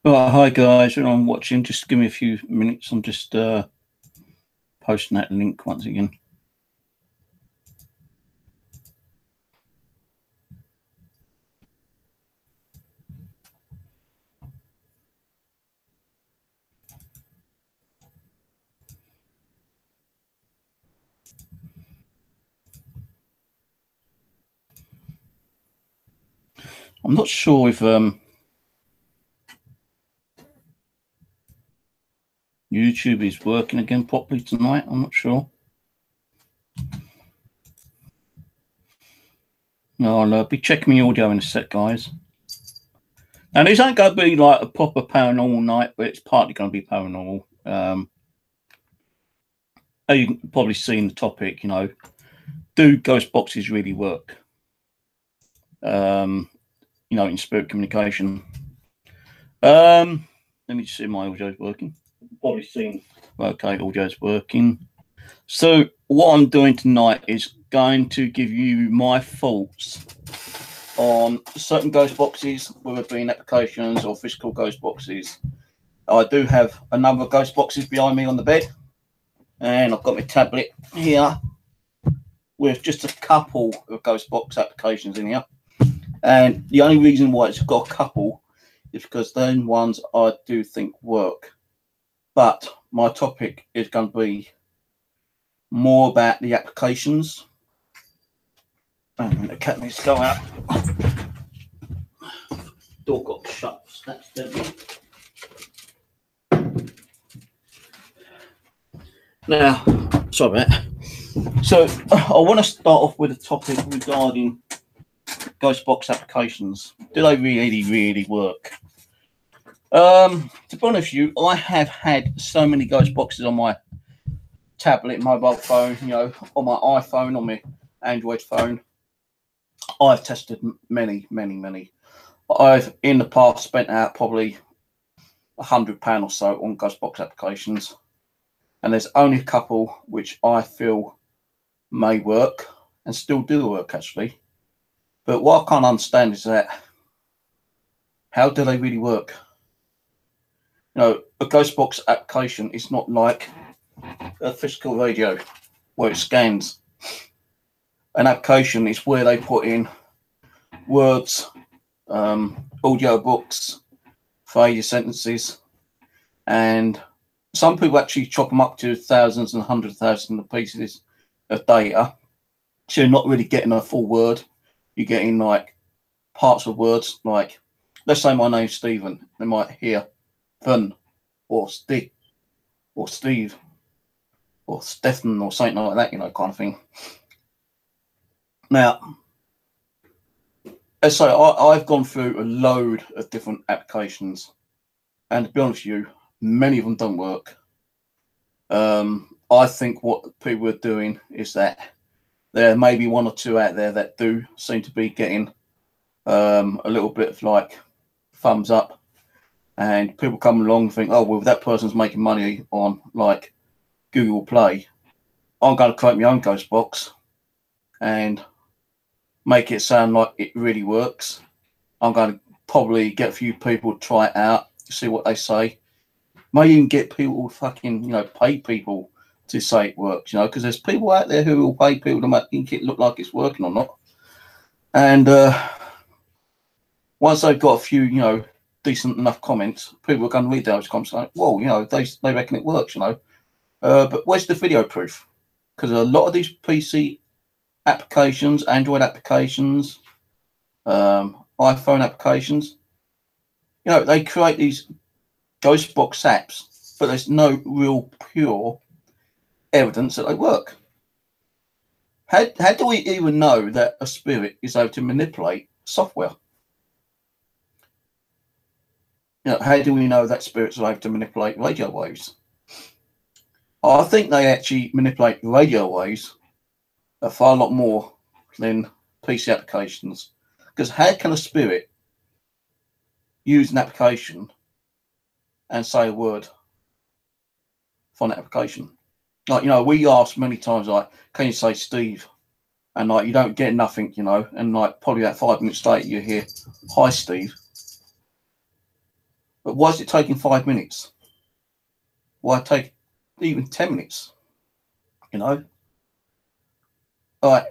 Right, hi guys, when I'm watching, just give me a few minutes. I'm just posting that link once again. I'm not sure if YouTube is working again properly tonight. I'm not sure. No, I'll be checking my audio in a sec, guys. And this ain't going to be like a proper paranormal night, but it's partly going to be paranormal. You can probably see in the topic, do ghost boxes really work? In spirit communication. Let me just see if my audio is working. Probably seen. Okay, audio's working. So what I'm doing tonight is going to give you my thoughts on certain ghost boxes, whether it be in applications or physical ghost boxes. I do have a number of ghost boxes behind me on the bed, and I've got my tablet here with just a couple of ghost box applications in here. And the only reason why it's got a couple is because those ones I do think work. But my topic is going to be more about the applications. And the cat needs to go out. Door got shut. That's deadly. Now, sorry about that. So I want to start off with a topic regarding ghost box applications. Do they really work? To be honest with you, I have had so many ghost boxes on my tablet, mobile phone, on my iPhone, on my Android phone. I've tested many. I've in the past spent out probably £100 or so on ghost box applications, and there's only a couple which I feel may work and still do work actually. But what I can't understand is that how do they really work? A ghost box application is not like a physical radio where it scans. An application is where they put in words, audio books, phrase sentences, and some people actually chop them up to thousands and hundreds of thousands of pieces of data. So you're not really getting a full word. You're getting like parts of words. Like, let's say my name's Stephen. They might hear Fun or Stick or Steve or Stefan or something like that, kind of thing. Now, so I've gone through a load of different applications, and to be honest with you, many of them don't work. I think what people are doing is that there may be one or two out there that do seem to be getting a little bit of like thumbs up, and people come along and think, oh, well, that person's making money on like Google Play. I'm going to create my own ghost box and make it sound like it really works. I'm going to probably get a few people to try it out, see what they say. May even get people fucking, pay people to say it works, because there's people out there who will pay people to make it look like it's working or not. And once they've got a few, decent enough comments, people are going to read those comments and go, well, they reckon it works, But where's the video proof? Because a lot of these PC applications, Android applications, iPhone applications, they create these ghost box apps, but there's no real pure evidence that they work. How do we even know that a spirit is able to manipulate software? How do we know that spirits are able to manipulate radio waves? I think they actually manipulate radio waves a far lot more than PC applications. Because how can a spirit use an application and say a word from an application? Like, we ask many times, like, can you say Steve? And like, you don't get nothing, and like probably about 5 minutes later you hear, hi Steve. But why is it taking 5 minutes? Why take even 10 minutes? You know? All right.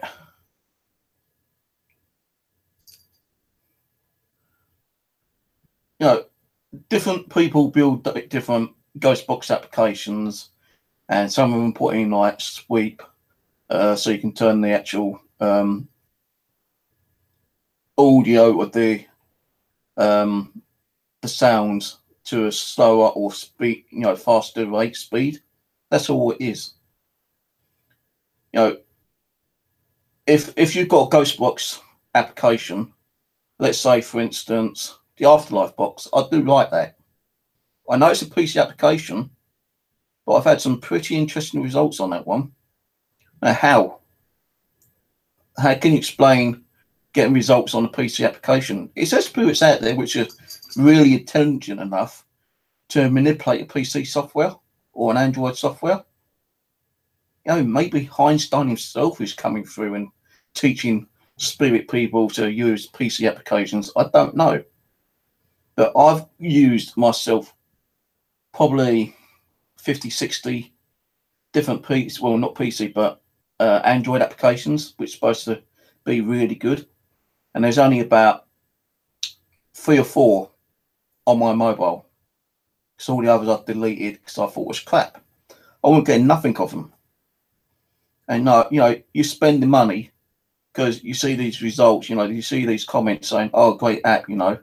You know, different people build different Ghostbox applications, and some of them put in like sweep, so you can turn the actual audio of the sounds to a slower or speed, you know, faster rate speed. That's all it is. You know, if you've got a Ghostbox application, let's say for instance the Afterlife box, I do like that. I know it's a PC application, but I've had some pretty interesting results on that one. Now, how can you explain getting results on a PC application? Is there spirits out there which are really intelligent enough to manipulate a PC software or an Android software? You know, maybe Einstein himself is coming through and teaching spirit people to use PC applications. I don't know. But I've used myself probably 50, 60 different PC, well, not PC, but Android applications, which are supposed to be really good. And there's only about 3 or 4 on my mobile, because all the others I've deleted because I thought was crap. I wasn't getting nothing of them. And you know, you spend the money because you see these results, you know, you see these comments saying, oh, great app, you know.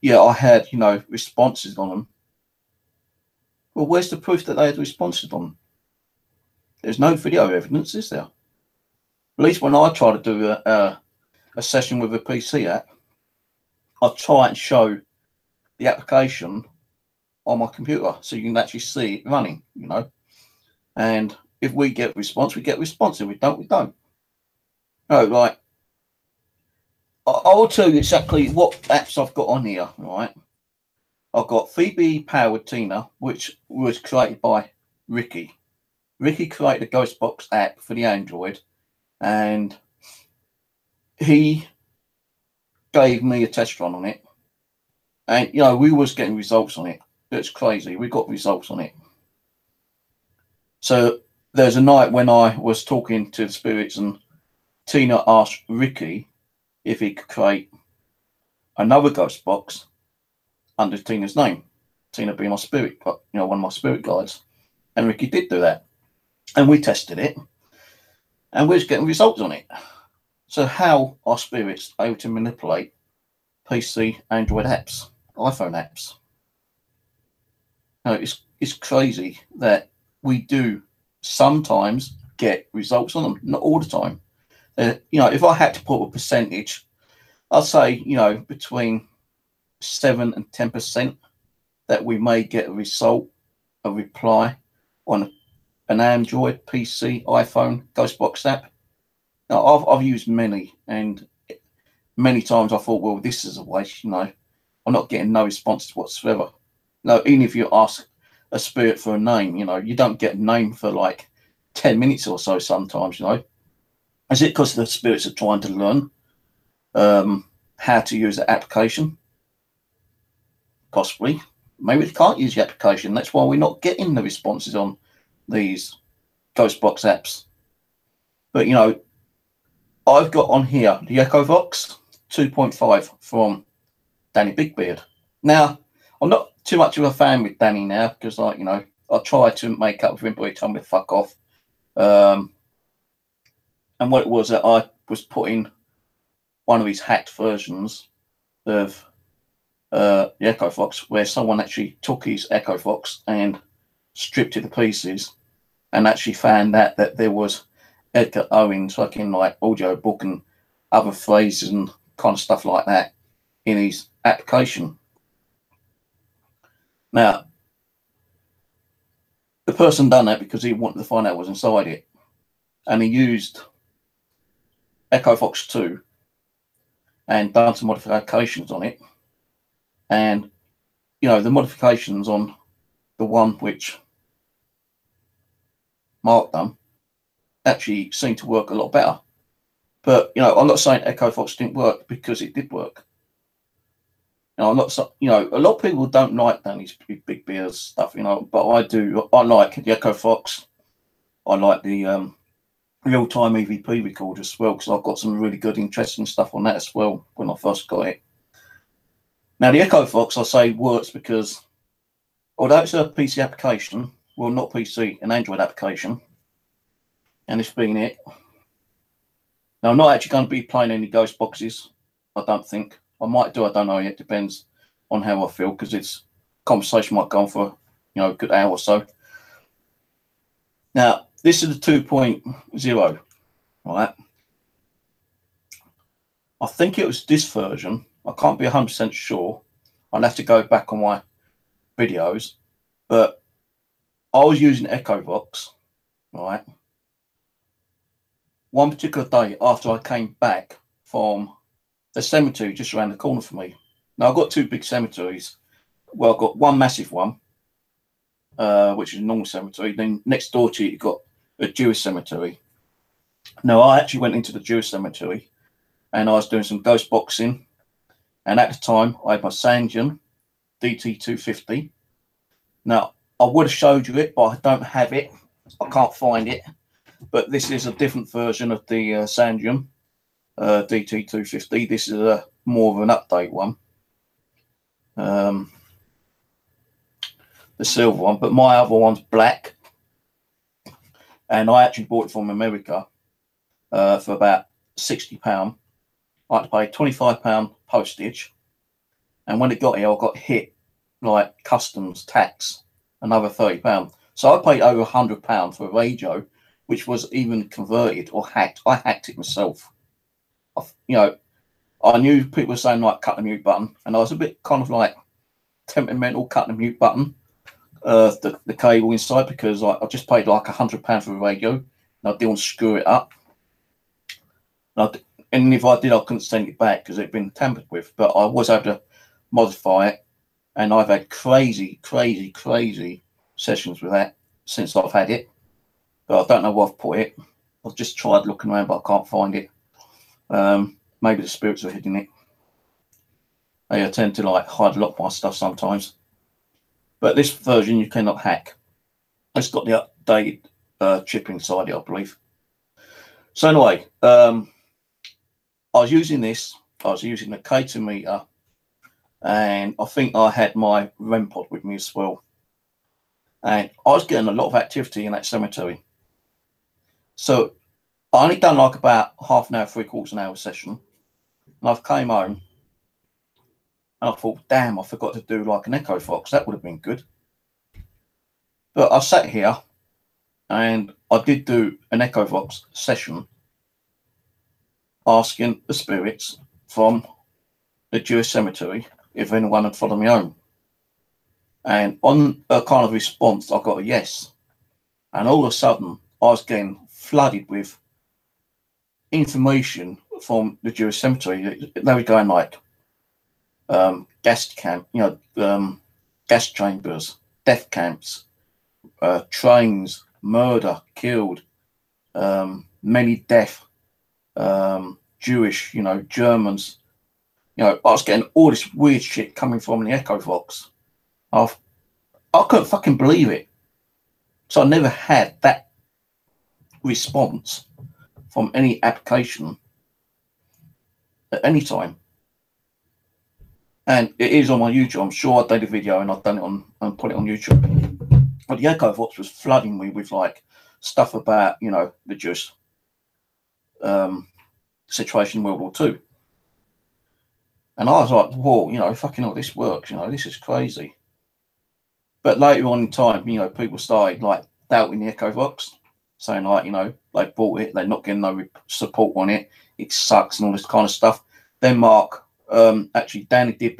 Yeah, I had, you know, responses on them. Well, where's the proof that they had responses on them? There's no video evidence, is there? At least when I try to do a session with a PC app, I try and show the application on my computer so you can actually see it running, you know. And if we get response, we get response. If we don't, we don't. Oh, right. I'll tell you exactly what apps I've got on here, right? I've got Phoebe Powered Tina, which was created by Ricky. Ricky created a Ghostbox app for the Android, and he gave me a test run on it. And, you know, we was getting results on it. It's crazy. We got results on it. So there's a night when I was talking to the spirits, and Tina asked Ricky if he could create another Ghostbox under Tina's name. Tina being my spirit, you know, one of my spirit guides. And Ricky did do that. And we tested it, and we're getting results on it. So how are spirits able to manipulate PC, Android apps, iPhone apps? No, it's crazy that we do sometimes get results on them, not all the time. You know, if I had to put a percentage, I'd say, you know, between 7 and 10% that we may get a result, a reply on an Android, PC, iPhone, Ghostbox app. Now, I've used many, and many times I thought, well, this is a waste, you know. I'm not getting no responses whatsoever. No, even if you ask a spirit for a name, you know, you don't get a name for like 10 minutes or so sometimes, you know. Is it because the spirits are trying to learn how to use the application? Possibly. Maybe they can't use the application. That's why we're not getting the responses on these Ghostbox apps. But, you know, I've got on here the Echo Vox 2.5 from Danny Bigbeard. Now, I'm not too much of a fan with Danny now because, like, you know, I try to make up with him, but he told me to fuck off. And what it was that I was putting one of his hacked versions of the Echo Vox, where someone actually took his Echo Vox and stripped it to pieces, and actually found out that there was Edgar Owens fucking like audio book and other phrases and kind of stuff like that in his application. Now, the person done that because he wanted to find out what was inside it, and he used Echo Vox 2 and done some modifications on it. And, you know, the modifications on the one which Mark done actually seemed to work a lot better. But, you know, I'm not saying Echo Vox didn't work, because it did work. You know, I'm not, you know, a lot of people don't like Danny's big beers stuff, you know, but I do. I like the Echo Fox. I like the real-time EVP recorder as well, because I've got some really good, interesting stuff on that as well when I first got it. Now, the Echo Fox, I say, works because although it's a PC application, well, not PC, an Android application, and it's been it. Now, I'm not actually going to be playing any ghost boxes, I don't think. I might do, I don't know yet, depends on how I feel, because it's conversation might go on for, you know, a good hour or so. Now, this is the 2.0, right? I think it was this version. I can't be 100% sure. I'll have to go back on my videos, but I was using EchoVox, right? One particular day after I came back from the cemetery just around the corner for me. Now, I've got two big cemeteries. Well, I've got one massive one, which is a normal cemetery. Then next door to it, you've got a Jewish cemetery. Now, I actually went into the Jewish cemetery and I was doing some ghost boxing. And at the time, I had my Sandium DT250. Now, I would have showed you it, but I don't have it. I can't find it. But this is a different version of the Sandium DT250. This is more of an update one. The silver one, but my other one's black. And I actually bought it from America for about £60. I had to pay £25 postage. And when it got here, I got hit like customs tax, another £30. So I paid over £100 for a radio, which was even converted or hacked. I hacked it myself. You know, I knew people were saying like cut the mute button, and I was a bit kind of like temperamental, cut the mute button, the cable inside, because I just paid like £100 for a radio, and I didn't want to screw it up. And if I did, I couldn't send it back because it'd been tampered with. But I was able to modify it, and I've had crazy sessions with that since I've had it. But I don't know where I've put it. I've just tried looking around, but I can't find it. Maybe the spirits are hiding it. They tend to like hide a lot of my stuff sometimes. But this version you cannot hack. It's got the updated chip inside it, I believe. So anyway, I was using this. I was using the K2 meter, and I think I had my REM pod with me as well. And I was getting a lot of activity in that cemetery. So I only done like about half an hour, 3/4 an hour session. And I've came home and I thought, damn, I forgot to do like an Echo Fox. That would have been good. But I sat here and I did do an Echo Fox session asking the spirits from the Jewish cemetery if anyone had followed me home. And on a kind of response, I got a yes. And all of a sudden, I was getting flooded with information from the Jewish cemetery. They were going like gas camp, you know, gas chambers, death camps, trains, murder, killed, many death, Jewish, you know, Germans. You know, I was getting all this weird shit coming from the Echo Fox. I couldn't fucking believe it. So I never had that response from any application at any time. And it is on my YouTube. I'm sure I did a video and I've done it on and put it on YouTube. But the Echo Fox was flooding me with like stuff about, you know, the Jewish situation in World War II. And I was like, whoa, you know, fucking hell, this works, you know, this is crazy. But later on in time, you know, people started like doubting the Echo Fox, saying like, you know, they bought it, they're not getting no support on it, it sucks and all this kind of stuff. Then Mark, actually Danny Big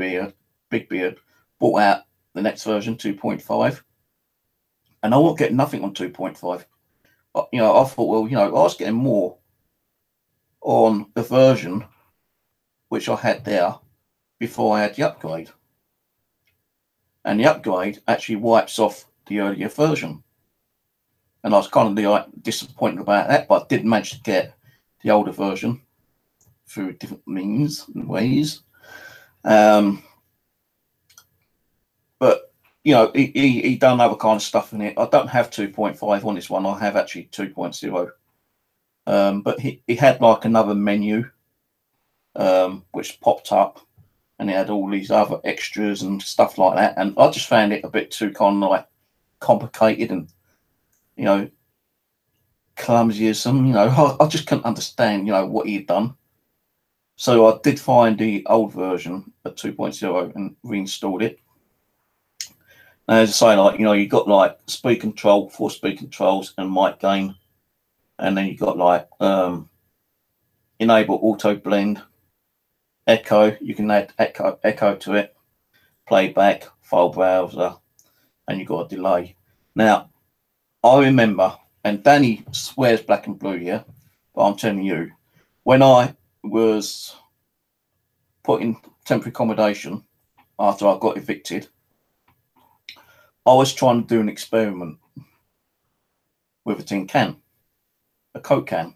Beard, bought out the next version, 2.5. And I won't get nothing on 2.5. But, you know, I thought, well, you know, I was getting more on the version which I had there before I had the upgrade. And the upgrade actually wipes off the earlier version. And I was kind of like disappointed about that, but I did manage to get the older version through different means and ways. but you know, he done other kind of stuff in it. I don't have 2.5 on this one. I have actually 2.0. But he had like another menu, which popped up, and it had all these other extras and stuff like that. And I just found it a bit too kind of like complicated and, you know, clumsy as some, you know, I just couldn't understand, you know, what he'd done. So I did find the old version at 2.0 and reinstalled it. And as I say, like, you know, you got like speed control, 4 speed controls and mic gain. And then you got like enable auto blend, echo, you can add echo to it, playback, file browser, and you've got a delay. Now, I remember, and Danny swears black and blue here, but I'm telling you, when I was put in temporary accommodation after I got evicted, I was trying to do an experiment with a tin can, a Coke can,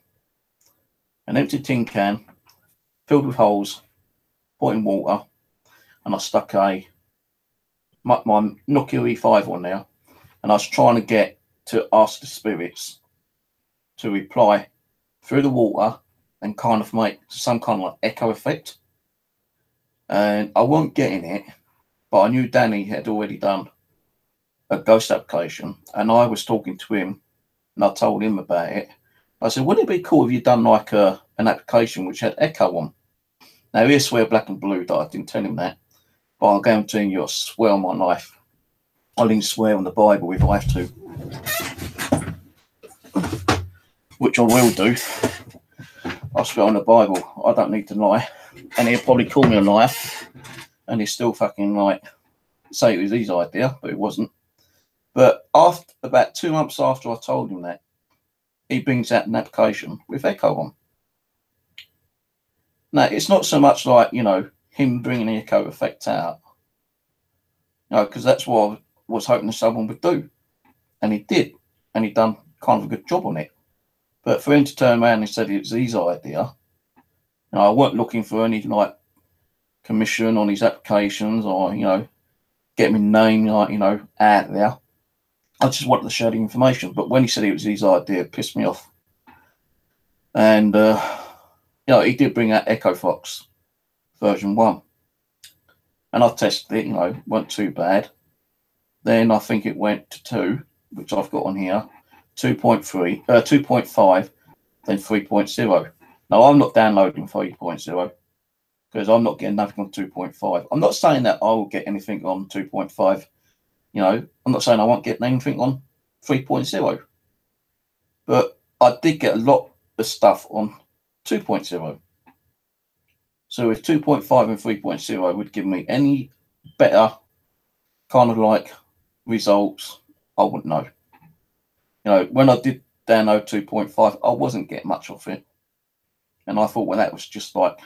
an empty tin can filled with holes, put in water, and I stuck my Nokia E5 on there, and I was trying to get to ask the spirits to reply through the water and kind of make some kind of like echo effect. And I wasn't getting it, but I knew Danny had already done a ghost application, and I was talking to him, and I told him about it. I said, wouldn't it be cool if you done like an application which had echo on? Now, he'll swear black and blue that I didn't tell him that, but I'll guarantee you, I swear on my life, I didn't swear on the Bible if I have to, which I will do. I swear on the Bible, I don't need to lie, and he'll probably call me a liar, and he's still fucking like say it was his idea, but it wasn't. But after about 2 months after I told him that, he brings out an application with echo on. Now, it's not so much like, you know, him bringing the echo effect out, you know, because that's what I was hoping someone would do. And he did. And he done kind of a good job on it. But for him to turn around and said it was his idea, you know, I weren't looking for any, like, commission on his applications or, you know, get him name, like, you know, out there. I just wanted to share the information. But when he said it was his idea, it pissed me off. And, you know, he did bring out Echo Fox version 1. And I tested it, you know, weren't too bad. Then I think it went to 2, which I've got on here, 2.5, then 3.0. Now, I'm not downloading 3.0 because I'm not getting nothing on 2.5. I'm not saying that I will get anything on 2.5. You know, I'm not saying I won't get anything on 3.0. But I did get a lot of stuff on 2.0. So if 2.5 and 3.0 would give me any better kind of like results, I wouldn't know. You know, when I did download 2.5, I wasn't getting much of it. And I thought, well, that was just like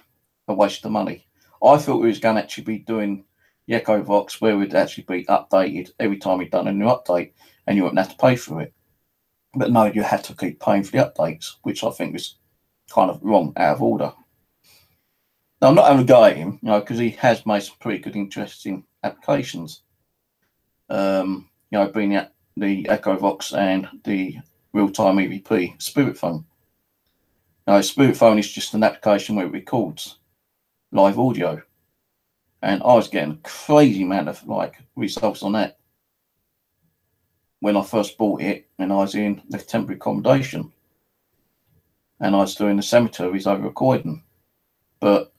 a waste of money. I thought we was going to actually be doing the Echo Vox where it would actually be updated every time we'd done a new update and you wouldn't have to pay for it. But no, you had to keep paying for the updates, which I think was kind of wrong, out of order. Now, I'm not having a go at him, you know, because he has made some pretty good, interesting applications. You know, being the Echo Vox and the real-time EVP Spirit Phone. Now, Spirit Phone is just an application where it records live audio. And I was getting a crazy amount of like results on that when I first bought it, and I was in the temporary accommodation. And I was doing the cemeteries over at Croydon. But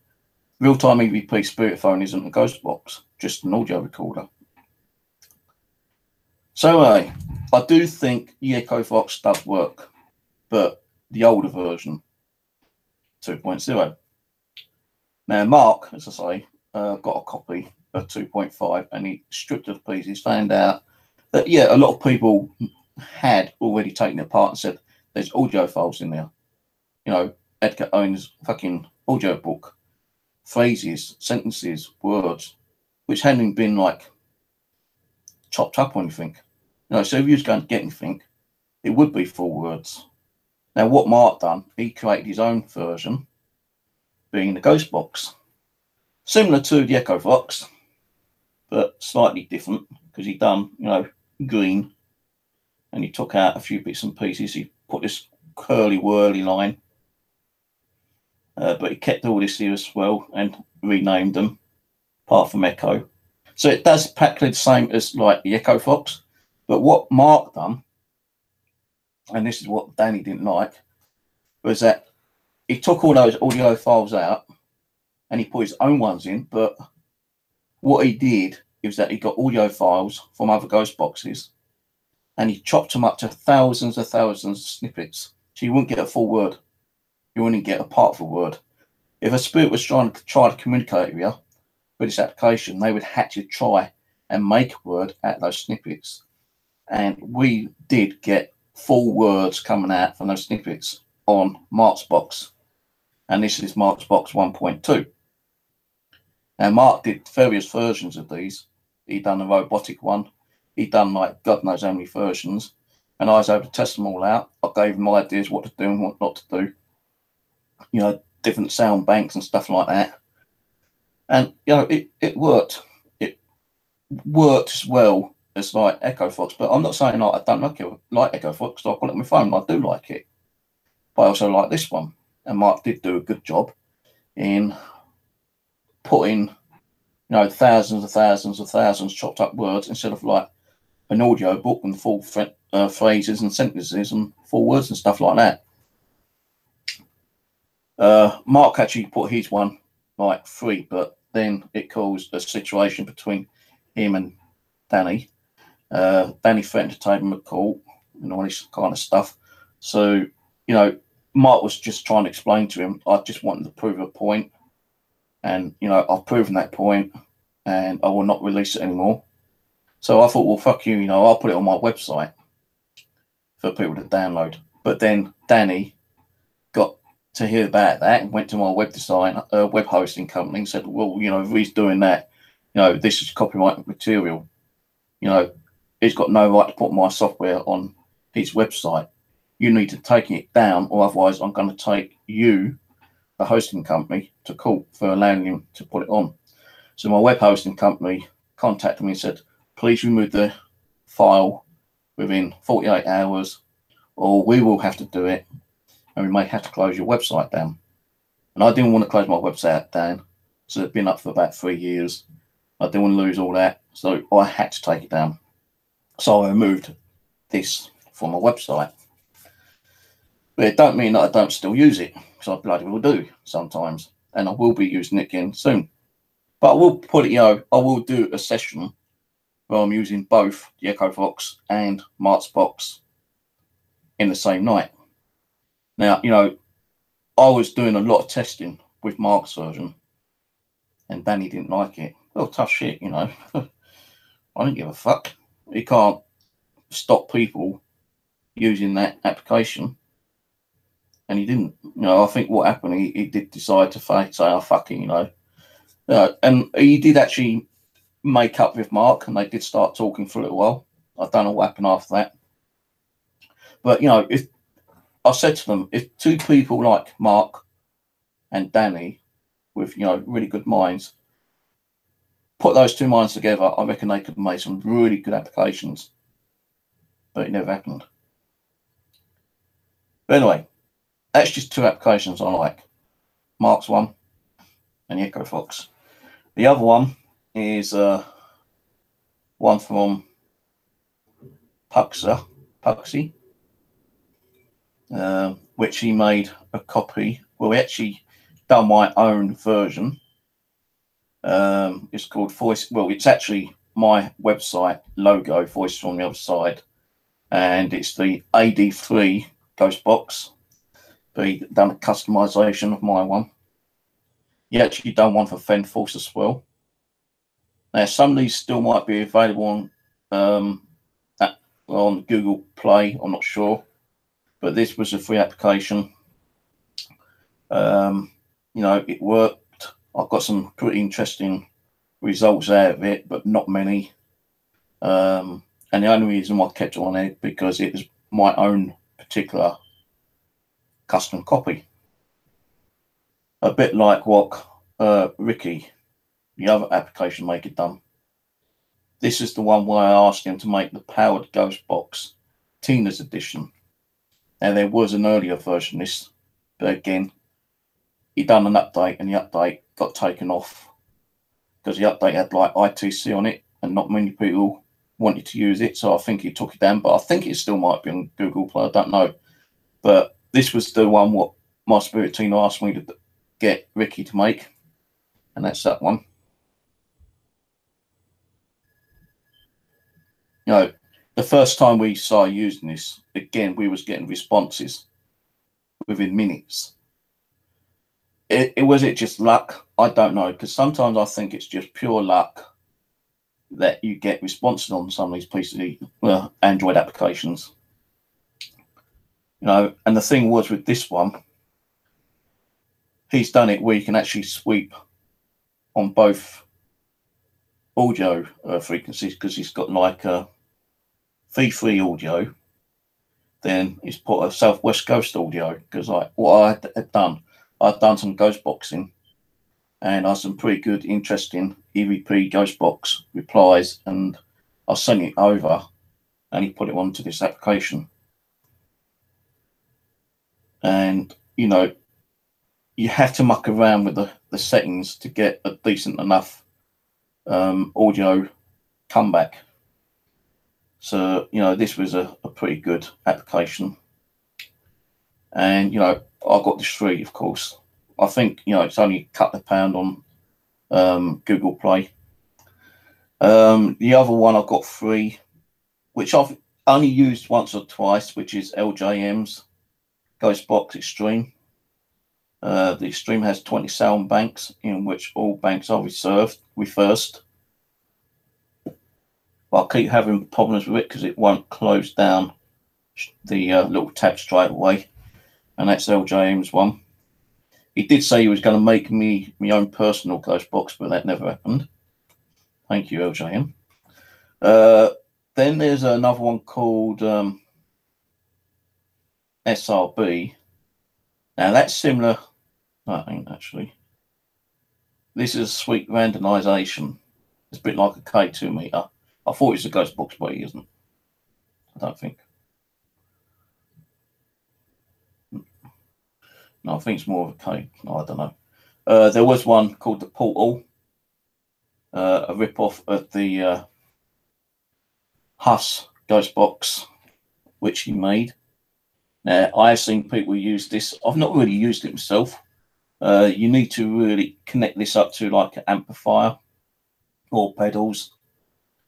real-time EVP Spirit Phone isn't a ghost box, just an audio recorder. So I do think the Echo Vox does work, but the older version, 2.0. Now, Mark, as I say, got a copy of 2.5, and he stripped it to pieces, found out that, yeah, a lot of people had already taken it apart and said there's audio files in there. You know, Edgar owns fucking audio book, phrases, sentences, words, which hadn't been like chopped up or anything. You know, so if you was going to get anything, it would be full words. Now, what Mark done, he created his own version, being the Ghost Box, similar to the Echo Vox, but slightly different because he done, you know, green, and he took out a few bits and pieces. He put this curly whirly line, but he kept all this here as well and renamed them, apart from Echo. So it does practically the same as like the Echo Fox, but what Mark done, and this is what Danny didn't like, was that he took all those audio files out and he put his own ones in. But what he did is that he got audio files from other ghost boxes and he chopped them up to thousands of snippets. So you wouldn't get a full word. You wouldn't get a part of a word. If a spirit was trying to communicate with you with this application, they would have to try and make a word out of those snippets. And we did get full words coming out from those snippets on Mark's box. And this is Mark's box 1.2. And Mark did various versions of these. He done a robotic one. He done like God knows how many versions. And I was able to test them all out. I gave him ideas what to do and what not to do. You know, different sound banks and stuff like that. And, you know, it worked. It worked as well as like Echo Fox. But I'm not saying like I don't like Echo Fox. I've got it on my phone. I do like it. But I also like this one. And Mark did do a good job in putting, you know, thousands chopped up words instead of like an audio book and full phrases and sentences and full words and stuff like that. Mark actually put his one like free, but then it caused a situation between him and Danny. Danny threatened to take him to court and all this kind of stuff. So, you know, Mark was just trying to explain to him, I just wanted to prove a point. And, you know, I've proven that point and I will not release it anymore. So I thought, well, fuck you, you know, I'll put it on my website for people to download. But then Danny got to hear about that and went to my web hosting company and said, well, you know, if he's doing that, you know, this is copyrighted material. You know, he's got no right to put my software on his website. You need to take it down, or otherwise I'm going to take you, the hosting company, to court for allowing him to put it on. So my web hosting company contacted me and said, please remove the file within 48 hours or we will have to do it and we may have to close your website down. And I didn't want to close my website down. So it's been up for about 3 years. I didn't want to lose all that. So I had to take it down. So I removed this from my website. But it don't mean that I don't still use it, because I bloody well do sometimes. And I will be using it again soon. But I will put it, you know, I will do a session where I'm using both the Echo Fox and Mark's box in the same night. Now, you know, I was doing a lot of testing with Mark's version and Danny didn't like it. Well, tough shit, you know. I don't give a fuck. You can't stop people using that application. And he didn't. You know, I think what happened, he did decide to say, oh, fuck it, you know. And he did actually make up with Mark and they did start talking for a little while. I don't know what happened after that. But, you know, if I said to them, if two people like Mark and Danny with, you know, really good minds, put those two minds together, I reckon they could make some really good applications. But it never happened. But anyway, that's just two applications I like. Mark's one and the Echo Fox. The other one is one from Puxy, which he made a copy. Well, we actually done my own version. It's called Voice. Well, it's actually my website logo, Voice from the Other Side, and it's the AD3 Ghost Box. But he done a customization of my one. He actually done one for Fen Force as well. Now, some of these still might be available on Google Play. I'm not sure, but this was a free application. You know, it worked. I've got some pretty interesting results out of it, but not many. And the only reason why I kept it on it because it was my own particular custom copy. A bit like what Ricky, the other application maker, done. this is the one where I asked him to make the powered ghost box Tina's edition. Now there was an earlier version of this, but again, he done an update and the update got taken off because the update had like ITC on it and not many people wanted to use it, so I think he took it down, but I think it still might be on Google Play, I don't know. But this was the one what my spirit team asked me to get Ricky to make, and that's that one. You know, the first time we started using this, again, we was getting responses within minutes. Was it just luck? I don't know, because sometimes I think it's just pure luck that you get responses on some of these pieces of Android applications. You know, and the thing was with this one, he's done it where you can actually sweep on both audio frequencies, because he's got like a V3 audio, then he's put a Southwest Ghost audio, because like what I had done, I've done some ghost boxing and I had some pretty good, interesting EVP ghost box replies, and I sent it over and he put it onto this application. And, you know, you have to muck around with the settings to get a decent enough audio comeback. So, you know, this was a pretty good application. And, you know, I got this free, of course. I think, you know, it's only a couple of pounds on Google Play. The other one I got free, which I've only used once or twice, which is LJM's Ghostbox Extreme. The Extreme has 20 sound banks, in which all banks are reversed. But I keep having problems with it because it won't close down the little tab straight away, and that's LJM's one. He did say he was going to make me my own personal ghost box, but that never happened. Thank you, LJM. Then there's another one called SRB. Now that's similar. That ain't actually. This is a sweet randomization. It's a bit like a K2 meter. I thought it was a ghost box, but he isn't. I don't think. No, I think it's more of a K. No, I don't know. There was one called the Portal, a rip-off of the Huss ghost box, which he made. Now, I have seen people use this. I've not really used it myself. You need to really connect this up to like an amplifier or pedals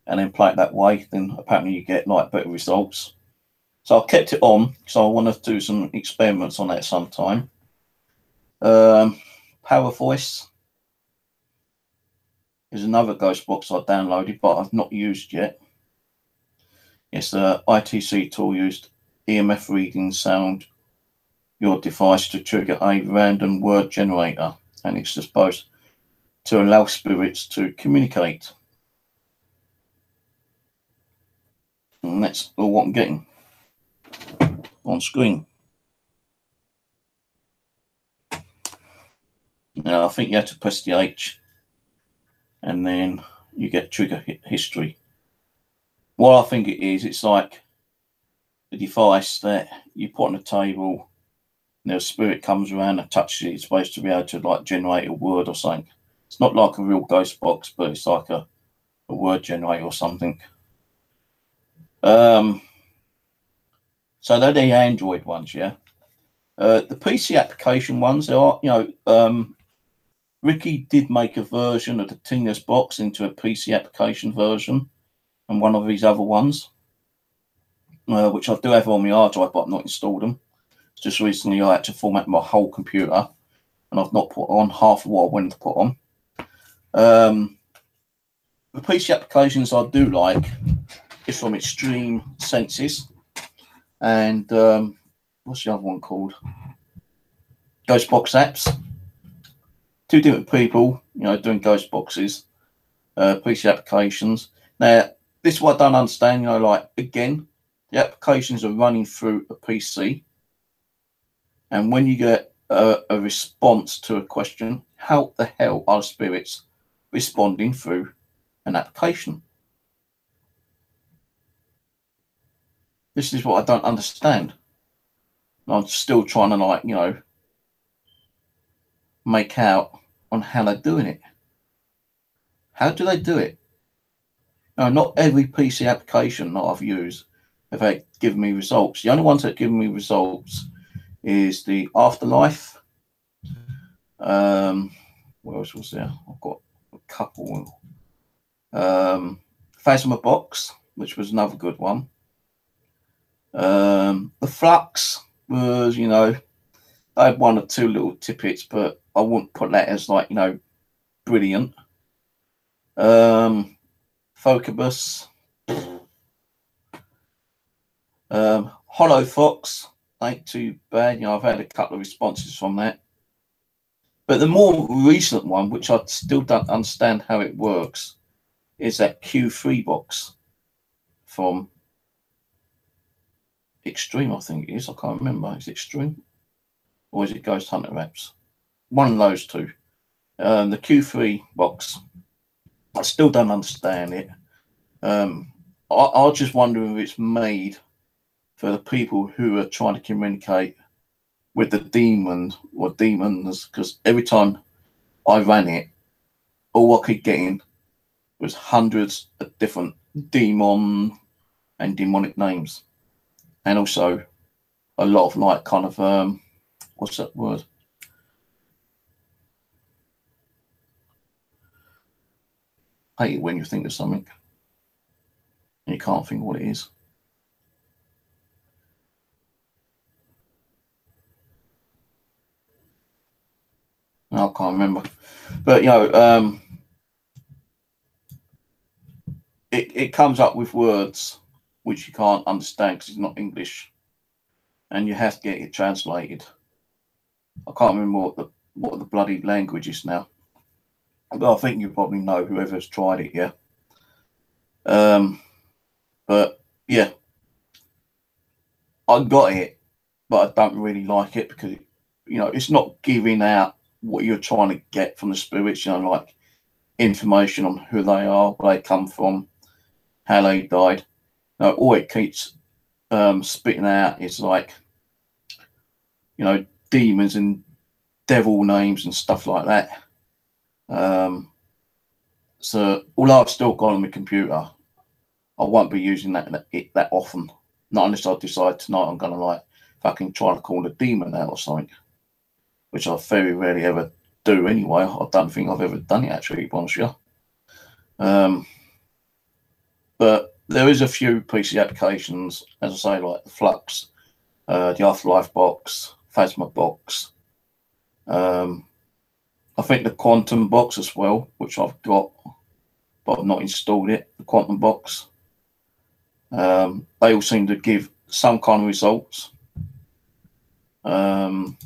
and then play it that way. Then apparently you get like better results. So I kept it on, so I want to do some experiments on that sometime. Power Voice is another ghost box I downloaded, but I've not used yet. It's the ITC tool used EMF reading sound your device to trigger a random word generator, and it's supposed to allow spirits to communicate. And that's all what I'm getting on screen. Now I think you have to press the H and then you get trigger history. What I think it is, it's like the device that you put on the table and the spirit comes around and touches it. It's supposed to be able to like generate a word or something. It's not like a real ghost box, but it's like a word generator or something. So they're the Android ones, yeah. The PC application ones, there are, you know, Ricky did make a version of the Tina's box into a PC application version, and one of his other ones, which I do have on my hard drive, but I've not installed them. Just recently I had to format my whole computer, and I've not put on half of what I wanted to put on. The PC applications I do like is from Extreme Senses, and what's the other one called? Ghostbox Apps. Two different people, you know, doing ghost boxes, PC applications. Now, this is what I don't understand, you know, like, again, the applications are running through a PC, and when you get a response to a question, how the hell are spirits responding through an application? This is what I don't understand. I'm still trying to, like, you know, make out on how they're doing it. How do they do it? No, not every PC application that I've used have given me results. The only ones that give me results is the Afterlife. What else was there? I've got a couple. Phasma Box, which was another good one. The Flux was, you know, I had one or two little tidbits, but I wouldn't put that as, like, you know, brilliant. Focus. Hollow Fox ain't too bad. You know, I've had a couple of responses from that. But the more recent one, which I still don't understand how it works, is that Q3 box from Extreme, I think it is. I can't remember. Is it Extreme? Or is it Ghost Hunter Apps? One of those two. The Q3 box. I still don't understand it. I just wonder if it's made for the people who are trying to communicate with the demons, because every time I ran it, all I could get in was hundreds of different demon and demonic names, and also a lot of, like, kind of what's that word? I hate it when you think of something and you can't think what it is. I can't remember, but, you know, it comes up with words which you can't understand because it's not English, and you have to get it translated. I can't remember what the bloody language is now, but I think you probably know, whoever's tried it, yeah. But yeah, I got it, but I don't really like it because, you know, it's not giving out what you're trying to get from the spirits, you know, like information on who they are, where they come from, how they died. No, all it keeps spitting out is, like, you know, demons and devil names and stuff like that. So although I've still got on my computer, I won't be using that often. Not unless I decide tonight I'm gonna, like, fucking try to call a demon out or something, which I very rarely ever do anyway. I don't think I've ever done it, actually, once, yeah. But there is a few PC applications, as I say, like the Flux, the Afterlife box, Phasma box. I think the Quantum box as well, which I've got, but I've not installed it. The Quantum box. They all seem to give some kind of results. But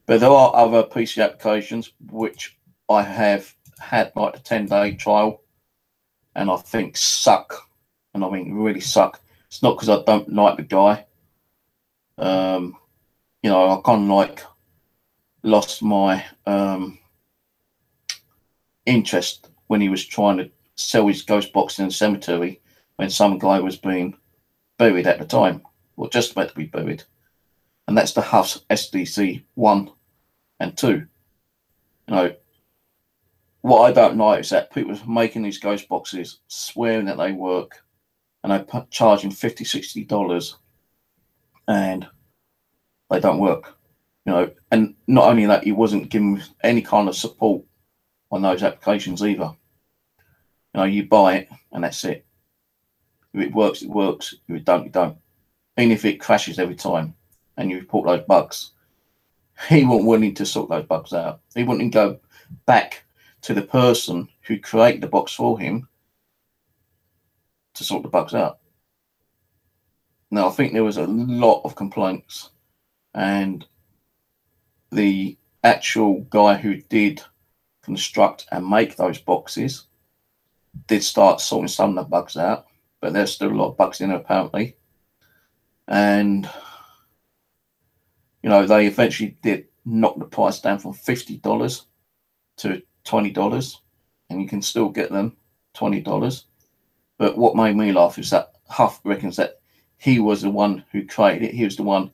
there are other PC applications which I have had, like, the 10-day trial, and I think suck. And I mean really suck. It's not because I don't like the guy. You know, I kind of, like, lost my interest when he was trying to sell his ghost box in the cemetery when some guy was being buried at the time, or just about to be buried. And that's the Huff's SDC 1 and 2. You know, what I don't like is that people are making these ghost boxes, swearing that they work, and they're charging $50, $60, and they don't work. You know, and not only that, he wasn't giving any kind of support on those applications either. You know, you buy it and that's it. If it works, it works. If it don't, it don't. Even if it crashes every time and you report those bugs, he wasn't willing to sort those bugs out. He wouldn't go back to the person who created the box for him to sort the bugs out. Now, I think there was a lot of complaints, and the actual guy who did construct and make those boxes did start sorting some of the bugs out, but there's still a lot of bugs in there apparently. And, you know, they eventually did knock the price down from $50 to $20, and you can still get them $20. But what made me laugh is that Huff reckons that he was the one who created it. He was the one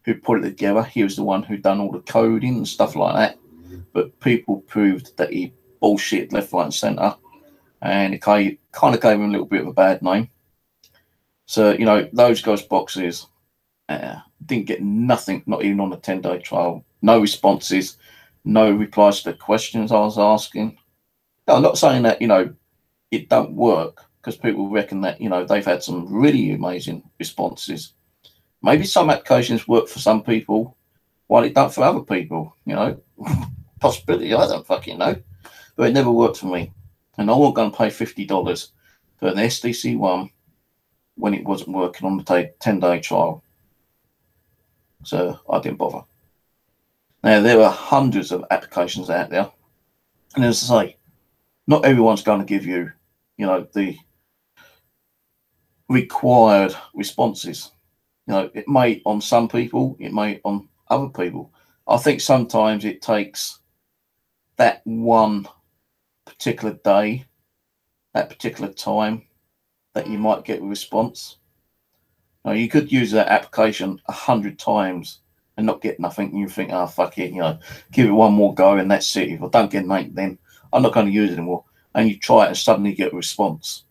who put it together. He was the one who done all the coding and stuff like that. But people proved that he bullshit left, right, and centre, and it kind of gave him a little bit of a bad name. So, you know, those ghost boxes didn't get nothing, not even on a 10-day trial. No responses, no replies to the questions I was asking. Now, I'm not saying that, you know, it don't work, because people reckon that, you know, they've had some really amazing responses. Maybe some applications work for some people while it don't for other people, you know. Possibility, I don't fucking know. But it never worked for me. And I wasn't going to pay $50 for an SDC one when it wasn't working on the 10-day trial. So I didn't bother. Now, there are hundreds of applications out there. And as I say, not everyone's going to give you, you know, the required responses. You know, it may on some people, it may on other people. I think sometimes it takes that one particular day, that particular time, that you might get a response. Now, you could use that application 100 times and not get nothing, and you think, oh, fuck it, you know, give it one more go and that's it. If I don't get nothing, then I'm not going to use it anymore. And you try it and suddenly get a response.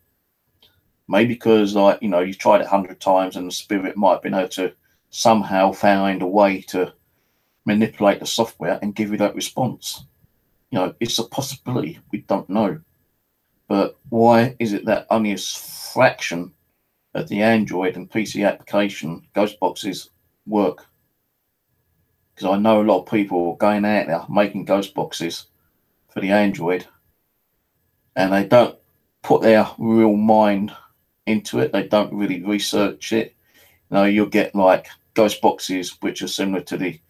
Maybe because, like, you know, you've tried it 100 times and the spirit might have been able to somehow find a way to manipulate the software and give you that response. You know, it's a possibility. We don't know. But why is it that only a fraction of the Android and PC application ghost boxes work? Because I know a lot of people are going out there making ghost boxes for the Android, and they don't put their real mind into it. They don't really research it. You know, you'll get like ghost boxes which are similar to the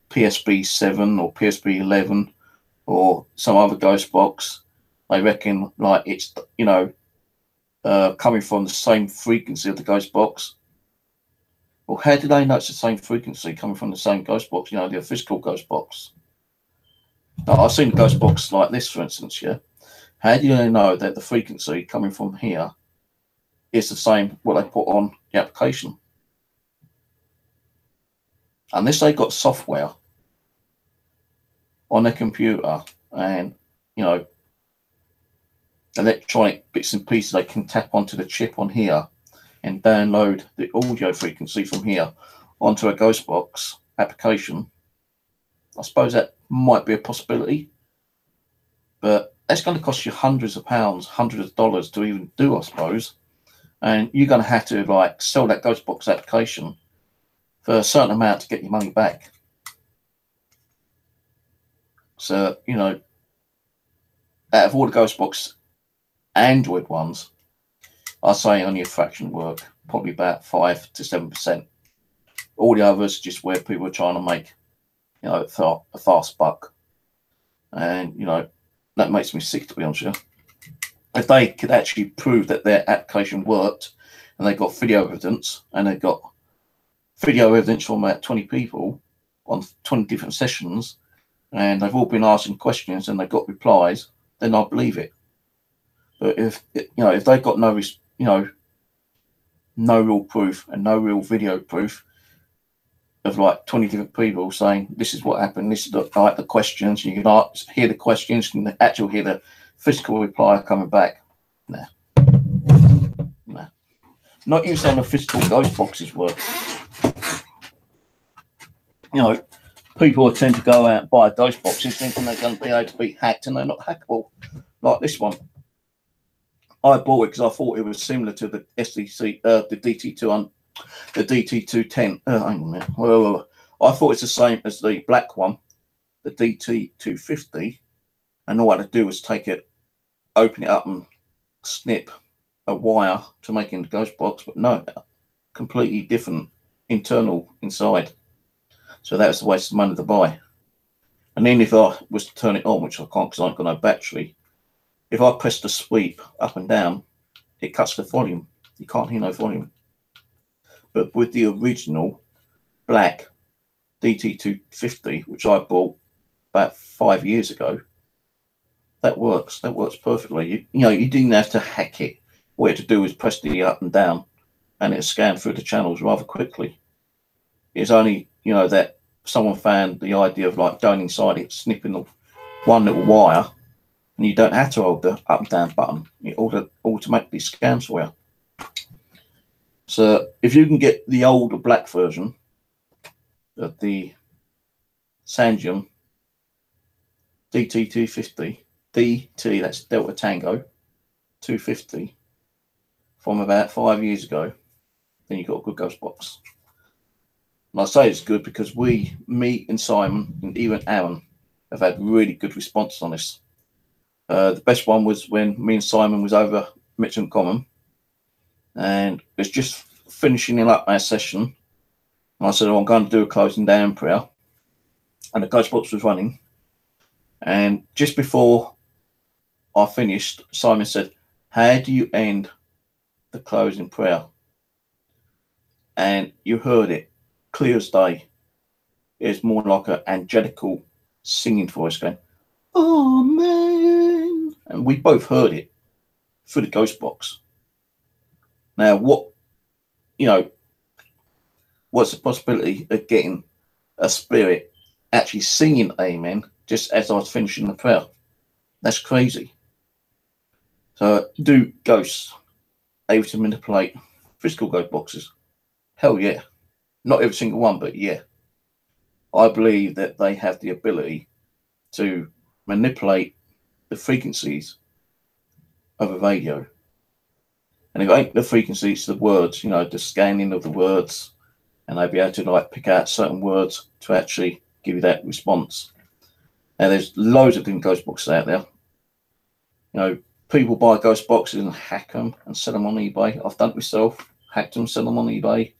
PSP 7 or PSP 11 or some other ghost box. They reckon like it's, you know, coming from the same frequency of the ghost box. Well, how do they know it's the same frequency coming from the same ghost box? You know, the physical ghost box. Now, I've seen a ghost box like this, for instance. Yeah, how do they know that the frequency coming from here is the same what they put on the application? Unless they got software on their computer and, you know, electronic bits and pieces they can tap onto the chip on here and download the audio frequency from here onto a ghost box application. I suppose that might be a possibility, but that's going to cost you hundreds of pounds, hundreds of dollars to even do, I suppose. And you're going to have to like sell that ghost box application for a certain amount to get your money back. So, you know, out of all the ghost box Android ones, I'd say only a fraction work, probably about 5 to 7%. All the others are just where people are trying to make, you know, a fast buck. And, you know, that makes me sick, to be honest with you. If they could actually prove that their application worked and they got video evidence, and they got video evidence from about 20 people on 20 different sessions, and they've all been asking questions and they got replies, then I believe it. But if, you know, if they've got no, you know, no real proof and no real video proof of like 20 different people saying this is what happened, this is the, like the questions, you can hear the questions and actually hear the physical reply coming back. Nah. Not even some of the physical ghost boxes work. You know, people tend to go out and buy ghost boxes thinking they're going to be able to be hacked, and they're not hackable. Like this one. I bought it because I thought it was similar to the SDC, the DT200, the DT210. Hang on a minute. Well, I thought it's the same as the black one, the DT250, and all I had to do was take it, open it up, and snip a wire to make it into ghost box. But no, completely different internal inside. So that was a waste of money to buy. And then if I was to turn it on, which I can't because I ain't got no battery, if I press the sweep up and down, it cuts the volume. You can't hear no volume. But with the original black DT250, which I bought about 5 years ago, that works. That works perfectly. You know, you didn't have to hack it. All you had to do was press the up and down, and it scanned through the channels rather quickly. It's only, you know, that someone found the idea of like going inside it, snipping the one little wire, and you don't have to hold the up and down button. It automatically scans for you. So if you can get the older black version of the Sangium DT250, DT, that's Delta Tango 250, from about 5 years ago, then you've got a good ghost box. And I say it's good because me and Simon and even Aaron have had really good response on this. The best one was when me and Simon was over Mitcham Common, and it was just finishing up our session. And I said, oh, I'm going to do a closing down prayer, and the ghost box was running. And just before I finished, Simon said, how do you end the closing prayer? And you heard it clear as day. It's more like an angelical singing voice going, oh man. And we both heard it through the ghost box. Now, what's the possibility of getting a spirit actually singing amen just as I was finishing the prayer? That's crazy. So, do ghosts able to manipulate physical ghost boxes? Hell yeah. Not every single one, but yeah. I believe that they have the ability to manipulate the frequencies of a radio. And if it ain't the frequencies, the words, you know, the scanning of the words, and they'll be able to like pick out certain words to actually give you that response. Now, there's loads of different ghost boxes out there. You know, people buy ghost boxes and hack them and sell them on eBay. I've done it myself, hacked them, sell them on eBay.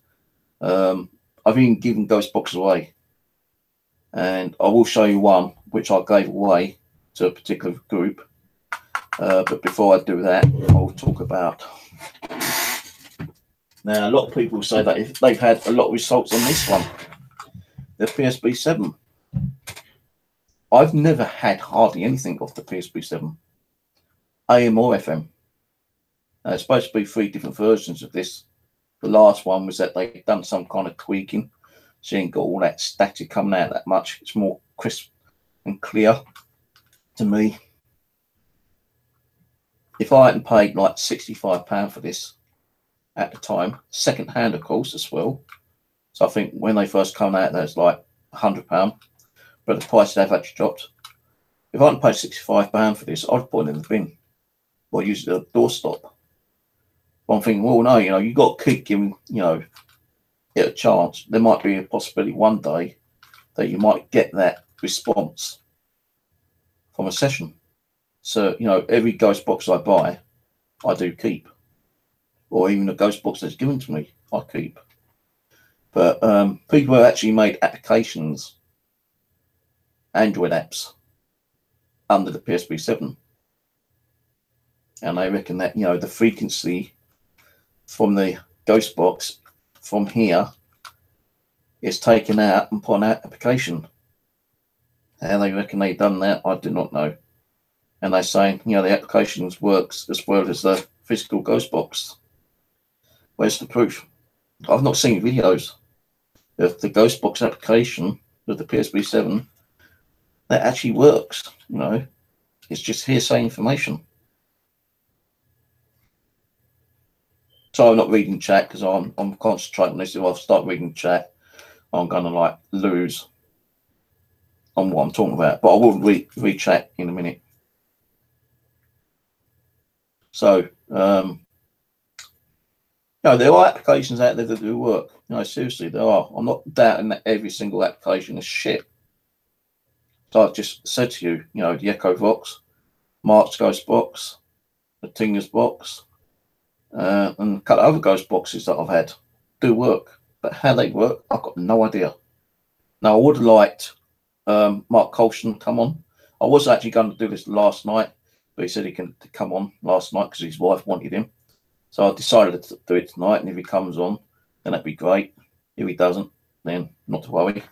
I've even given ghost boxes away. And I will show you one which I gave away to a particular group. But before I do that, I'll talk about. Now, a lot of people say that if they've had a lot of results on this one, the PSB7. I've never had hardly anything off the PSB7, AM or FM. It's supposed to be 3 different versions of this. The last one was that they've done some kind of tweaking, so you ain't got all that static coming out that much. It's more crisp and clear to me. If I hadn't paid like £65 for this at the time, second hand of course as well. So I think when they first come out, there's like £100, but the prices have actually dropped. If I hadn't paid £65 for this, I'd put it in the bin or use it as a doorstop. But I'm thinking, well, no, you know, you got to keep giving, you know, it a chance. There might be a possibility one day that you might get that response from a session. So, you know, every ghost box I buy, I do keep. Or even a ghost box that's given to me, I keep. But people have actually made applications, Android apps, under the PSB7. And they reckon that, you know, the frequency from the ghost box from here is taken out and put on that application. How they reckon they've done that, I do not know. And they're saying, you know, the applications works as well as the physical ghost box. Where's the proof? I've not seen videos of the ghost box application of the PSB7 that actually works. You know, it's just hearsay information. So I'm not reading chat because I'm concentrating on this. If I start reading chat, I'm gonna like lose on what I'm talking about. But I will read chat in a minute. So you know, there are applications out there that do work. You know, seriously, there are. I'm not doubting that every single application is shit. So I've just said to you, you know, the Echo Vox, Mark's Ghost Box, the Tinger's Box, and a couple of other ghost boxes that I've had do work. But how they work, I've got no idea. Now, I would have liked Mark Colston to come on. I was actually going to do this last night, but he said he can come on last night because his wife wanted him. So I decided to do it tonight, and if he comes on, then that'd be great. If he doesn't, then not to worry.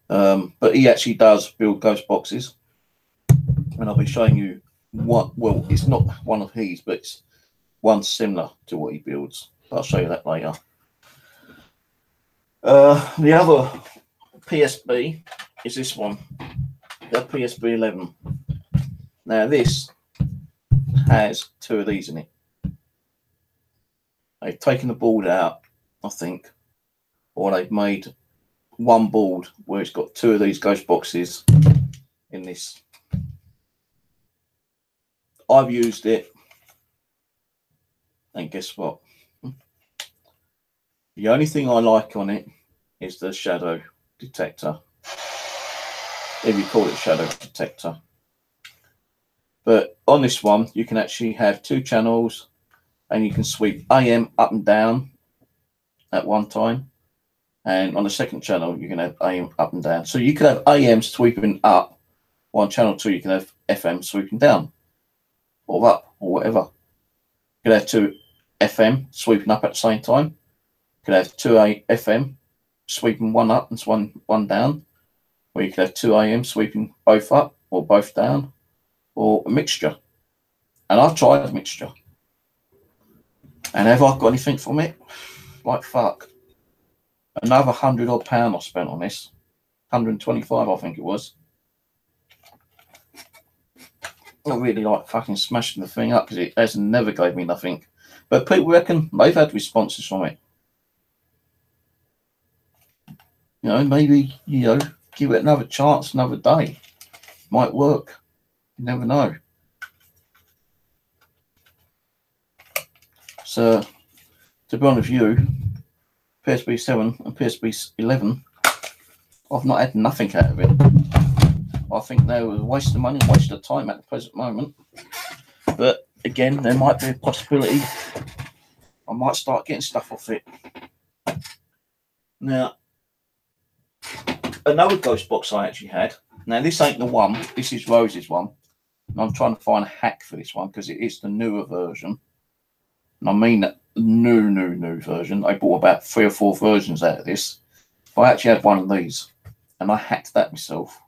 But he actually does build ghost boxes, and I'll be showing you what. Well, it's not one of his, but it's one similar to what he builds. I'll show you that later. The other PSB is this one, the PSB 11. Now this has two of these in it. They've taken the board out, I think, or they've made one board where it's got two of these ghost boxes in this. I've used it, and guess what? The only thing I like on it is the shadow detector, if you call it shadow detector. But on this one, you can actually have two channels, and you can sweep AM up and down at one time. And on the second channel, you can have AM up and down. So you can have AM sweeping up. On channel 2, you can have FM sweeping down, or up, or whatever. You can have two FM sweeping up at the same time. You can have two FM sweeping one up and one down. Or you can have two AM sweeping both up or both down, or a mixture. And I've tried a mixture. And have I got anything from it? Like fuck. Another £100 odd I spent on this. 125, I think it was. I really like fucking smashing the thing up because it has never gave me nothing. But people reckon they've had responses from it. You know, maybe, you know, give it another chance, another day. Might work. You never know. So, to be honest with you, PSB 7 and PSB 11, I've not had nothing out of it. I think they were a waste of money, waste of time at the present moment. But again, there might be a possibility I might start getting stuff off it. Now, another ghost box I actually had. Now, this ain't the one. This is Rose's one. And I'm trying to find a hack for this one because it is the newer version. And I mean that new version. I bought about 3 or 4 versions out of this. I actually had one of these. And I hacked that myself.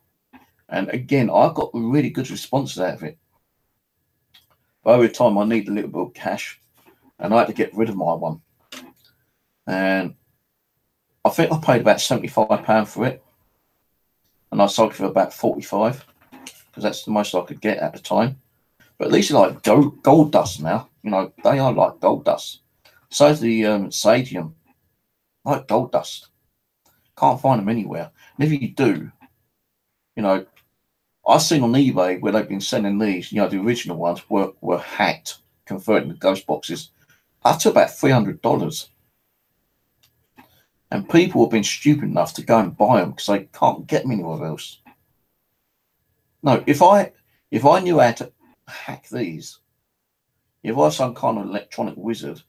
And again, I got really good responses out of it. But over time, I need a little bit of cash. And I had to get rid of my one. And I think I paid about £75 for it. And I sold it for about 45, because that's the most I could get at the time. But at least it's like gold dust now. You know, they are like gold dust. So is the Sadium, like gold dust. Can't find them anywhere. And if you do, you know, I've seen on eBay where they've been selling these, you know, the original ones were hacked, converted into ghost boxes. Up to about $300. And people have been stupid enough to go and buy them because they can't get them anywhere else. No, if I knew how to hack these, if I was some kind of electronic wizard,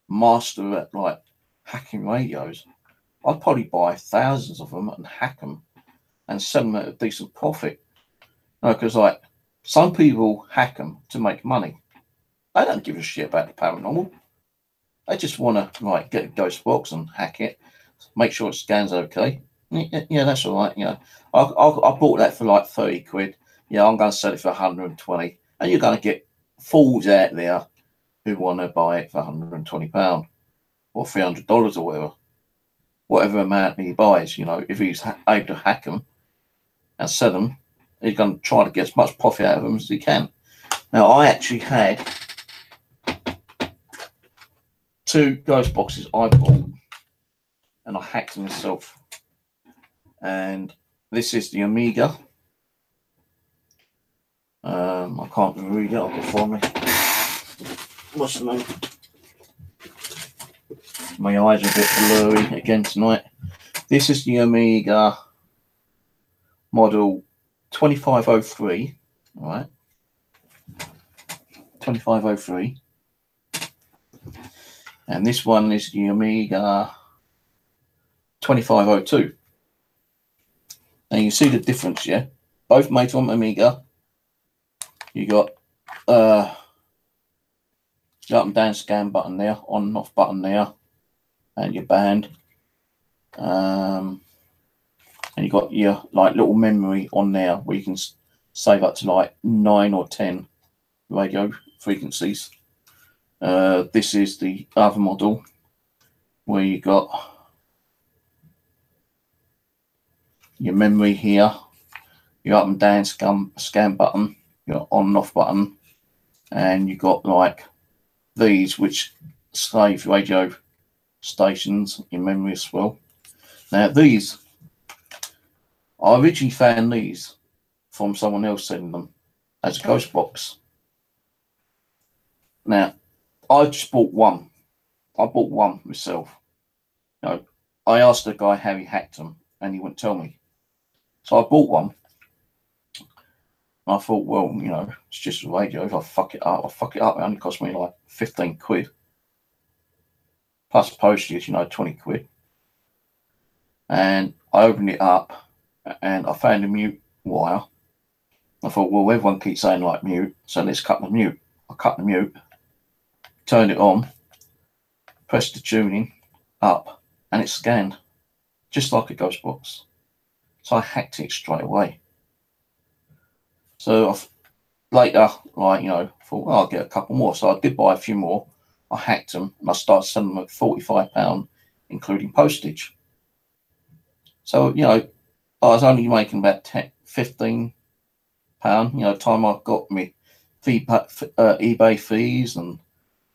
master at like hacking radios, I'd probably buy thousands of them and hack them and sell them at a decent profit. No, because like some people hack them to make money. They don't give a shit about the paranormal. They just want to like get a ghost box and hack it, make sure it scans okay. Yeah, that's all right. You know, I bought that for like 30 quid. Yeah, I'm going to sell it for 120, and you're going to get fools out there who want to buy it for £120 or $300 or whatever amount he buys. You know, if he's able to hack them and sell them, he's going to try to get as much profit out of them as he can. Now, I actually had 2 ghost boxes I bought, and I hacked them myself. And this is the Amiga. I can't read it. I'll go for me. What's the name? My eyes are a bit blurry again tonight. This is the Amiga model 2503. All right, 2503. And this one is the Amiga 2502. And you see the difference, yeah? Both made from Amiga. You got up and down scan button there, on and off button there, and your band. And you got your like little memory on there where you can save up to like 9 or 10 radio frequencies. This is the other model where you got your memory here, your up and down scan button, your on and off button, and you got like these which save radio stations in memory as well. Now these, I originally found these from someone else sending them as a ghost box. Now I just bought one. I bought one myself. You know, I asked the guy how he hacked them, and he wouldn't tell me. So I bought one. I thought, well, you know, it's just a radio. If I fuck it up, I'll fuck it up. It only cost me like 15 quid. Plus postage, you know, 20 quid. And I opened it up and I found a mute wire. I thought, well, everyone keeps saying like mute, so let's cut the mute. I cut the mute, turned it on, pressed the tuning up, and it scanned just like a ghost box. So I hacked it straight away. So later, like, you know, thought, well, I'll get a couple more. So I did buy a few more. I hacked them and I started selling them at £45, including postage. So, you know, I was only making about £15, you know, time I got me eBay fees and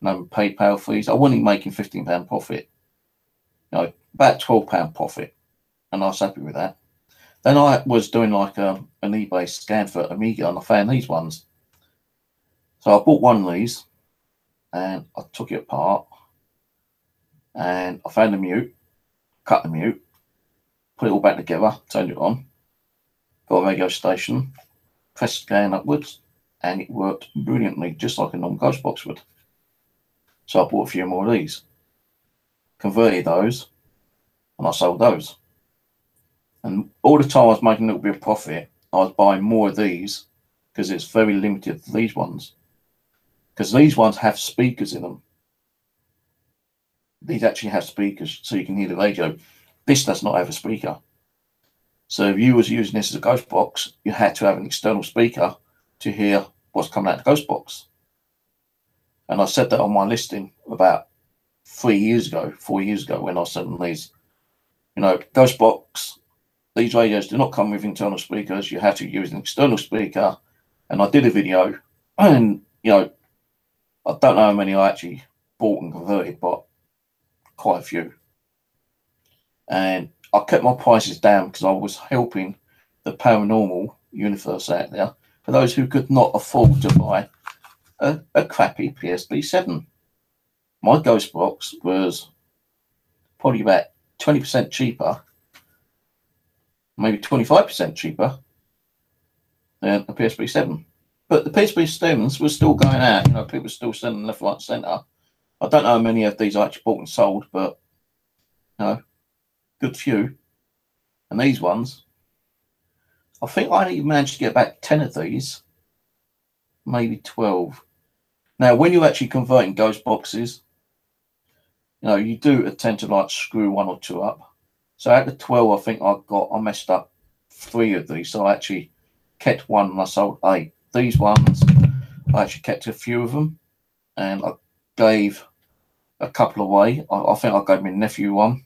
PayPal fees. I wasn't making £15 profit, you know, about £12 profit. And I was happy with that. Then I was doing like an eBay scan for Amiga and I found these ones. So I bought one of these and I took it apart and I found the mute, cut the mute, put it all back together, turned it on, got a radio station, pressed scan upwards, and it worked brilliantly, just like a normal ghost box would. So I bought a few more of these, converted those, and I sold those. And all the time I was making a little bit of profit, I was buying more of these because it's very limited to these ones. Because these ones have speakers in them. These actually have speakers so you can hear the radio. This does not have a speaker. So if you was using this as a ghost box, you had to have an external speaker to hear what's coming out of the ghost box. And I said that on my listing about 4 years ago when I was selling these. You know, ghost box, these radios do not come with internal speakers. You have to use an external speaker. And I did a video and, you know, I don't know how many I actually bought and converted, but quite a few. And I kept my prices down because I was helping the paranormal universe out there for those who could not afford to buy a crappy PSP-7. My ghost box was probably about 20% cheaper, maybe 25% cheaper than a PSP-7. But the PSP-7s were still going out, you know, people were still selling left, right, centre. I don't know how many of these I actually bought and sold, but, you know, good few. And these ones, I think I only managed to get about 10 of these, maybe 12. Now, when you're actually converting ghost boxes, you know, you do tend to like screw one or two up. So out of 12, I think I messed up 3 of these. So I actually kept one and I sold 8. These ones, I actually kept a few of them and I gave a couple away. I think I gave my nephew one.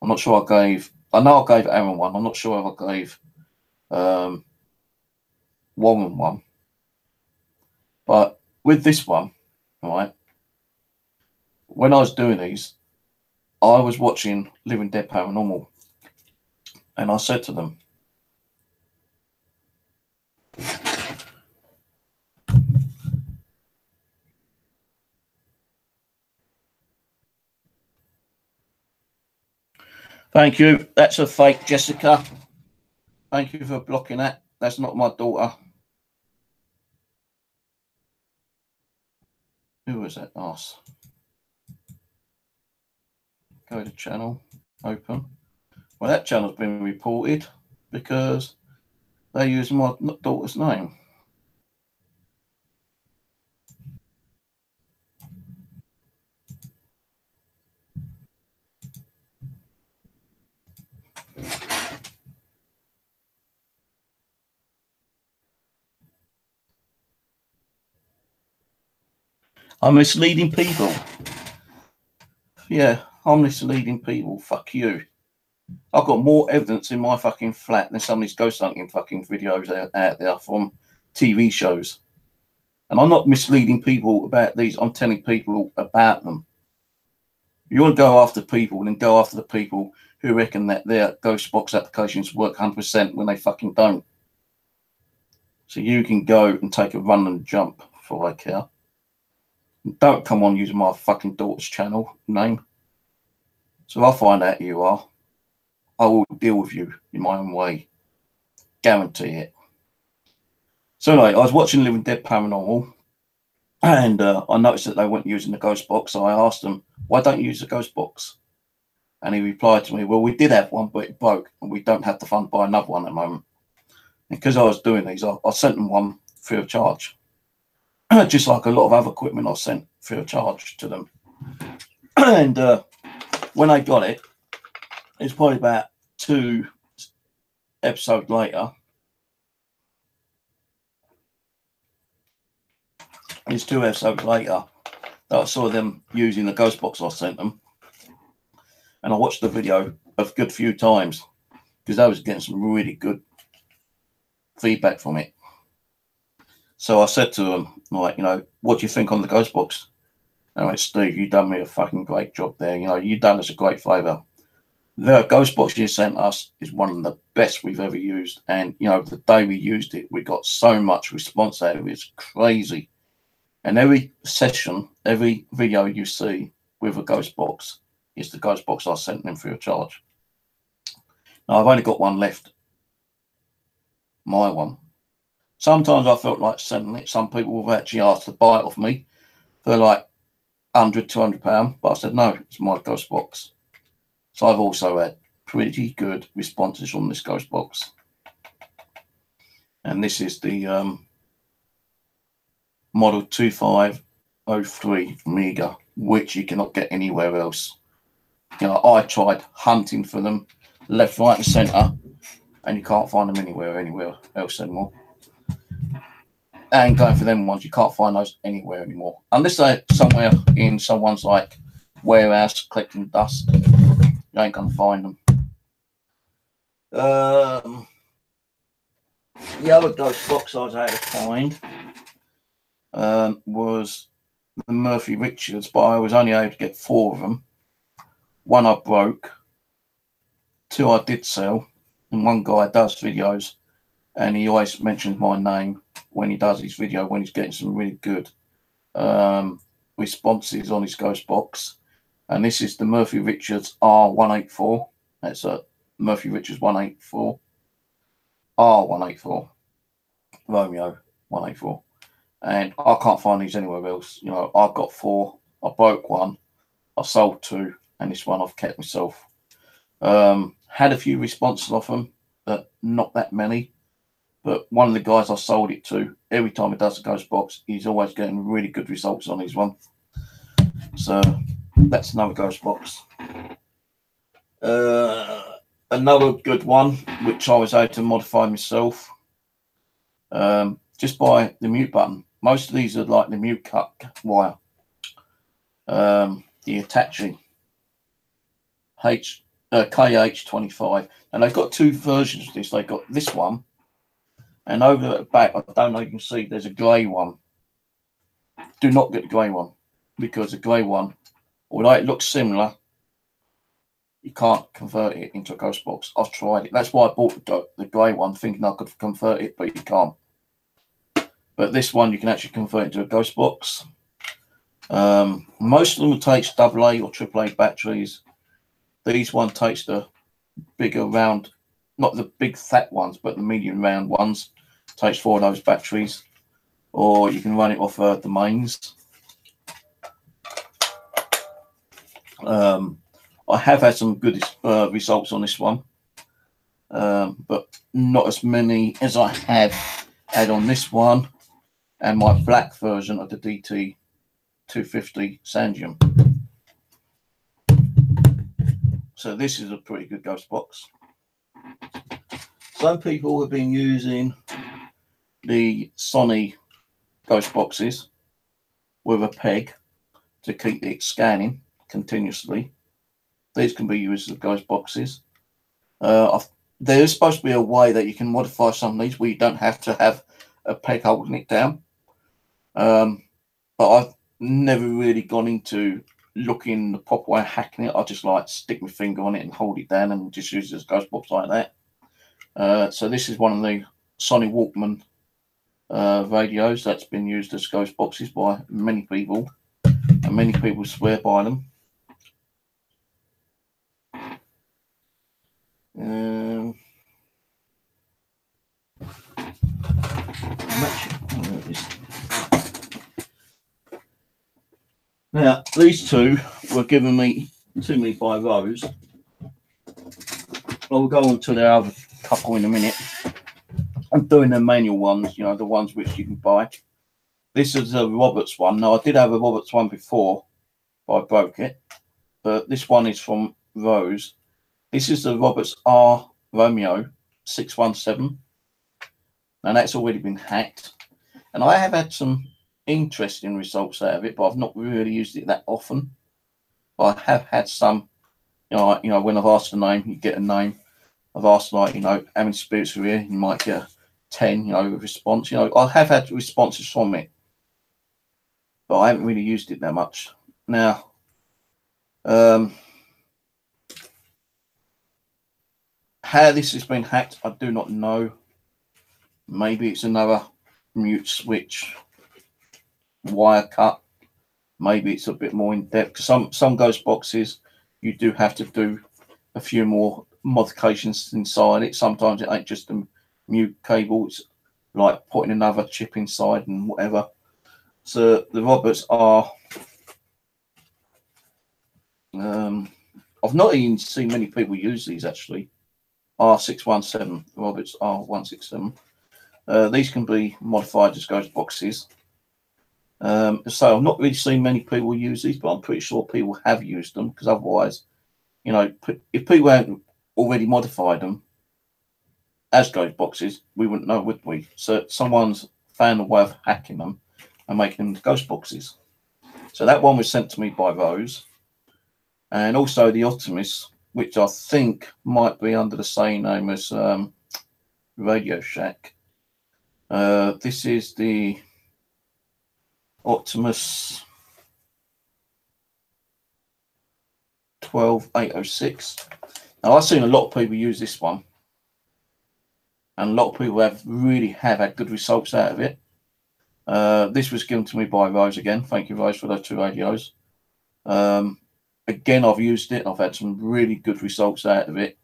I'm not sure I know I gave Aaron one. I'm not sure if I gave Warren one. But with this one, right, when I was doing these, I was watching Living Dead Paranormal and I said to them, thank you. That's a fake, Jessica. Thank you for blocking that. That's not my daughter. Who was that? Ass. Go to channel. Open. Well, that channel's been reported because they use my daughter's name. I'm misleading people. Yeah, I'm misleading people. Fuck you. I've got more evidence in my fucking flat than some of these ghost hunting fucking videos out there from TV shows. And I'm not misleading people about these. I'm telling people about them. If you want to go after people, then go after the people who reckon that their ghost box applications work 100% when they fucking don't. So you can go and take a run and jump for I care. Don't come on using my fucking daughter's channel name. So if I find out who you are, I will deal with you in my own way. Guarantee it. So anyway, I was watching Living Dead Paranormal, and I noticed that they weren't using the ghost box. So I asked them, why don't you use the ghost box? And he replied to me, well, we did have one, but it broke, and we don't have the fund to buy another one at the moment. And because I was doing these, I sent them one free of charge. Just like a lot of other equipment I sent free of charge to them. And when I got it, it's probably about 2 episodes later. It's 2 episodes later that I saw them using the ghost box I sent them. And I watched the video a good few times because I was getting some really good feedback from it. So I said to them, like, you know, what do you think on the ghost box? And I went, Steve, you done me a fucking great job there. You know, you done us a great favour. The ghost box you sent us is one of the best we've ever used. And, you know, the day we used it, we got so much response out of it. It's crazy. And every session, every video you see with a ghost box is the ghost box I sent them free of charge. Now, I've only got one left. My one. Sometimes I felt like sending it. Some people have actually asked to buy it off me for like £100, £200. But I said, no, it's my ghost box. So I've also had pretty good responses on this ghost box. And this is the Model 2503 Mega, which you cannot get anywhere else. You know, I tried hunting for them left, right and centre, and you can't find them anywhere else anymore. And going for them ones, you can't find those anywhere anymore. Unless they're somewhere in someone's like warehouse collecting dust, you ain't gonna find them. The other ghost box I was able to find was the Murphy Richards, but I was only able to get 4 of them. 1 I broke, 2 I did sell, and one guy does videos, and he always mentions my name when he does his video, when he's getting some really good responses on his ghost box. And this is the Murphy Richards R184. That's a Murphy Richards 184. R184. Romeo 184. And I can't find these anywhere else. You know, I've got 4. I broke 1. I sold 2. And this one I've kept myself. Had a few responses off them, but not that many. But one of the guys I sold it to, every time he does a ghost box, he's always getting really good results on his one. So that's another ghost box. Another good one, which I was able to modify myself, just by the mute button. Most of these are like the mute cut wire. The Hitachi KH25, and they've got 2 versions of this. They've got this one, and over at the back, I don't know if you can see, there's a grey one. Do not get the grey one, because the grey one, although it looks similar, you can't convert it into a ghost box. I've tried it. That's why I bought the grey one, thinking I could convert it, but you can't. But this one, you can actually convert into a ghost box. Most of them takes AA or AAA batteries. These one takes the bigger round, not the big fat ones, but the medium round ones. Takes 4 of those batteries, or you can run it off the mains. I have had some good results on this one, but not as many as I have had on this one and my black version of the DT 250 Sandium. So this is a pretty good ghost box. Some people have been using the Sony ghost boxes, with a peg to keep it scanning continuously. These can be used as ghost boxes. There is supposed to be a way that you can modify some of these where you don't have to have a peg holding it down. But I've never really gone into looking the proper way of hacking it. I just like stick my finger on it and hold it down and just use it as a ghost box like that. So this is one of the Sony Walkman radios that's been used as ghost boxes by many people, and many people swear by them. Now, these two were given to me by Rose. I'll go on to the other couple in a minute. I'm doing the manual ones, you know, the ones which you can buy. This is a Roberts one. Now, I did have a Roberts one before, but I broke it. But this one is from Rose. This is the Roberts R Romeo 617. And that's already been hacked. And I have had some interesting results out of it, but I've not really used it that often. But I have had some, you know, when I've asked a name, you get a name. I've asked, like, you know, how many spirits are here? You might get a 10, you know, response. You know, I have had responses from it, but I haven't really used it that much. Now, how this has been hacked, I do not know. Maybe it's another mute switch wire cut. Maybe it's a bit more in depth. Some ghost boxes you do have to do a few more modifications inside it. Sometimes it ain't just a mute cable, it's like putting another chip inside and whatever. So the Roberts are I've not even seen many people use these actually. R617, Roberts R167. These can be modified as ghost boxes. So I've not really seen many people use these, but I'm pretty sure people have used them, because otherwise, you know, if people hadn't already modified them as ghost boxes, we wouldn't know, would we? So someone's found a way of hacking them and making them ghost boxes. So that one was sent to me by Rose, and also the Optimus, which I think might be under the same name as Radio Shack. This is the Optimus 12806. Now, I've seen a lot of people use this one, and a lot of people have had good results out of it. This was given to me by Rose again. Thank you, Rose, for those two radios. Again, I've used it. I've had some really good results out of it.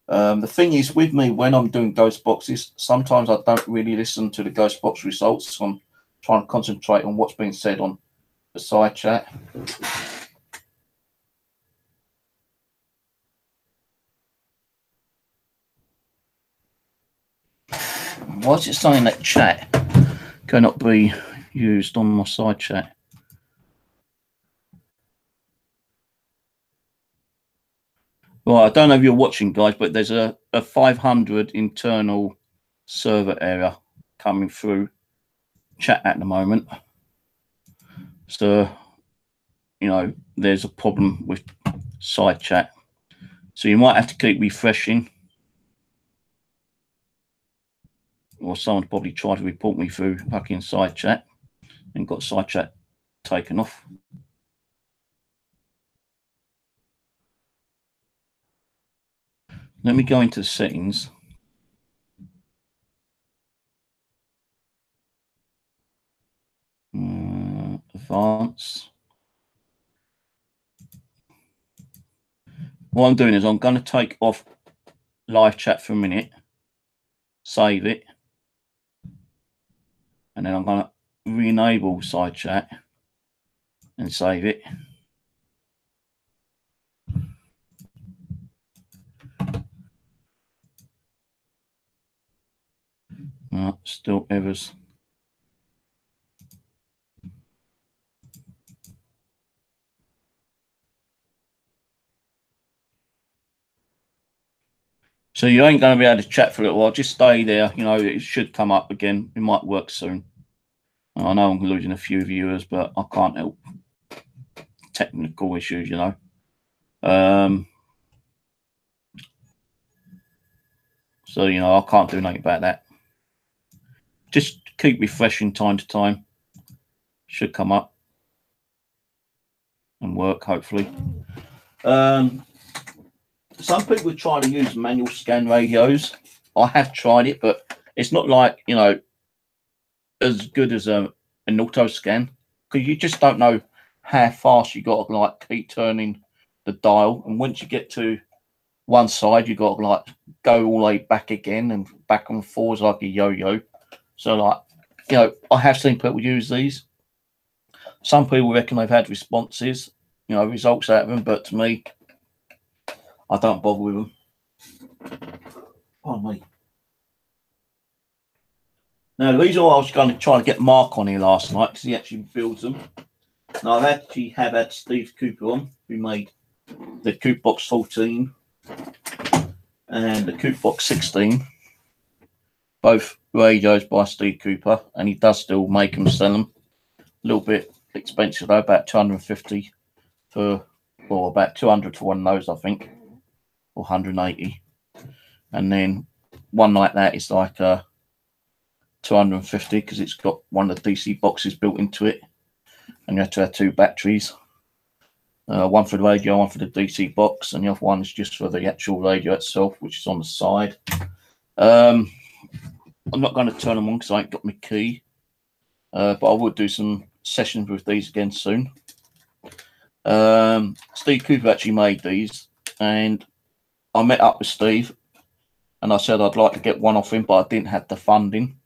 The thing is, with me, when I'm doing ghost boxes, sometimes I don't really listen to the ghost box results. So I'm trying to concentrate on what's being said on the side chat. Why is it saying that chat cannot be used on my side chat? Well, I don't know if you're watching, guys, but there's a 500 internal server error coming through chat at the moment. So, you know, there's a problem with side chat. So you might have to keep refreshing. Or someone probably tried to report me through fucking side chat and got side chat taken off. Let me go into the settings. Advanced. What I'm doing is I'm going to take off live chat for a minute, save it, and then I'm going to re-enable side chat and save it. Still errors. So you ain't going to be able to chat for a little while. Just stay there. You know, it should come up again. It might work soon. I know I'm losing a few viewers, but I can't help technical issues, you know. So, you know, I can't do nothing about that. Just keep refreshing time to time. Should come up and work, hopefully. Some people try to use manual scan radios. I have tried it, but it's not like, you know, as good as an auto scan, because you just don't know how fast you got to like keep turning the dial, and once you get to one side, you got to like go all the way back again and back and forth like a yo-yo. So, like, you know, I have seen people use these. Some people reckon they've had responses, you know, results out of them, but to me, I don't bother with them. Pardon me. Now, the reason why I was going to try to get Mark on here last night, because he actually builds them. Now, I actually have had Steve Cooper on, who made the Coop Box 14 and the Coop Box 16. Both radios by Steve Cooper, and he does still make them, sell them. A little bit expensive though, about 250 for, or about 200 for one of those, I think, or 180. And then one like that is like 250 because it's got one of the DC boxes built into it, and you have to have two batteries, one for the radio, one for the DC box, and the other one is just for the actual radio itself, which is on the side. I'm not going to turn them on because I ain't got my key, but I will do some sessions with these again soon. Steve Cooper actually made these, and I met up with Steve and I said I'd like to get one off him, but I didn't have the funding.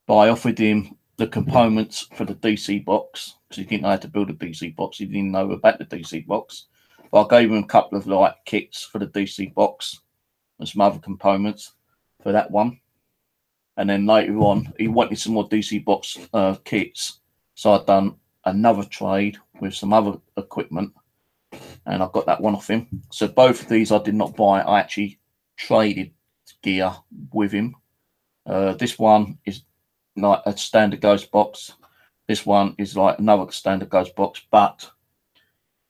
But I offered him the components for the DC box because he didn't know how to build a DC box. He didn't know about the DC box. But I gave him a couple of like kits for the DC box and some other components for that one. And then later on, he wanted some more DC box kits. So I'd done another trade with some other equipment, and I got that one off him. So both of these I did not buy. I actually traded gear with him. This one is like a standard ghost box. This one is like another standard ghost box, but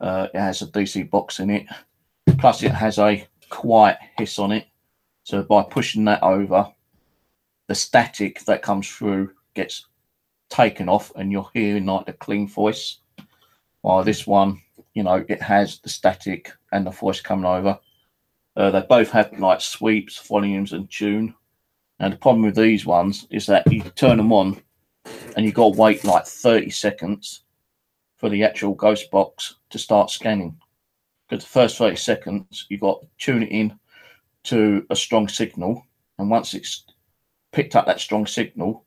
it has a DC box in it. Plus it has a quiet hiss on it. So by pushing that over, the static that comes through gets taken off and you're hearing like the clean voice. While this one, you know, it has the static and the voice coming over. They both have like sweeps, volumes and tune. And the problem with these ones is that you turn them on and you got to wait like 30 seconds for the actual ghost box to start scanning. Because the first 30 seconds, you got to tune it in to a strong signal. And once it's picked up that strong signal,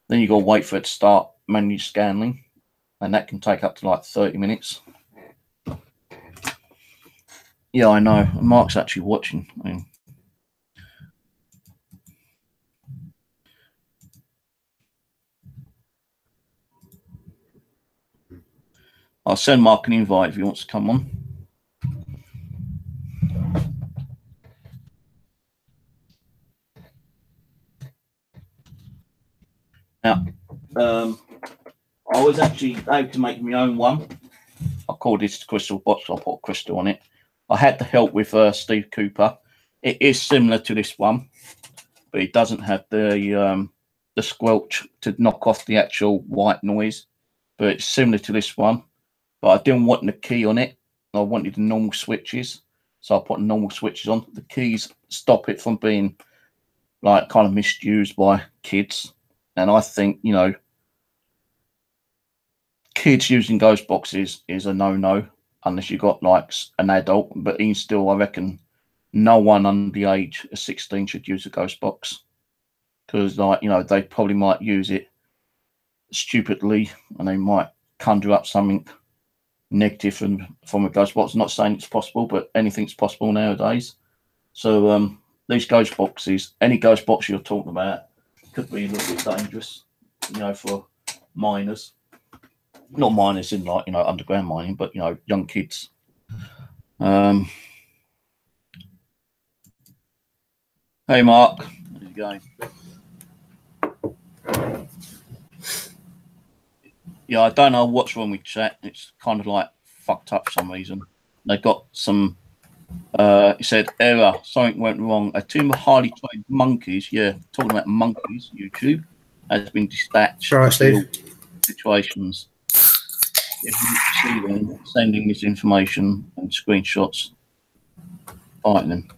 then you got to wait for it to start manually scanning. And that can take up to like 30 minutes. Yeah, I know. Mark's actually watching. I mean, I'll send Mark an invite if he wants to come on. Now, I was actually able to make my own one. I called this crystal box. I put a crystal on it. I had the help with Steve Cooper. It is similar to this one, but it doesn't have the squelch to knock off the actual white noise. But it's similar to this one. But I didn't want the key on it. I wanted the normal switches. So I put normal switches on. The keys stop it from being like kind of misused by kids. And I think, you know, kids using ghost boxes is a no-no unless you've got like an adult. But even still, I reckon no one under the age of 16 should use a ghost box because, like, you know, they probably might use it stupidly and they might conjure up something negative from a ghost box. Not saying it's possible, but anything's possible nowadays. So these ghost boxes, any ghost box you're talking about, could be a little bit dangerous, you know, for minors. Not minors in like, you know, underground mining, but, you know, young kids. Hey, Mark. How's it going? Yeah, I don't know what's wrong with chat. It's kind of like fucked up for some reason. They got some. It said error. Something went wrong. A team of highly trained monkeys. Yeah, talking about monkeys. YouTube has been dispatched Right, to deal Steve. with situations. If you see them sending this information and screenshots, fighting them.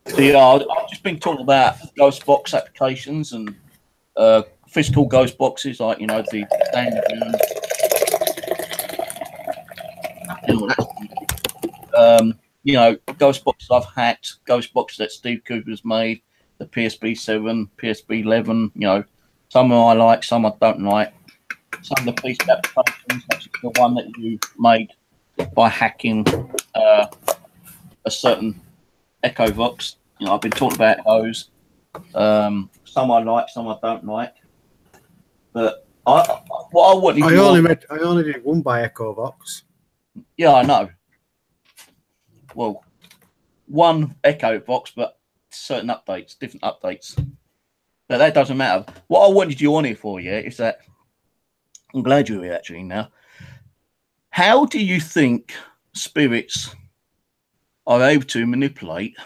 So yeah, I've just been talking about ghost box applications and physical ghost boxes, like the standard room. Ghost boxes I've hacked, ghost boxes that Steve Cooper's made, the PSB 7, PSB 11. Some I like, some I don't like. Some of the piece applications, such as the one that you made by hacking a certain Echo Vox. I've been talking about those. Some I like, some I don't like. But I only did one by Echo Vox. Yeah, I know. Well, one Echo Vox, but certain updates, different updates. But that doesn't matter. What I wanted you on here for, is that I'm glad you're here actually now. How do you think spirits are able to manipulate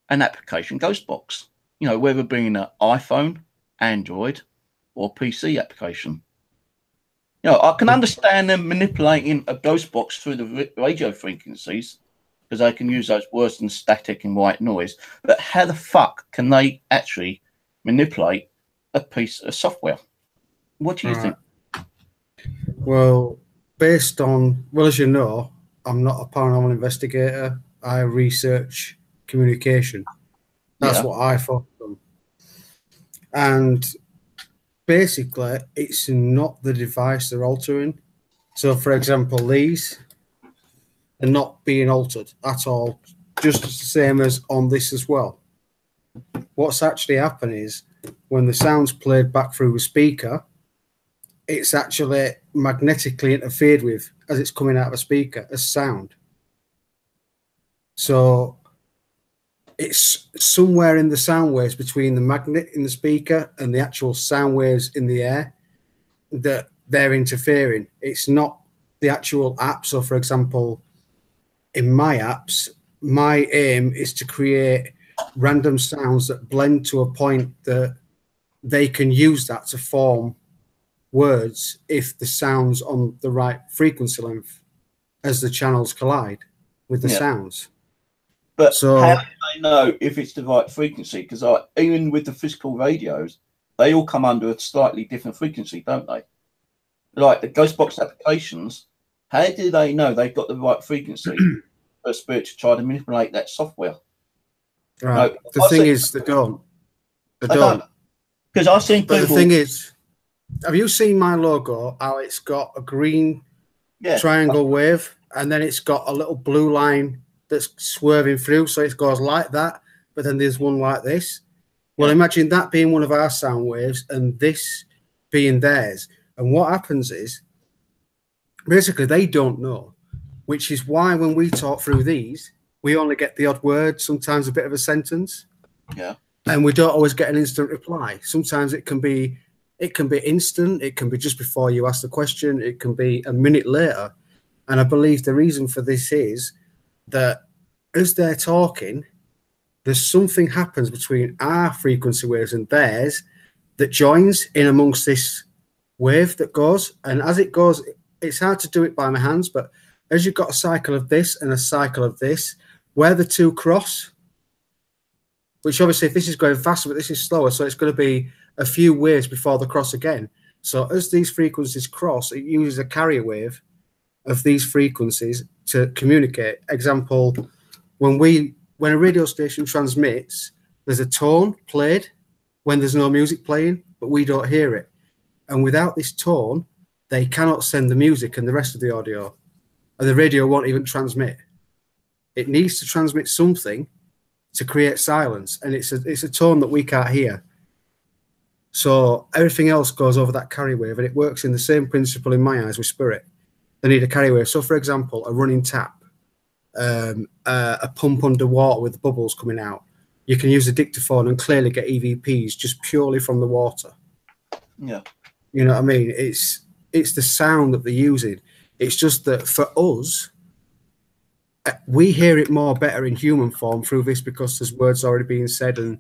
an application ghost box? Whether it being an iPhone, Android, or PC application. I can understand them manipulating a ghost box through the radio frequencies because they can use those worse than static and white noise. But how the fuck can they actually manipulate a piece of software? What do you think? Well, as you know, I'm not a paranormal investigator. I research communication. That's what I focus on. And basically, it's not the device they're altering. So, for example, these are not being altered at all, just the same as on this as well. What's actually happening is when the sound's played back through a speaker, it's actually magnetically interfered with as it's coming out of a speaker as sound. So it's somewhere in the sound waves between the magnet in the speaker and the actual sound waves in the air that they're interfering. It's not the actual app. So, for example, in my apps, my aim is to create random sounds that blend to a point that they can use that to form words if the sound's on the right frequency length as the channels collide with the sounds. But how do they know if it's the right frequency? Because even with the physical radios, they all come under a slightly different frequency, don't they? Like the ghost box applications, how do they know they've got the right frequency for a spirit to try to manipulate that software? Right. No, the thing is, they don't. They don't. Because I've seen people. But the thing is, have you seen my logo? How it's got a green triangle wave, and then it's got a little blue line that's swerving through, so it goes like that, but then there's one like this. Well, imagine that being one of our sound waves and this being theirs. And what happens is, basically, they don't know, which is why when we talk through these, we only get the odd word, sometimes a bit of a sentence. Yeah. And we don't always get an instant reply. Sometimes it can be instant. It can be just before you ask the question. It can be a minute later. And I believe the reason for this is that as they're talking, there's something happens between our frequency waves and theirs that joins in amongst this wave that goes. And as it goes, it's hard to do it by my hands, but as you've got a cycle of this and a cycle of this, where the two cross, which obviously if this is going faster, but this is slower, so it's going to be a few waves before they cross again. So as these frequencies cross, it uses a carrier wave of these frequencies to communicate. Example, when a radio station transmits, there's a tone played when there's no music playing, but we don't hear it. And without this tone, they cannot send the music and the rest of the audio, and the radio won't even transmit. It needs to transmit something to create silence, and it's a tone that we can't hear. So everything else goes over that carrier wave, and it works in the same principle in my eyes with spirit. They need a carrier wave. So, for example, a running tap, a pump underwater with bubbles coming out. You can use a dictaphone and clearly get EVPs just purely from the water. Yeah. You know what I mean? It's the sound that they're using. It's just that for us, we hear it more better in human form through this because there's words already being said and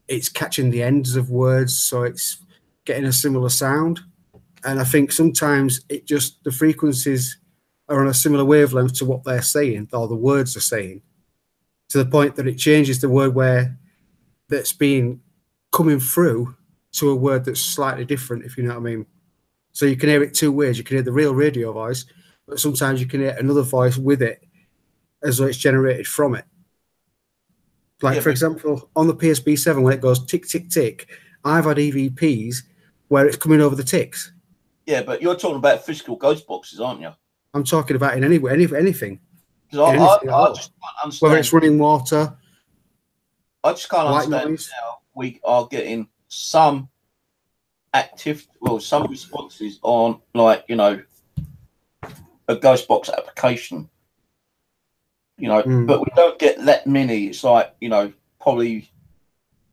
it's catching the ends of words, so it's getting a similar sound. And I think sometimes it just the frequencies are on a similar wavelength to what they're saying or the words are saying, to the point that it changes the word where that's being coming through to a word that's slightly different, if you know what I mean. So you can hear it two ways. You can hear the real radio voice, but sometimes you can hear another voice with it as though it's generated from it. Like, Yeah, for example, on the PSB7, when it goes tick, tick, tick, I've had EVPs where it's coming over the ticks. yeah, but you're talking about physical ghost boxes, aren't you? I'm talking about in anything. Because I just can't understand. Whether it's running water, I just can't white understand noise. how we are getting some some responses on, like, you know, a ghost box application, you know, but we don't get that many. It's like, you know, probably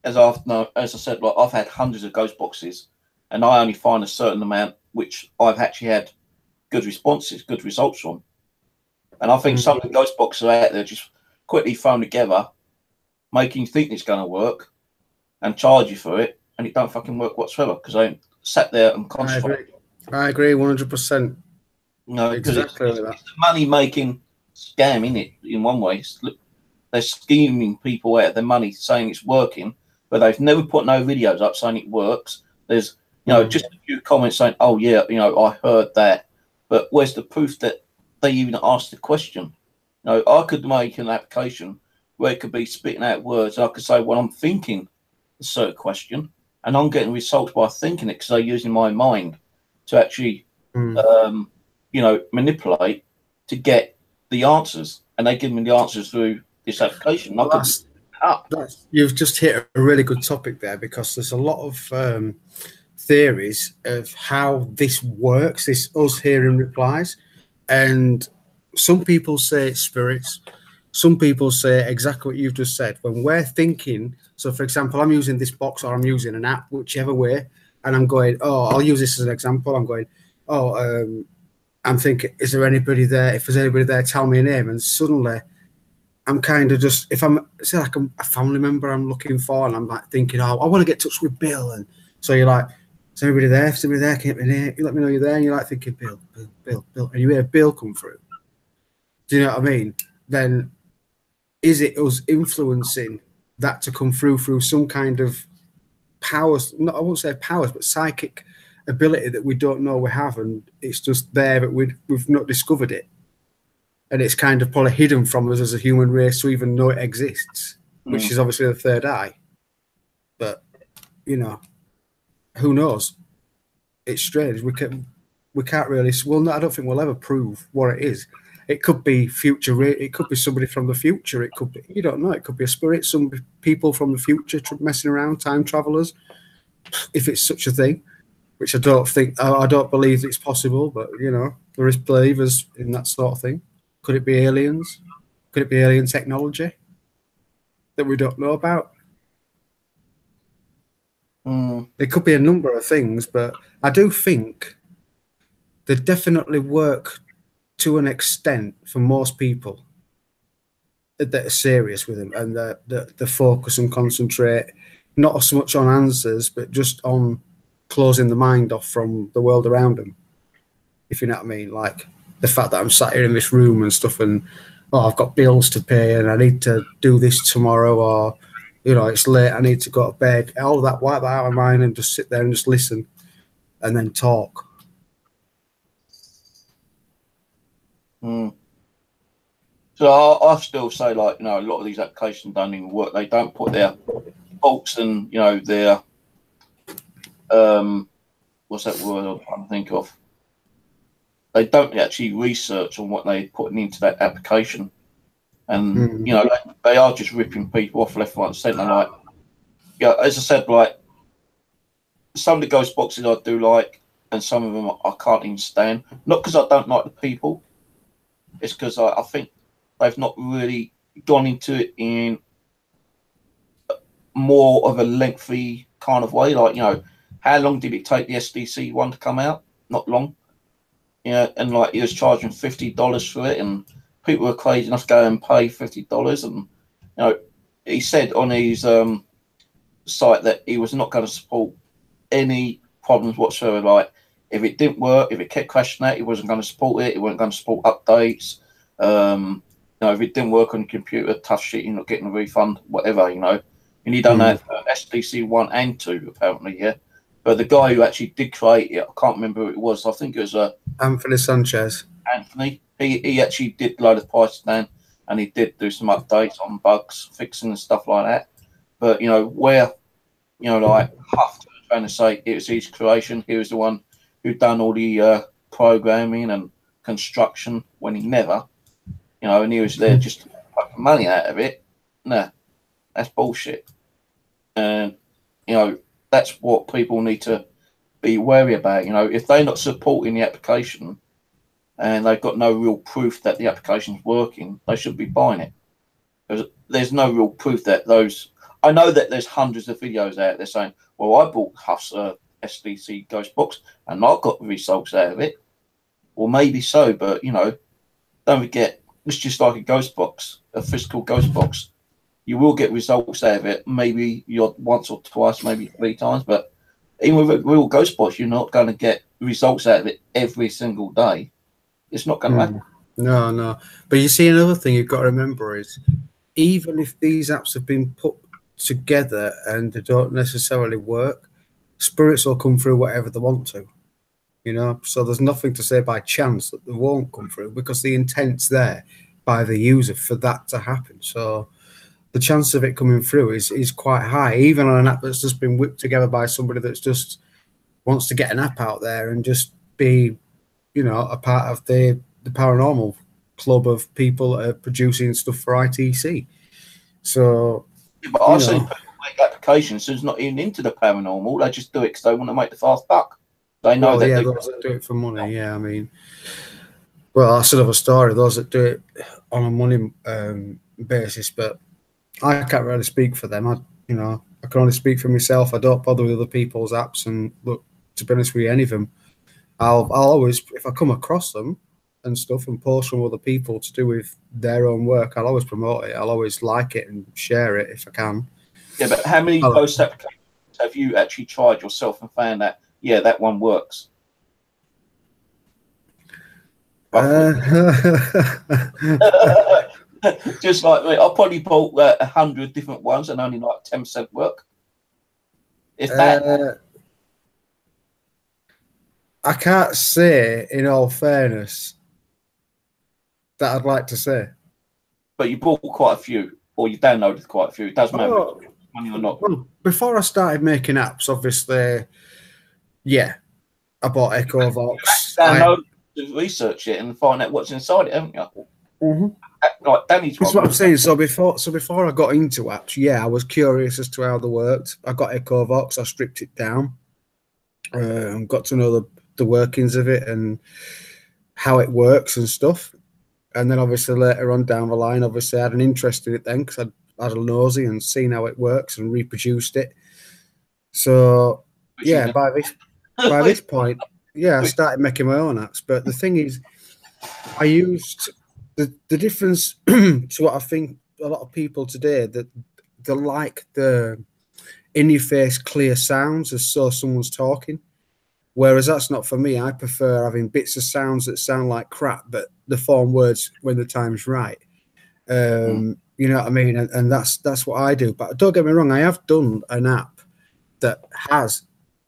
as I said, like, I've had hundreds of ghost boxes, and I only find a certain amount which I've actually had good responses, good results from. And I think some of the ghost boxes are out there just quickly thrown together, making you think it's going to work, and charge you for it, and it don't fucking work whatsoever because they sat there and concentrated. I agree 100%. No, because exactly it's a money-making scam, isn't it? In one way, they're scheming people out of their money, saying it's working, but they've never put no videos up saying it works. There's, you know, just a few comments saying, "Oh yeah, you know, I heard that," but where's the proof that they even asked the question? You know, I could make an application where it could be spitting out words. I could say, "Well, I'm thinking a certain question," and I'm getting results by thinking it because I'm using my mind to actually, you know, manipulate to get the answers, and they give me the answers through this application. You've just hit a really good topic there, because there's a lot of theories of how this works, this us hearing replies, and some people say it's spirits, some people say exactly what you've just said. When we're thinking, so for example, I'm using this box or I'm using an app, whichever way, and I'm going, oh, I'll use this as an example. I'm going, oh, I'm thinking, is there anybody there? If there's anybody there, tell me a name. And suddenly I'm kind of just, if I'm, say like a family member I'm looking for, and I'm like thinking, oh, I want to get in touch with Bill. And so you're like, is anybody there? If somebody there, can you let me know you're there? And you're like thinking, Bill. And you hear Bill come through. Do you know what I mean? Then is it us influencing that to come through some kind of powers? Not, I won't say powers, but psychic ability that we don't know we have, and it's just there, but we've not discovered it, and it's kind of probably hidden from us as a human race to even know it exists, which is obviously the third eye. But you know, who knows? It's strange. We can't really. Well, no, I don't think we'll ever prove what it is. It could be future. It could be somebody from the future. It could be, you don't know. It could be a spirit. Some people from the future messing around, time travelers, if it's such a thing. Which I don't believe it's possible, but you know, there is believers in that sort of thing. Could it be aliens? Could it be alien technology that we don't know about? It could be a number of things, but I do think they definitely work to an extent for most people that are serious with them, and the focus and concentrate not so much on answers, but just on closing the mind off from the world around them, if you know what I mean. Like the fact that I'm sat here in this room and stuff, and I've got bills to pay and I need to do this tomorrow, or you know, it's late, I need to go to bed. All of that, wipe that out of my mind and just sit there and just listen and then talk. So I still say, like, you know, a lot of these applications don't even work. They don't put their faults and, you know, their what's that word I'm trying to think of? They don't actually research on what they're putting into that application, and you know, they are just ripping people off left, right, and centre. Like, yeah, as I said, like some of the ghost boxes I do like, and some of them I can't even stand. Not because I don't like the people, it's because I think they've not really gone into it in more of a lengthy kind of way. Like, you know, how long did it take the SDC one to come out? Not long. Yeah, and like he was charging $50 for it, and people were crazy enough to go and pay $50. And he said on his site that he was not going to support any problems whatsoever. Like if it didn't work, if it kept crashing out, he wasn't going to support it. He wasn't going to support updates. If it didn't work on your computer, tough shit, you're not getting a refund, whatever, And he done that for SDC 1 and 2, apparently, yeah. But the guy who actually did create it, I can't remember who it was. I think it was Anthony Sanchez. Anthony. He actually did load the prices down, and he did do some updates on bugs, fixing and stuff like that. But where like Huff trying to say it was his creation, he was the one who done all the programming and construction when he never, and he was there just to make money out of it. Nah, that's bullshit. And that's what people need to be wary about. If they're not supporting the application and they've got no real proof that the application's working, they shouldn't be buying it. Because there's no real proof that those. I know that there's hundreds of videos out there saying, "Well, I bought Huff's SDC Ghost Box and I got results out of it." Well, maybe so, but don't forget, it's just like a ghost box, a physical ghost box. You will get results out of it, maybe once or twice, maybe 3 times, but even with a real ghost box, you're not going to get results out of it every single day. It's not going to happen. No. But you see, another thing you've got to remember is, even if these apps have been put together and they don't necessarily work, spirits will come through whatever they want to. So there's nothing to say by chance that they won't come through, because the intent's there by the user for that to happen. So the chance of it coming through is quite high, even on an app that's just been whipped together by somebody that's just wants to get an app out there and just be, a part of the paranormal club of people that are producing stuff for ITC. So, but I see people make applications who's not even into the paranormal. They just do it because they want to make the fast buck. They know that. Yeah, those that do it for money. Yeah, I mean, well, that's another story. Those that do it on a money basis, but I can't really speak for them. I can only speak for myself. I don't bother with other people's apps, and look, to be honest with you, any of them, I'll always, if I come across them and stuff and post from other people to do with their own work, I'll always promote it. I'll always like it and share it if I can. Yeah, but how many post applications have you actually tried yourself and found that, yeah, that one works? Just like me, I probably bought 100 different ones and only like 10% work. If that, I can't say, in all fairness, that I'd like to say. But you bought quite a few, or you downloaded quite a few. It doesn't matter if it's money or not. Well, before I started making apps, obviously, yeah, I bought EchoVox. Download to research it and find out what's inside it, haven't you? Like Danny's. That's what I'm saying. So before I got into apps, yeah, I was curious as to how they worked. I got EchoVox. I stripped it down, got to know the workings of it and how it works and stuff. And then obviously later on down the line, obviously I had an interest in it then because I had a nosy and seen how it works and reproduced it. So yeah, by this point, yeah, I started making my own apps. But the thing is, I used the difference to what I think a lot of people today, that they like the in-your-face clear sounds as so someone's talking. Whereas that's not for me. I prefer having bits of sounds that sound like crap, but they form words when the time's right. You know what I mean? And that's what I do. But don't get me wrong, I have done an app that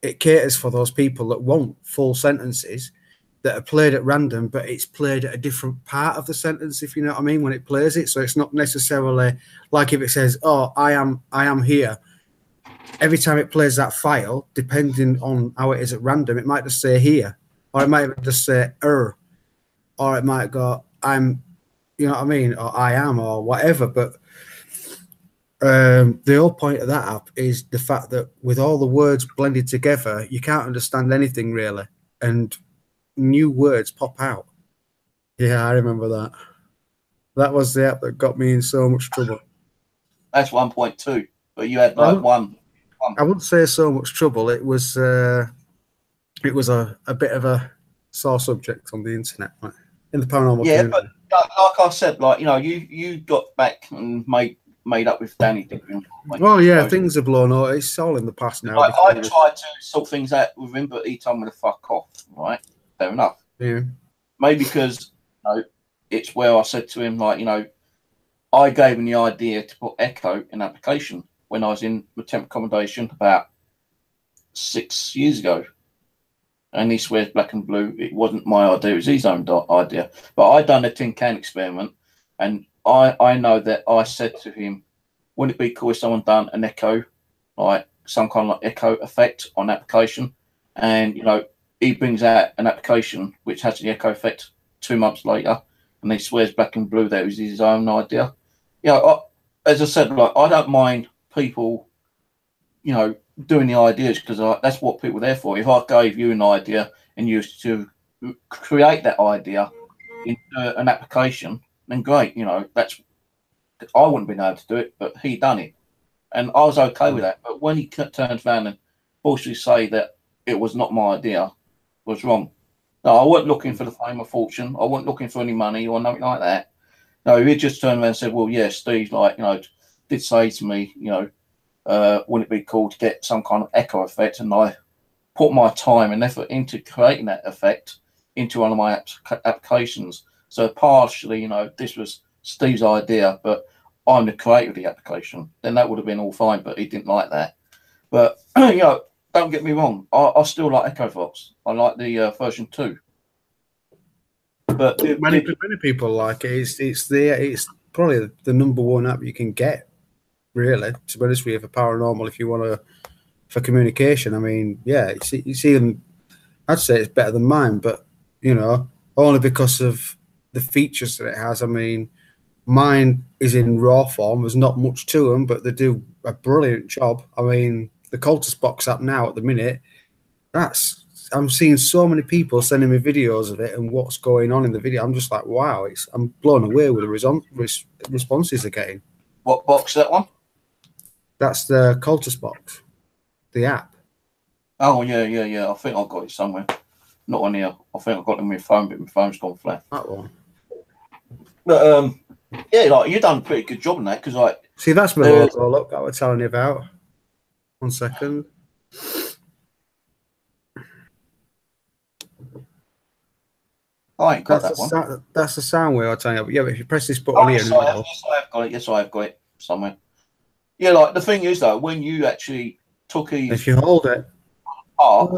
it caters for those people that want full sentences that are played at random, but it's played at a different part of the sentence, if you know what I mean, when it plays it. So it's not necessarily like if it says, "Oh, I am here." Every time it plays that file, depending on how it is at random, it might just say here, or it might just say or it might go I'm, you know what I mean, or I am, or whatever. But the whole point of that app is the fact that with all the words blended together, you can't understand anything really, and new words pop out. Yeah, I remember that. That was the app that got me in so much trouble. That's 1.2, but you had like one. I wouldn't say so much trouble. It was a bit of a sore subject on the internet, like, in the paranormal community. But like I said, like, you know, you got back and made up with Danny. Oh yeah, things are blown out. It's all in the past now. Like, I tried to sort things out with him, but he told me to fuck off. Right, fair enough. Yeah. Maybe because, you know, it's where I said to him, like, you know, I gave him the idea to put Echo in application when I was in the temp accommodation about 6 years ago. And he swears black and blue. It wasn't my idea, it was his own idea. But I done a tin can experiment, and I know that I said to him, wouldn't it be cool if someone done an echo, like some kind of like echo effect on application? And, you know, he brings out an application which has the echo effect 2 months later, and he swears black and blue that it was his own idea. You know, as I said, like, I don't mind people, you know, doing the ideas, because that's what people are there for. If I gave you an idea and you used to create that idea into an application, then great, you know, that's, I wouldn't have been able to do it, but he done it, and I was okay with that. But when he turns around and forcefully say that it was not my idea, was wrong. No, I wasn't looking for the fame or fortune. I wasn't looking for any money or nothing like that. No, he just turned around and said, well, yeah, Steve, like, you know, did say to me, you know, wouldn't it be cool to get some kind of echo effect? And I put my time and effort into creating that effect into one of my applications. So partially, you know, this was Steve's idea, but I'm the creator of the application. Then that would have been all fine, but he didn't like that. But, you know, don't get me wrong, I still like Echo Fox. I like the version 2. But many people like it. It's probably the #1 app you can get, really, to be honest with you, for paranormal. If you want to, for communication, I mean, yeah, you see them. I'd say it's better than mine, but, you know, only because of the features that it has. I mean, mine is in raw form. There's not much to them, but they do a brilliant job. I mean, the Cultist Box app now at the minute, I'm seeing so many people sending me videos of it and what's going on in the video. I'm just like, wow, I'm blown away with the responses they're getting. What box is that one? That's the Cultist Box, the app. Oh, yeah. I think I've got it somewhere. Not on here. I think I've got it on my phone, but my phone's gone flat. That one. But, yeah, like, you've done a pretty good job on that, because, like... See, that's my logo, look, that we're telling you about. 1 second. I ain't got that one. That's the sound wave I'm telling you about. Yeah, but if you press this button here... Yes, I have got it. Yes, I have got it somewhere. Yeah, like, the thing is, though, when you actually took his... If you hold it... apart,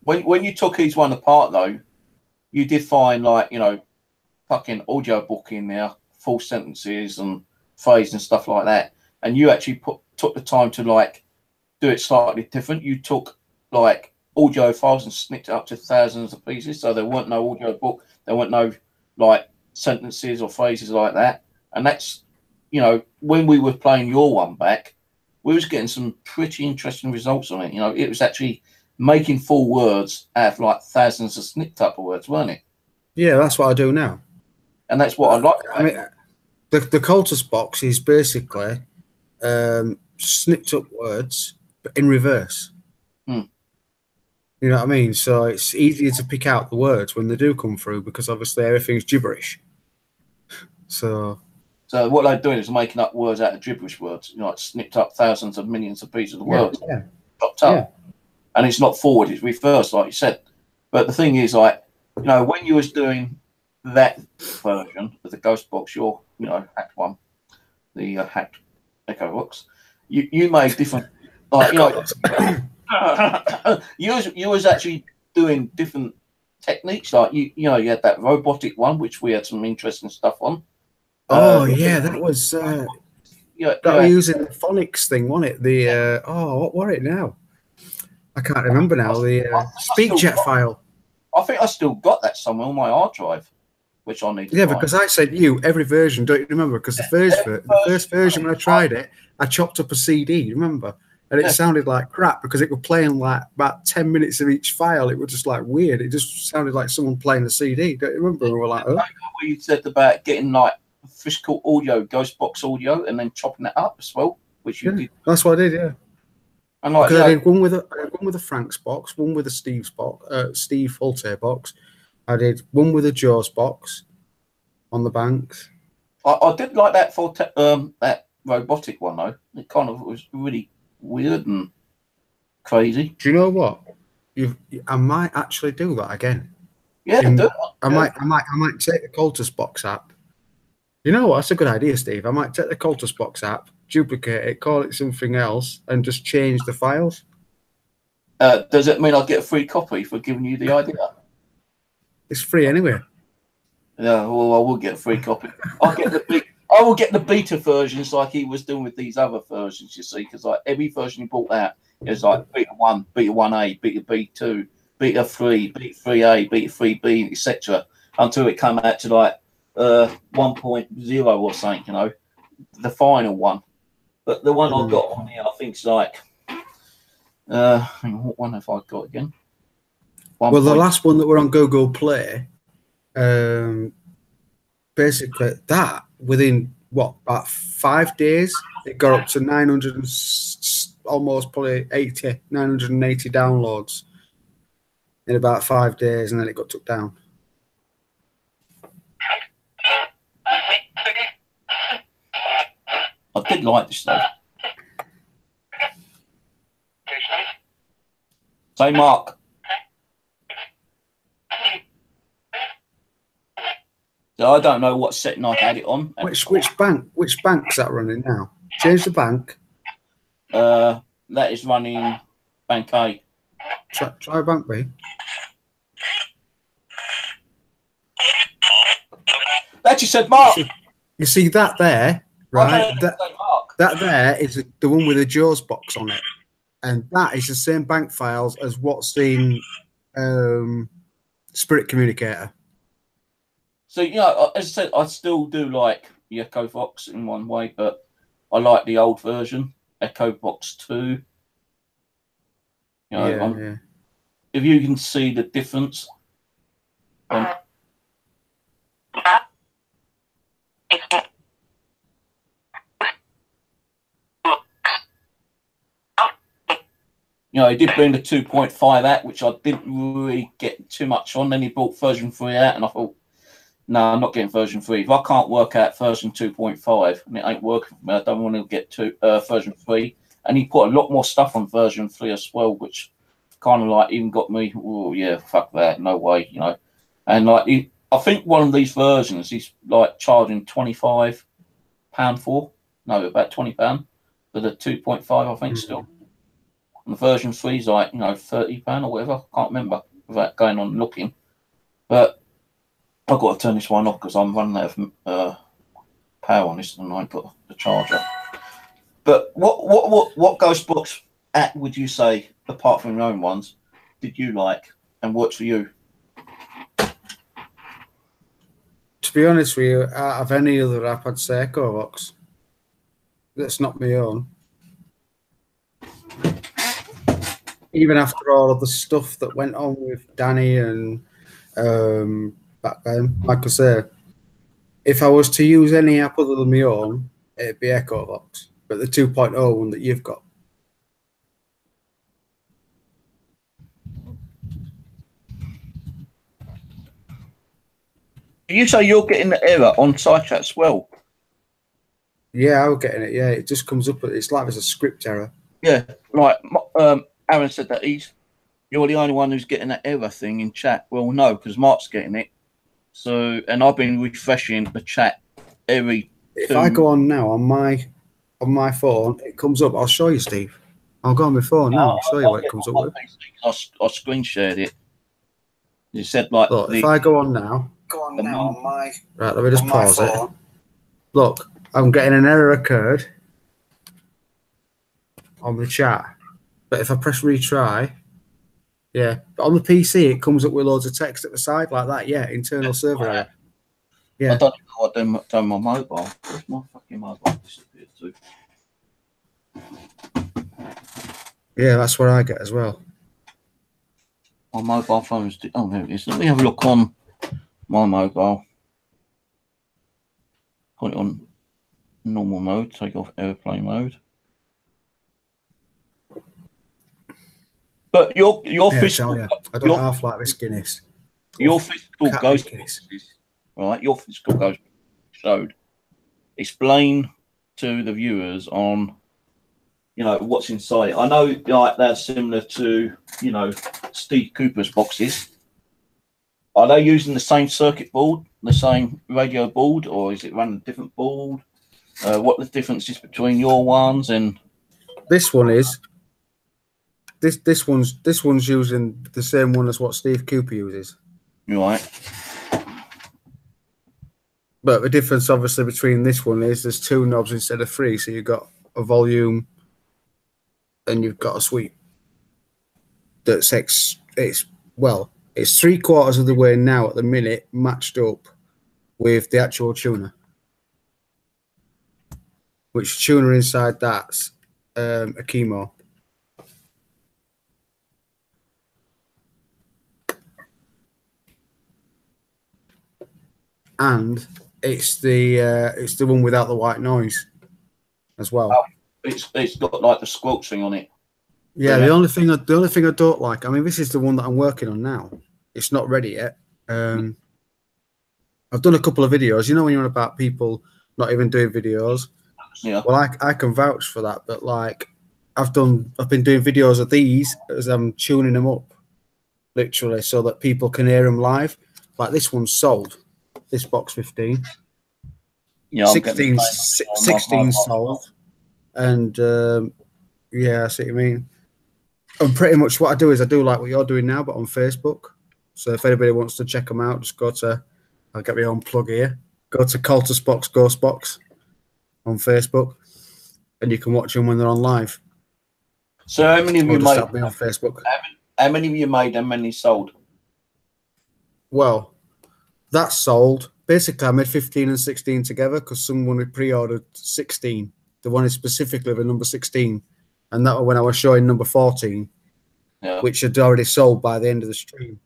when you took each one apart, though, you did find, like, you know, fucking audio book in there, full sentences and phrases and stuff like that. And you actually took the time to, like, do it slightly different. You took, like, audio files and snipped it up to thousands of pieces, so there weren't no audio book, there weren't no, like, sentences or phrases like that. And that's, you know, when we were playing your one back, we was getting some pretty interesting results on it. You know, it was actually making full words out of, like, thousands of snipped up words, weren't it? Yeah, that's what I do now. And that's what I like. I mean, the Cultist Box is basically snipped up words, but in reverse. You know what I mean? So it's easier to pick out the words when they do come through, because obviously everything's gibberish. So what they're doing is making up words out of gibberish words. You know, like snipped up thousands of millions of pieces of words, chopped up, and it's not forward; it's reverse, like you said. But the thing is, like, you know, when you was doing that version of the Ghost Box, your, you know, hacked one, the hacked Echo Box, you made different, like, you know. you was actually doing different techniques, like you know, you had that robotic one, which we had some interesting stuff on. Oh yeah, that was that was using the phonics thing, wasn't it? The what were it now? I can't remember now. The SpeakJet file. I think I still got that somewhere on my hard drive, which I need to find. Because I sent you every version, don't you remember? Because the first version when I tried it, I chopped up a CD, remember? And it sounded like crap because it was playing like about 10 minutes of each file. It was just like weird. It just sounded like someone playing a CD. Don't you remember? We were like, oh. You said about getting like physical audio, Ghost Box audio, and then chopping it up as well. which you did. That's what I did, yeah. And like, because I did one with a Frank's box, one with a Steve's box, Steve Fulte box. I did one with a Joe's box on the banks. I did like that for that robotic one though. It kind of was really weird and crazy. Do you know what? I might actually do that again. Yeah, I might take the Cultus box app. You know what? That's a good idea, Steve. I might take the Cultus box app, duplicate it, call it something else, and just change the files. Does it mean I'll get a free copy for giving you the idea? It's free anyway. Yeah, well, I will get a free copy. I will get the beta versions like he was doing with these other versions, you see, because like every version he brought out is like beta 1, beta 1A, beta B2, beta 3, beta 3A, beta 3B, etc. until it came out to like 1.0 or something, you know, the final one. But the one I've got on here, I think it's like, hang on, what one have I got again? Well, the last one that were on Google Play, basically that within what, about 5 days, it got up to 900 and almost probably 980 downloads in about 5 days, and then it got took down. I did like this though. Say, Mark. So I don't know what setting I had it on. Which bank's that running now? Change the bank. That is running Bank A. Try Bank B. That you said, Mark. You see that there, right? That there is the one with the Joe's box on it, and that is the same bank files as what's in Spirit Communicator. So, you know, as I said, I still do like the Echo Box in one way, but I like the old version, Echo Box 2. You know, yeah. If you can see the difference. You know, he did bring the 2.5 out, which I didn't really get too much on. Then he brought version 3 out, and I thought, no, I'm not getting version 3. If I can't work out version 2.5, and it ain't working for me, I don't want to get to version 3. And he put a lot more stuff on version 3 as well, which kind of like even got me, oh, yeah, fuck that, no way, you know. And like, I think one of these versions he's like charging £25 for. No, about £20 for the 2.5, I think, still. And the version 3 is like, you know, £30 or whatever. I can't remember without going on and looking. But I've got to turn this one off because I'm running out of power on this and I ain't got the charger. But what Ghostbox app would you say, apart from your own ones, did you like and worked for you? To be honest with you, out of any other app, I'd say EchoVox. That's not my own. Even after all of the stuff that went on with Danny and back then, like I said, if I was to use any app other than my own, it'd be EchoVox, but the 2.0 one that you've got. You say you're getting the error on side chat as well? Yeah, I was getting it. Yeah, it just comes up. It's like there's a script error. Yeah, like Aaron said that you're the only one who's getting that error thing in chat. Well, no, because Mark's getting it. So, and I've been refreshing the chat every. If I go on now on my phone, it comes up. I'll show you, Steve. I'll go on my phone now. I'll show you what it comes up with. I screen shared it. You said like. Look, if I go on now. On my. Right, let me just pause it. Look, I'm getting an error occurred on the chat, but if I press retry, yeah, but on the PC it comes up with loads of text at the side like that. Yeah, internal server error. Yeah. I don't know what I've done my mobile. Where's my fucking mobile disappeared to? Yeah, that's what I get as well. My mobile phone's. Oh, there it is. Let me have a look on my mobile. Put it on normal mode. Take off airplane mode. But your Yeah, physical, yeah. I don't half like this Guinness. your physical Cat ghost Guinness. boxes, right? Your physical ghost showed. Explain to the viewers on, what's inside it. I know, like, they're similar to, Steve Cooper's boxes. Are they using the same circuit board, the same radio board, or is it running a different board? What the difference is between your ones and This one is this one's using the same one as what Steve Cooper uses. right? But the difference, obviously, between this one is there's 2 knobs instead of 3. So you've got a volume and you've got a sweep. It's 3/4 of the way now at the minute matched up with the actual tuner. Which tuner inside that's a chemo. And it's the one without the white noise as well. Oh, it's got like the squelch thing on it. Yeah, the only thing I don't like, I mean, this is the one that I'm working on now. It's not ready yet. I've done a couple of videos. You know when you're on about people not even doing videos? Yeah. Well, I can vouch for that, but like I've been doing videos of these as I'm tuning them up, literally, so that people can hear them live. Like this one's sold. This box 15. Yeah, 16 sold. And yeah, I see what you mean. And pretty much what I do is I do like what you're doing now, but on Facebook. So if anybody wants to check them out, just go to, I'll get my own plug here. Go to Cultus Box Ghost Box on Facebook, and you can watch them when they're on live. So how many of you made me on Facebook? How many of you made and many sold? Well, that's sold. Basically, I made 15 and 16 together because someone had pre-ordered 16. They wanted specifically the number 16, and that was when I was showing number 14, which had already sold by the end of the stream.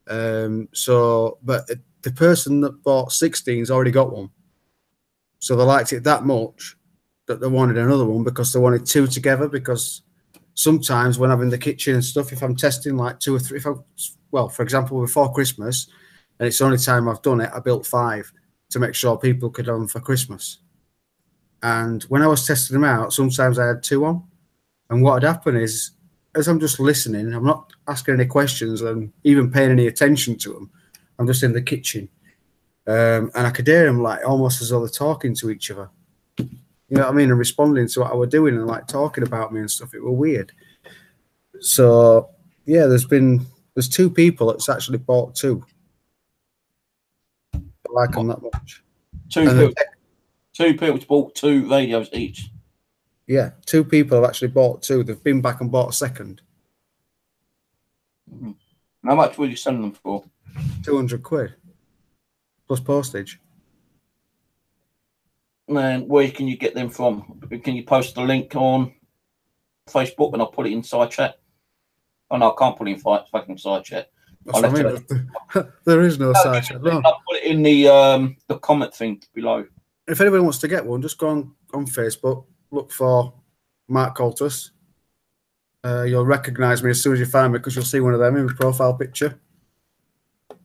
But the person that bought 16's already got one, so they liked it that much that they wanted another one because they wanted 2 together. Because sometimes when I'm in the kitchen and stuff, if I'm testing like 2 or 3, for example, before Christmas, and it's the only time I've done it, I built 5 to make sure people could have them for Christmas. And when I was testing them out, sometimes I had 2 on. And what had happened is, as I'm just listening, I'm not asking any questions and even paying any attention to them. I'm just in the kitchen. And I could hear them like almost as though they're talking to each other. You know what I mean? And responding to what I was doing and like talking about me and stuff. It was weird. So, yeah, there's 2 people that's actually bought 2. I like them that much. 2 people bought 2 radios each. Yeah, 2 people have actually bought 2. They've been back and bought a second. How much were you selling them for? 200 quid plus postage. And where can you get them from? Can you post the link on Facebook and I'll put it in side chat? Oh no, I can't put it in fucking side chat. There is no side chat. No. I'll put it in the comment thing below. If anybody wants to get one, just go on Facebook, look for Mark Cultus. You'll recognise me as soon as you find me because you'll see one of them in the profile picture.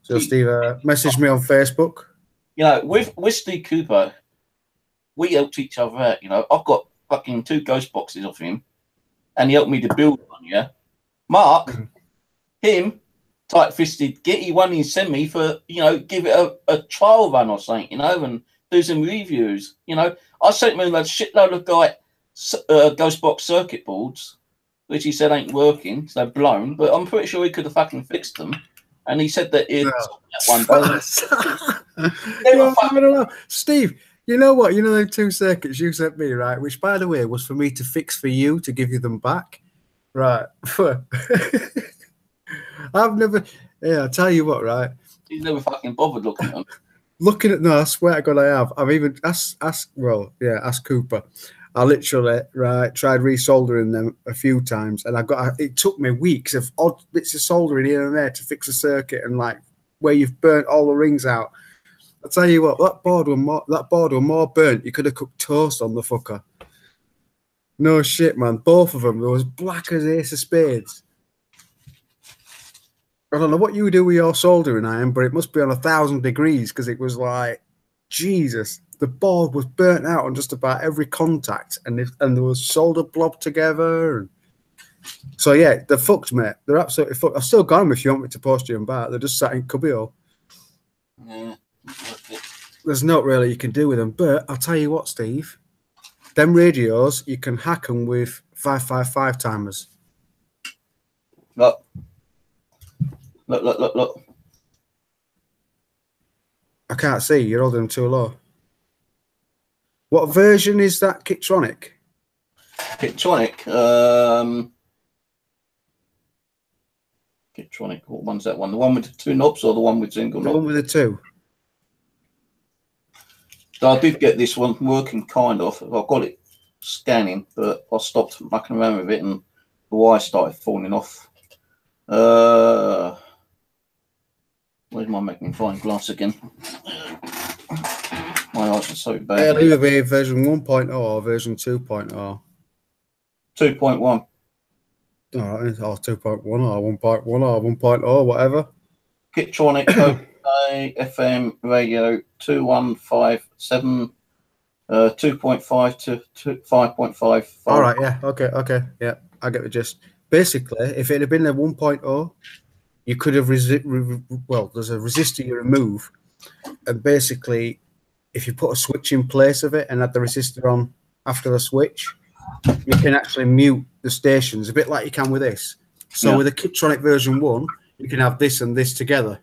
So Steve, message me on Facebook. You know, with Steve Cooper, we helped each other out. You know, I've got fucking 2 ghost boxes off him, and he helped me to build one. Yeah, Mark, him, tight-fisted, get you one and send me for, you know, give it a trial run or something, you know, and do some reviews. You know, I sent him a shitload of ghost box circuit boards, which he said ain't working, so they're blown. But I'm pretty sure he could have fucking fixed them. And he said that it one day. I don't know. Steve, you know what? You know them 2 circuits you sent me, right? Which, by the way, was for me to fix for you to give you them back. Right. I've never. Yeah, I'll tell you what, right? He's never fucking bothered looking at them. Looking at, no, I swear to God I have. I've even asked Cooper. I literally tried resoldering them a few times, and it took me weeks of odd bits of soldering here and there to fix a circuit, and like where you've burnt all the rings out. I tell you what, that board were more burnt. You could have cooked toast on the fucker. No shit, man. Both of them, they was black as ace of spades. I don't know what you do with your soldering iron, but it must be on 1,000 degrees because it was like, Jesus, the board was burnt out on just about every contact, and there was solder blob together. And so yeah, they're fucked, mate. They're absolutely fucked. I've still got them if you want me to post you them back. They're just sat in cubbyhole. Yeah. There's not really you can do with them, but I'll tell you what, Steve. Them radios, you can hack them with 555 timers. Look. Look. I can't see. You're holding them too low. What version is that Kitronic? Kitronic. Kitronic. What one's that one? The one with the 2 knobs or the one with single knob? The one with the 2. So I did get this one working kind of. I got it scanning, but I stopped mucking around with it and the wire started falling off. Where's my magnifying glass again? My eyes are so bad. It'll either be version 1.0 or version 2.0. 2.1. All right, or 2.1 or 1.1 or 1.0, whatever. Kitronic FM radio 2157 2.5 to 5.5. All right, yeah, okay, yeah, I get the gist. Basically, if it had been a 1.0, you could have there's a resistor you remove, and basically, if you put a switch in place of it and had the resistor on after the switch, you can actually mute the stations a bit like you can with this. So with a Kitronic version 1, you can have this and this together.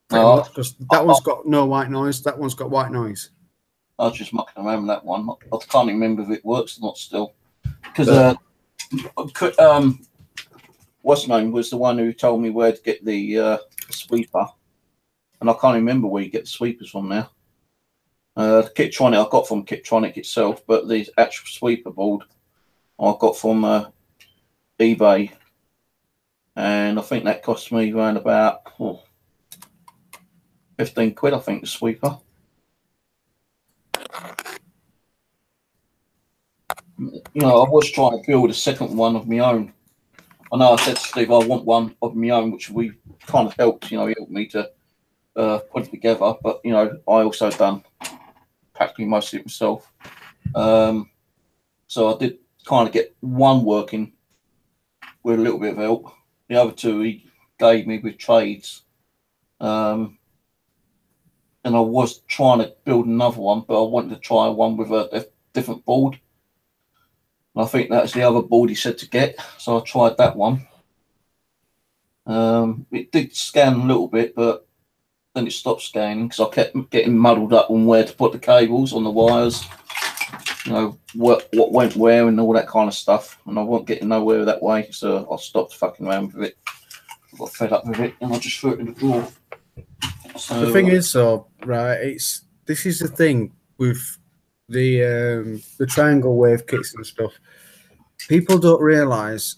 Because that one's got no white noise, that one's got white noise. I was just mucking around with that one. I can't remember if it works or not still. Because what's name was the one who told me where to get the sweeper. And I can't remember where you get the sweepers from now. The Kitronic I got from Kitronic itself, but the actual sweeper board I got from eBay. And I think that cost me around about 15 quid, I think, the sweeper. You know, I was trying to build a second one of my own. I know I said to Steve, I want one of my own, which we kind of helped, you know, he helped me to put it together. But, you know, I also done practically most of it myself. So I did kind of get one working with a little bit of help. The other 2 he gave me with trades. And I was trying to build another one, but I wanted to try one with a different board. And I think that's the other board he said to get, so I tried that one. It did scan a little bit, but then it stopped scanning because I kept getting muddled up on where to put the cables on the wires. You know, what went where and all that kind of stuff. And I wasn't getting nowhere that way, so I stopped fucking around with it. I got fed up with it, and I just threw it in the drawer. So, the thing is, right, this is the thing with the triangle wave kits and stuff. People don't realise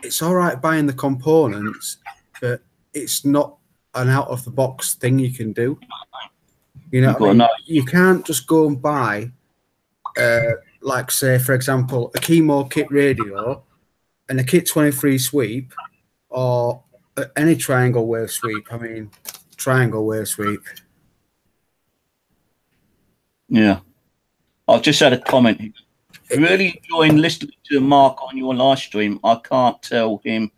it's all right buying the components, but it's not an out of the box thing you can do. You know what I mean? You can't just go and buy, like say for example, a Chemo kit radio and a Kit 23 sweep, or any triangle wave sweep. I mean, triangle wave sweep. Yeah, I've just had a comment. Really enjoying listening to Mark on your live stream. I can't tell him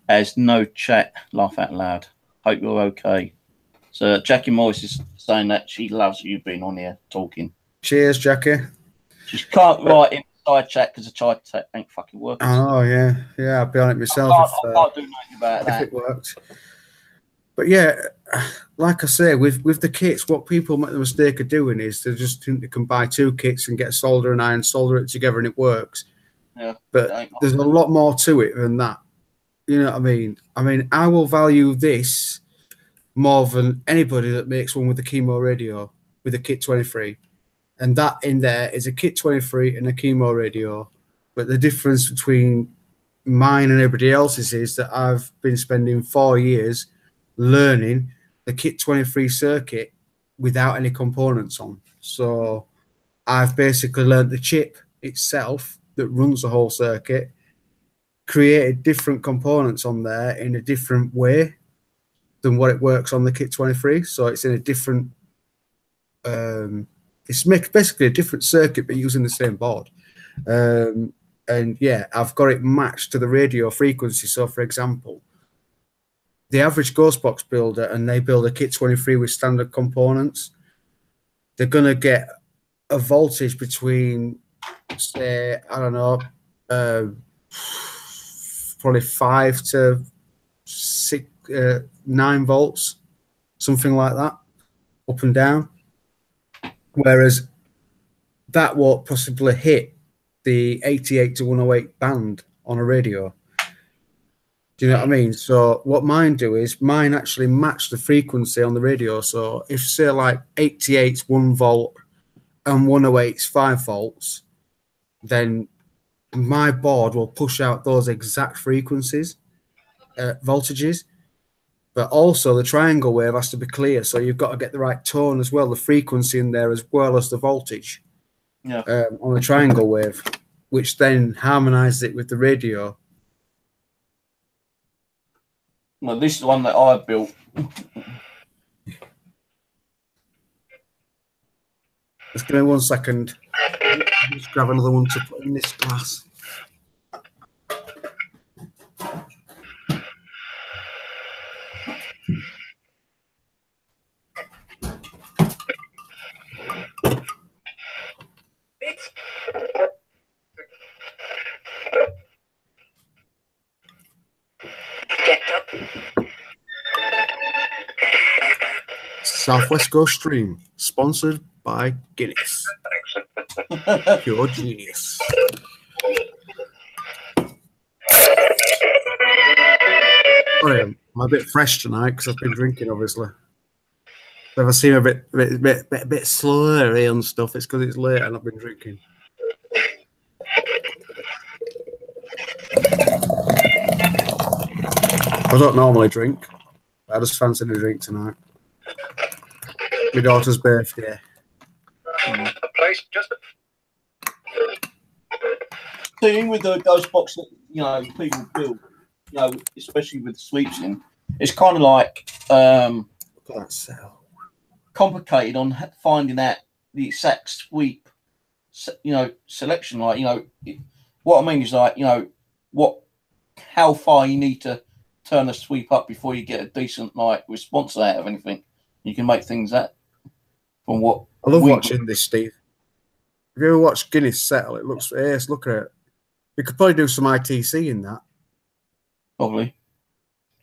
as no chat. Laugh out loud. Hope you're okay. So Jackie Morris is saying that she loves you being on here talking. Cheers, Jackie. She can't write inside chat because the chat ain't fucking working. Oh yeah, I'll be on it myself. I can't do nothing about that. If it worked. But yeah, like I say, with the kits, what people make the mistake of doing is they just think they can buy 2 kits and get a solder and iron, solder it together, and it works. Yeah, but there's a lot more to it than that. You know what I mean? I mean, I will value this more than anybody that makes one with a Chemo radio with a Kit 23, and that in there is a Kit 23 and a Chemo radio. But the difference between mine and everybody else's is that I've been spending 4 years learning the Kit 23 circuit without any components on. So I've basically learned the chip itself that runs the whole circuit, created different components on there in a different way than what it works on the Kit 23. So it's in a different, it's basically a different circuit, but using the same board. And yeah, I've got it matched to the radio frequency. So for example, the average ghost box builder, and they build a Kit 23 with standard components, they're going to get a voltage between, say, I don't know, probably 5 to 6, 9 volts, something like that, up and down. Whereas that won't possibly hit the 88 to 108 band on a radio. Do you know what I mean? So what mine do is mine actually match the frequency on the radio. So if say like 88's 1 volt and 108's 5 volts, then my board will push out those exact frequencies, voltages. But also the triangle wave has to be clear. So you've got to get the right tone as well, the frequency in there as well as the voltage on the triangle wave, which then harmonizes it with the radio. Well, this is the one that I built. Just give me 1 second. Just grab another one to put in this glass. Southwest Ghost Stream, sponsored by Guinness. Pure genius. Sorry, I'm a bit fresh tonight because I've been drinking, obviously. So if I seem a bit slurry and stuff, it's because it's late and I've been drinking. I don't normally drink. I just fancied a drink tonight. My daughter's birthday. Thing with the ghost box that people build, especially with sweeps in, it's kind of like complicated on finding out the exact sweep, selection. Like what I mean is like how far you need to turn a sweep up before you get a decent response out of anything. You can make things that from what I love watching this, Steve. Have you ever watched Guinness settle? It looks ace. Look at it. You could probably do some ITC in that. Probably.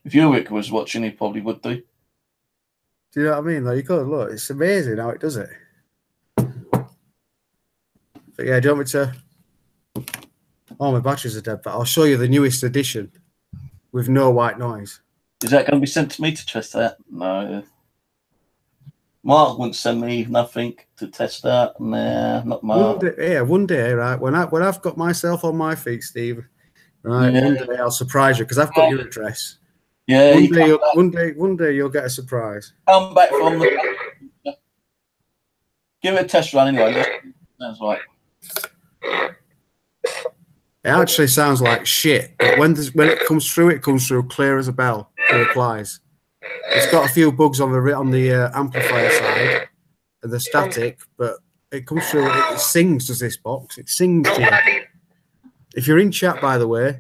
If Ulrich was watching, he probably would do. Do you know what I mean? Like, you could look. It's amazing how it does it. But yeah, do you want me to? Oh, my batteries are dead. But I'll show you the newest edition with no white noise. Is that going to be sent to me to test that? No. Mark wouldn't send me nothing to test that. Nah, not Mark. One day, right? When I've got myself on my feet, Steve, right? Yeah. One day I'll surprise you because I've got your address. Yeah. One day you'll get a surprise. Come back from the. Give it a test run anyway. Sounds right. It actually sounds like shit, but when it comes through clear as a bell. The replies. It's got a few bugs on the amplifier side and the static, but it comes through. It sings, does this box? It sings to you. If you're in chat, by the way,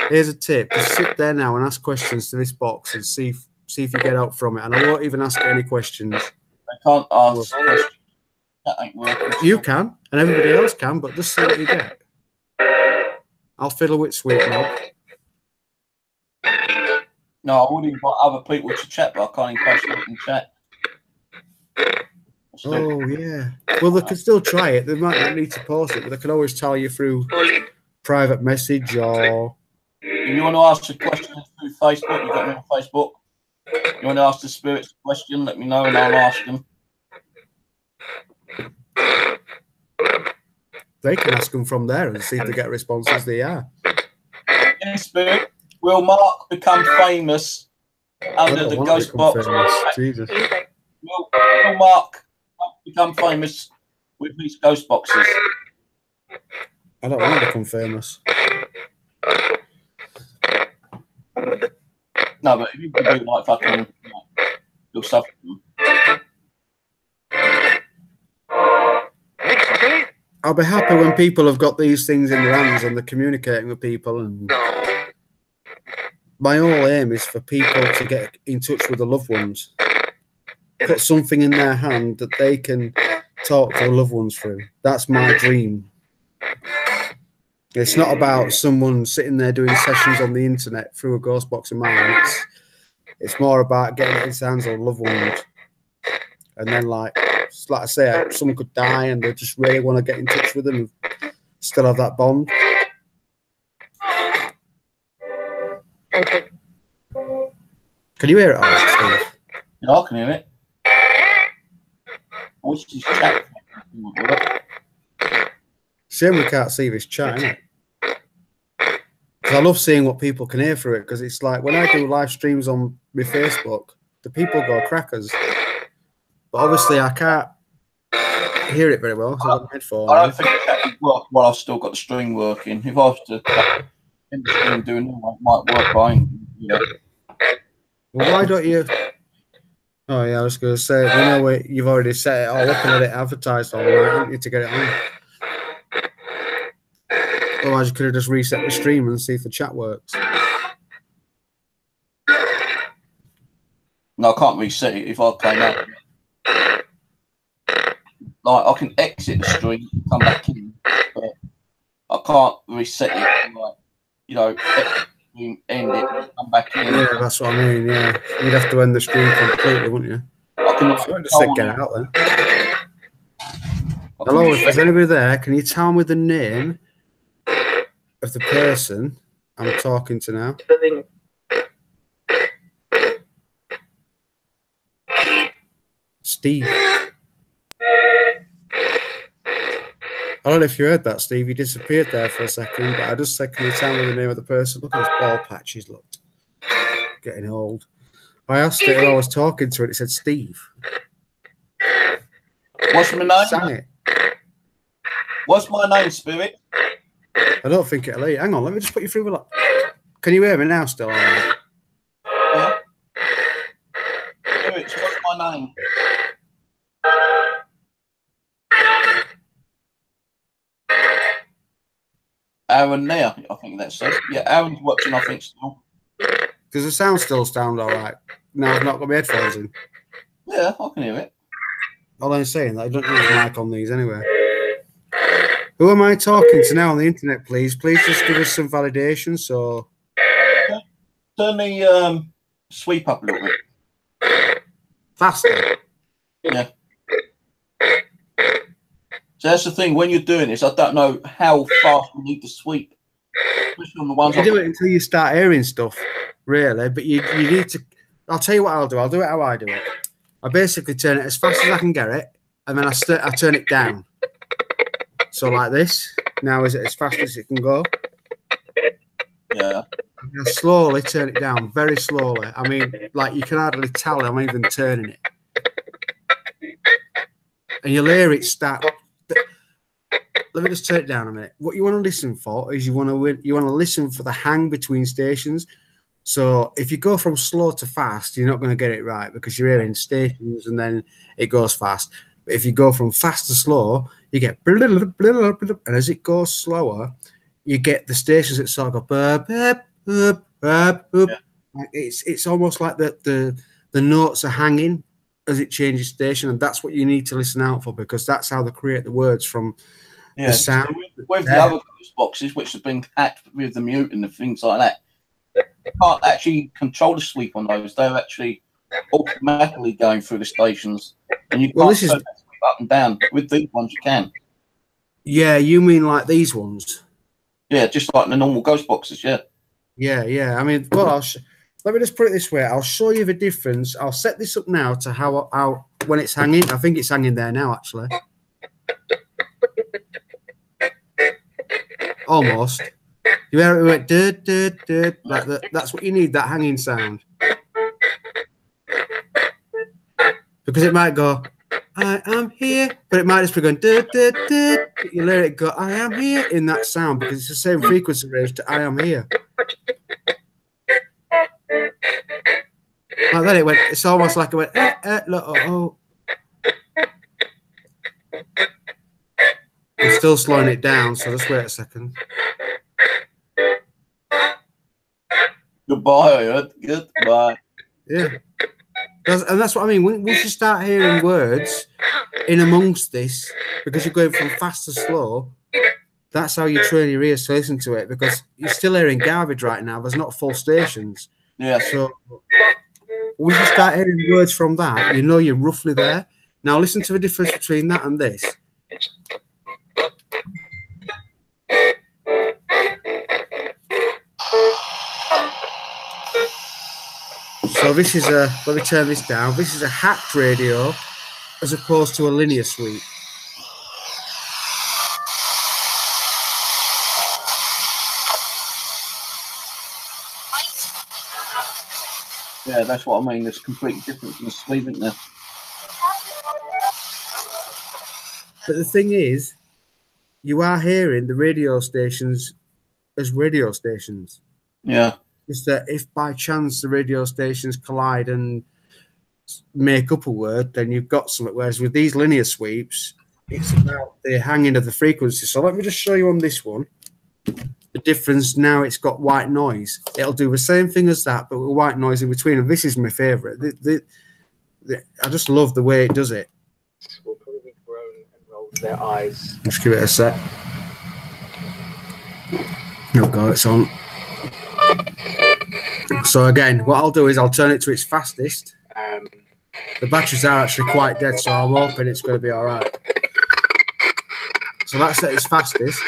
here's a tip: just sit there now and ask questions to this box and see if you get out from it. And I won't even ask any questions. I can't ask questions. That ain't working. You can, and everybody else can, but just see what you get. I'll fiddle with sweet milk. No, I would invite other people to chat, but I can't encourage them in chat. Oh, yeah. Well, they can still try it. They might not need to post it, but they can always tell you through private message or... If you want to ask a question through Facebook, you got me on Facebook. You want to ask the spirits a question, let me know and I'll ask them. They can ask them from there and see if they get responses they are. In spirit, will Mark become famous under the ghost box? Jesus. Will Mark become famous with these ghost boxes? I don't want to become famous. No, but if you can do like fucking your stuff. I'll be happy when people have got these things in their hands and they're communicating with people. And my whole aim is for people to get in touch with their loved ones, put something in their hand that they can talk to their loved ones through. That's my dream. It's not about someone sitting there doing sessions on the internet through a ghost box in my hand. It's more about getting it into the hands of loved ones. And then, like I say, someone could die and they just really want to get in touch with them and still have that bond. Can you hear it, Alex, Steve? Yeah, I can hear it. I wish this chat. Shame we can't see this chat, innit? Because I love seeing what people can hear through it, because it's like when I do live streams on my Facebook, the people go crackers. But obviously I can't hear it very well, so I've got headphones. I don't think it actually worked while I've still got the string working. If I was to end the stream doing it, it might work fine. Yeah. Well, why don't you? Oh yeah, I was going to say, you know, you've already set it all up and had it advertised all right, haven't you, to get it on? Otherwise, you could have just reset the stream and see if the chat works. No, I can't reset it if I came out. Like, I can exit the stream, come back in, but I can't reset it. Like, you know, exit the stream, end it, come back in. Yeah, that's what I mean. Yeah, you'd have to end the stream completely, wouldn't you? I can just say get out then. Hello, if there's anybody there, can you tell me the name of the person I'm talking to now? Steve. I don't know if you heard that, Steve. You disappeared there for a second, but I just said, can you tell me the name of the person? Look at his ball patches, look. Getting old. I asked it who I was talking to, and it said Steve. What's my name? Sang it. What's my name, Spirit? I don't think it'll eat. Hang on, let me just put you through the lot. Can you hear me now still? Yeah. Spirit, what's my name? Aaron there, I think that's it. Yeah, Aaron's watching, I think, still. Does the sound still sound all right? No, I've not got my headphones in. Yeah, I can hear it. All I'm saying that I don't use the mic on these anyway. Who am I talking to now on the internet, please? Please just give us some validation. So turn the sweep up a little bit. Faster. Yeah. So that's the thing. When you're doing this, I don't know how fast you need to sweep. Especially on the ones you do it until you start hearing stuff, really. But you need to. I'll tell you what I'll do. I'll do it how I do it. I basically turn it as fast as I can get it, and then I turn it down. So like this. Now is it as fast as it can go? Yeah. I slowly turn it down, very slowly. I mean, like you can hardly tell I'm even turning it. And you'll hear it start. Let me just turn it down a minute. What you want to listen for is you want to listen for the hang between stations. So if you go from slow to fast, you're not going to get it right because you're hearing stations and then it goes fast. But if you go from fast to slow, you get and as it goes slower, you get the stations that sort of go like it's almost like the notes are hanging as it changes station, and that's what you need to listen out for because that's how they create the words from the sound. With the other ghost boxes, which have been hacked with the mute and the things like that, they can't actually control the sweep on those. They're actually automatically going through the stations, and you can't turn that sweep up and down. With these ones, you can. Yeah, you mean like these ones? Yeah, just like the normal ghost boxes. Yeah. Yeah. I mean, well, let me just put it this way. I'll show you the difference. I'll set this up now to how when it's hanging. I think it's hanging there now, actually. Almost. You hear it went like that. That's what you need, that hanging sound. Because it might go, I am here, but it might just be going, you let it go, I am here in that sound because it's the same frequency range to I am here. Like then it went. It's almost like it went. Look, oh. I'm still slowing it down, so just wait a second. Goodbye. Goodbye. Yeah. And that's what I mean. Once you start hearing words in amongst this, because you're going from fast to slow, that's how you train your ears to listen to it, because you're still hearing garbage right now. There's not full stations. Yeah. So once you start hearing words from that, you know you're roughly there. Now listen to the difference between that and this. So this is a, let me turn this down. This is a hacked radio as opposed to a linear sweep. Yeah, that's what I mean. There's complete difference in the sweep, isn't there? But the thing is, you are hearing the radio stations as radio stations. Yeah. It's that if by chance the radio stations collide and make up a word, then you've got something. Whereas with these linear sweeps, it's about the hanging of the frequency. So let me just show you on this one the difference. Now it's got white noise. It'll do the same thing as that, but with white noise in between. And this is my favorite. I just love the way it does it. Will probably groan and roll their eyes. Just give it a sec. Oh God, it's on. So again, what I'll do is I'll turn it to its fastest. The batteries are actually quite dead, so I'm hoping it's going to be all right. So that's at its fastest.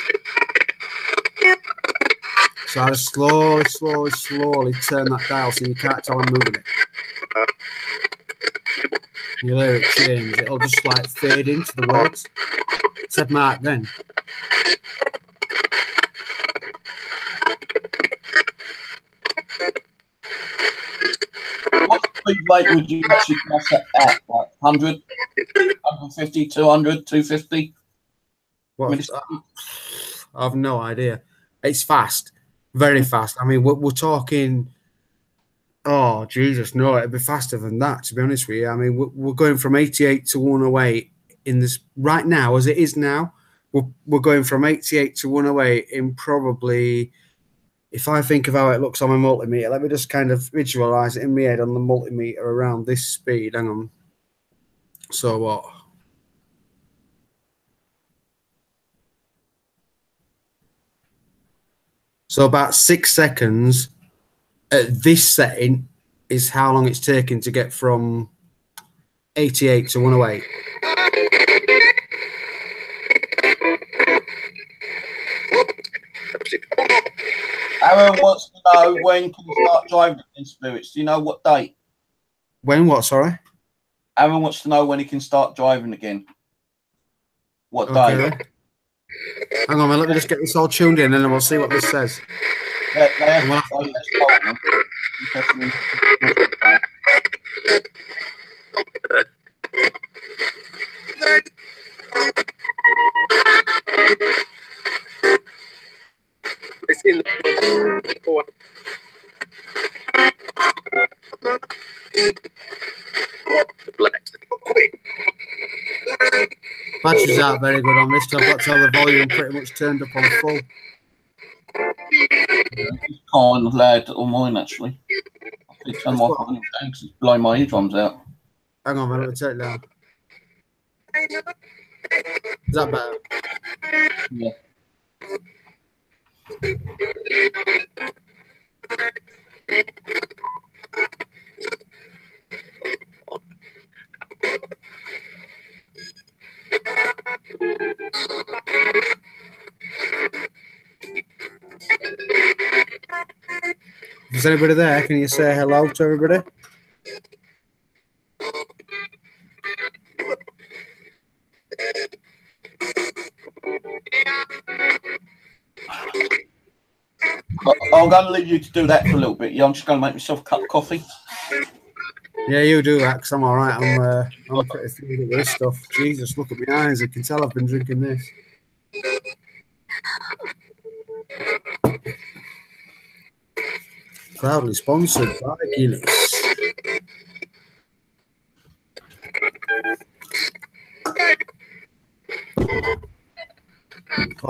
So I just slowly turn that dial so you can't tell I'm moving it. You'll hear it change. It'll just like fade into the words. Said Mark then. What speed rate would you actually press it at? Like 100, 150, 200, 250? I have no idea. It's fast, very fast. I mean, we're talking. Oh Jesus, no! It'd be faster than that. To be honest with you, I mean, we're going from 88 to 108 in this right now, as it is now. We're going from 88 to 108 in probably. If I think of how it looks on my multimeter, let me just kind of visualize it in my head on the multimeter around this speed. Hang on. So what? So about 6 seconds at this setting is how long it's taken to get from 88 to 108. Aaron wants to know when can you start driving in Spirits. Do you know what date? When what, sorry? Aaron wants to know when he can start driving again. What day? Okay. Hang on, man, let me just get this all tuned in and then we'll see what this says. It's in the Batteries aren't very good on this, so I've got to have the volume pretty much turned up on full. It's kind of loud on mine, actually. I turn my phone down because it's blowing my eardrums out. Hang on, man, let me take it down. Is that better? Yeah. Is anybody there? Can you say hello to everybody? I'm going to leave you to do that for a little bit. Yeah, I'm just going to make myself a cup of coffee. Yeah, you do that, because I'm all right. I'm pretty through with this stuff. Jesus, look at my eyes. You can tell I've been drinking this. Proudly sponsored by Guinness.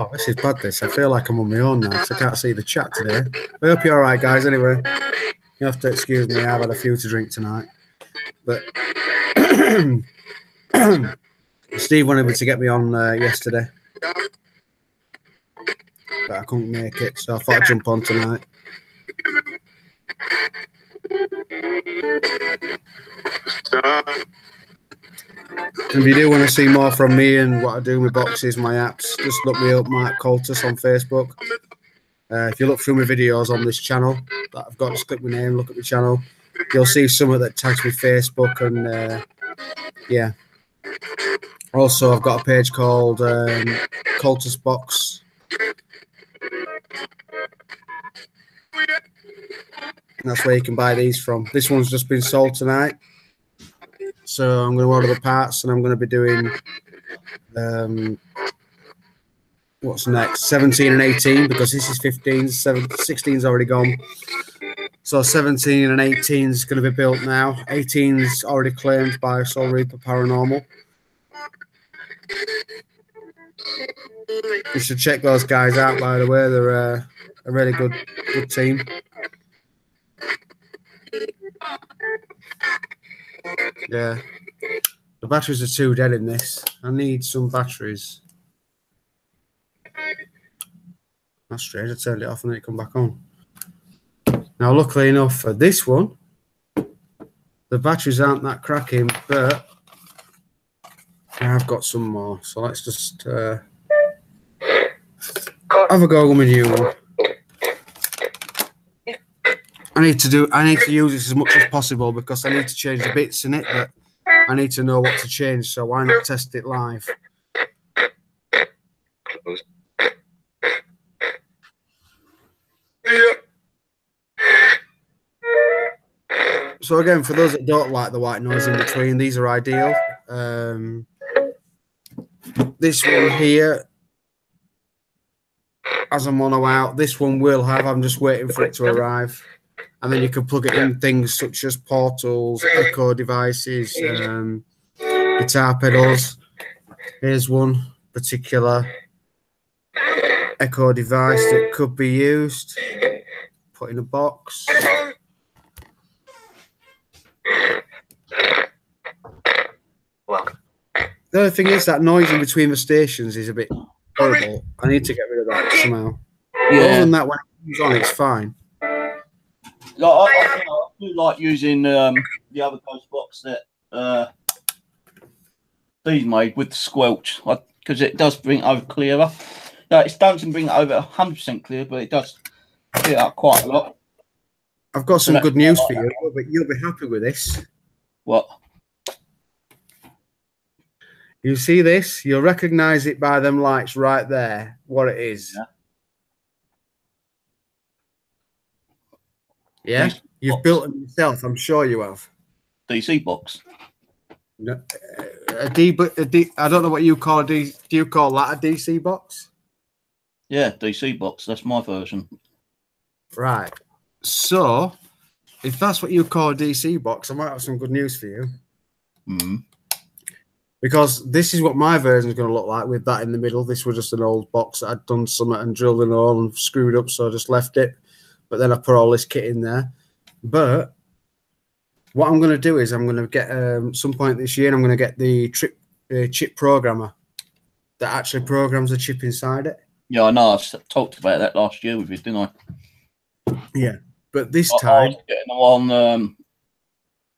Oh, this is bad, this. I feel like I'm on my own now because I can't see the chat today. I hope you're all right, guys. Anyway, you have to excuse me. I've had a few to drink tonight. But Steve wanted me to get me on yesterday. But I couldn't make it, so I thought I'd jump on tonight. If you do want to see more from me and what I do with boxes, my apps, just look me up, Mark Coltus on Facebook. If you look through my videos on this channel that I've got, just click my name, look at my channel. You'll see some that tags me Facebook and yeah. Also, I've got a page called Coltus Box. And that's where you can buy these from. This one's just been sold tonight. So I'm going to order the parts and I'm going to be doing what's next? 17 and 18 because this is 15. 16's already gone. So 17 and 18 is going to be built now. 18 is already claimed by Soul Reaper Paranormal. You should check those guys out, by the way. They're a really good team. Yeah. The batteries are too dead in this. I need some batteries. That's strange. I turned it off and then it come back on. Now, luckily enough for this one, the batteries aren't that cracking, but I've got some more. So let's just have a go with my new one. I need to use this as much as possible because I need to change the bits in it, but I need to know what to change, so why not test it live? So again, for those that don't like the white noise in between, these are ideal. This one here has a mono out. This one will have. I'm just waiting for it to arrive. And then you can plug it in things such as portals, echo devices, guitar pedals. Here's one particular echo device that could be used. Put in a box. Welcome. The other thing is that noise in between the stations is a bit horrible. I need to get rid of that somehow. Yeah. Other than that, when it's on, it's fine. I do like using the other ghost box that these made with the squelch because it does bring it over clearer. No, it doesn't bring it over 100% clear, but it does clear up quite a lot. I've got some good news for you, but you'll be happy with this. What? You see this? You'll recognise it by them lights right there, what it is. Yeah? You've built them yourself, I'm sure you have. DC box. No, I don't know what you call a D. Do you call that a DC box? Yeah, DC box. That's my version. Right. So, if that's what you call a DC box, I might have some good news for you. Mm-hmm. Because this is what my version is going to look like with that in the middle. This was just an old box that I'd done something and drilled in all and screwed up, so I just left it. But then I put all this kit in there. But what I'm going to do is I'm going to get some point this year, and I'm going to get the chip programmer that actually programs the chip inside it. Yeah, I know. I talked about that last year with you, didn't I? Yeah, but this time I was getting on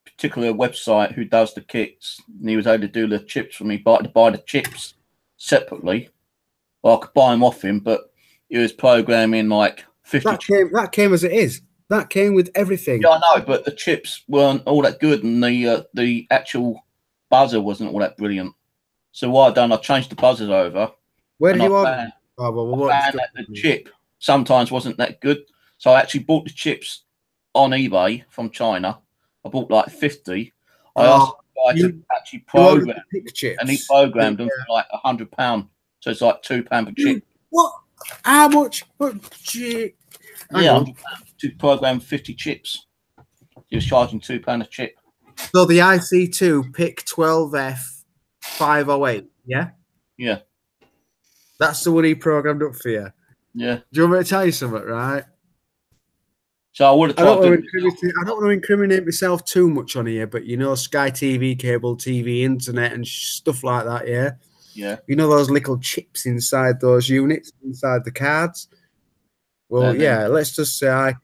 particular website who does the kits, and he was able to do the chips for me, but I had to buy the chips separately. Well, I could buy them off him, but he was programming like 50 chips. That came as it is. That came with everything. Yeah, I know, but the chips weren't all that good, and the actual buzzer wasn't all that brilliant. So what I done, I changed the buzzers over. Where did you order? I found that the chip sometimes wasn't that good, so I actually bought the chips on eBay from China. I bought like 50. I asked the guy to actually program, and he programmed them for like £100. So it's like £2 per chip. What? How much? Chip? Yeah, £100 to program 50 chips. He was charging £2 a chip. So the IC2 PIC 12F 508, yeah? Yeah. That's the one he programmed up for you. Yeah. Do you want me to tell you something, right? So I would have I don't, tried want to. I don't want to incriminate myself too much on here, but you know, Sky TV, cable TV, internet, and stuff like that. Yeah. Yeah. You know those little chips inside those units, inside the cards. Well, yeah. Let's just say I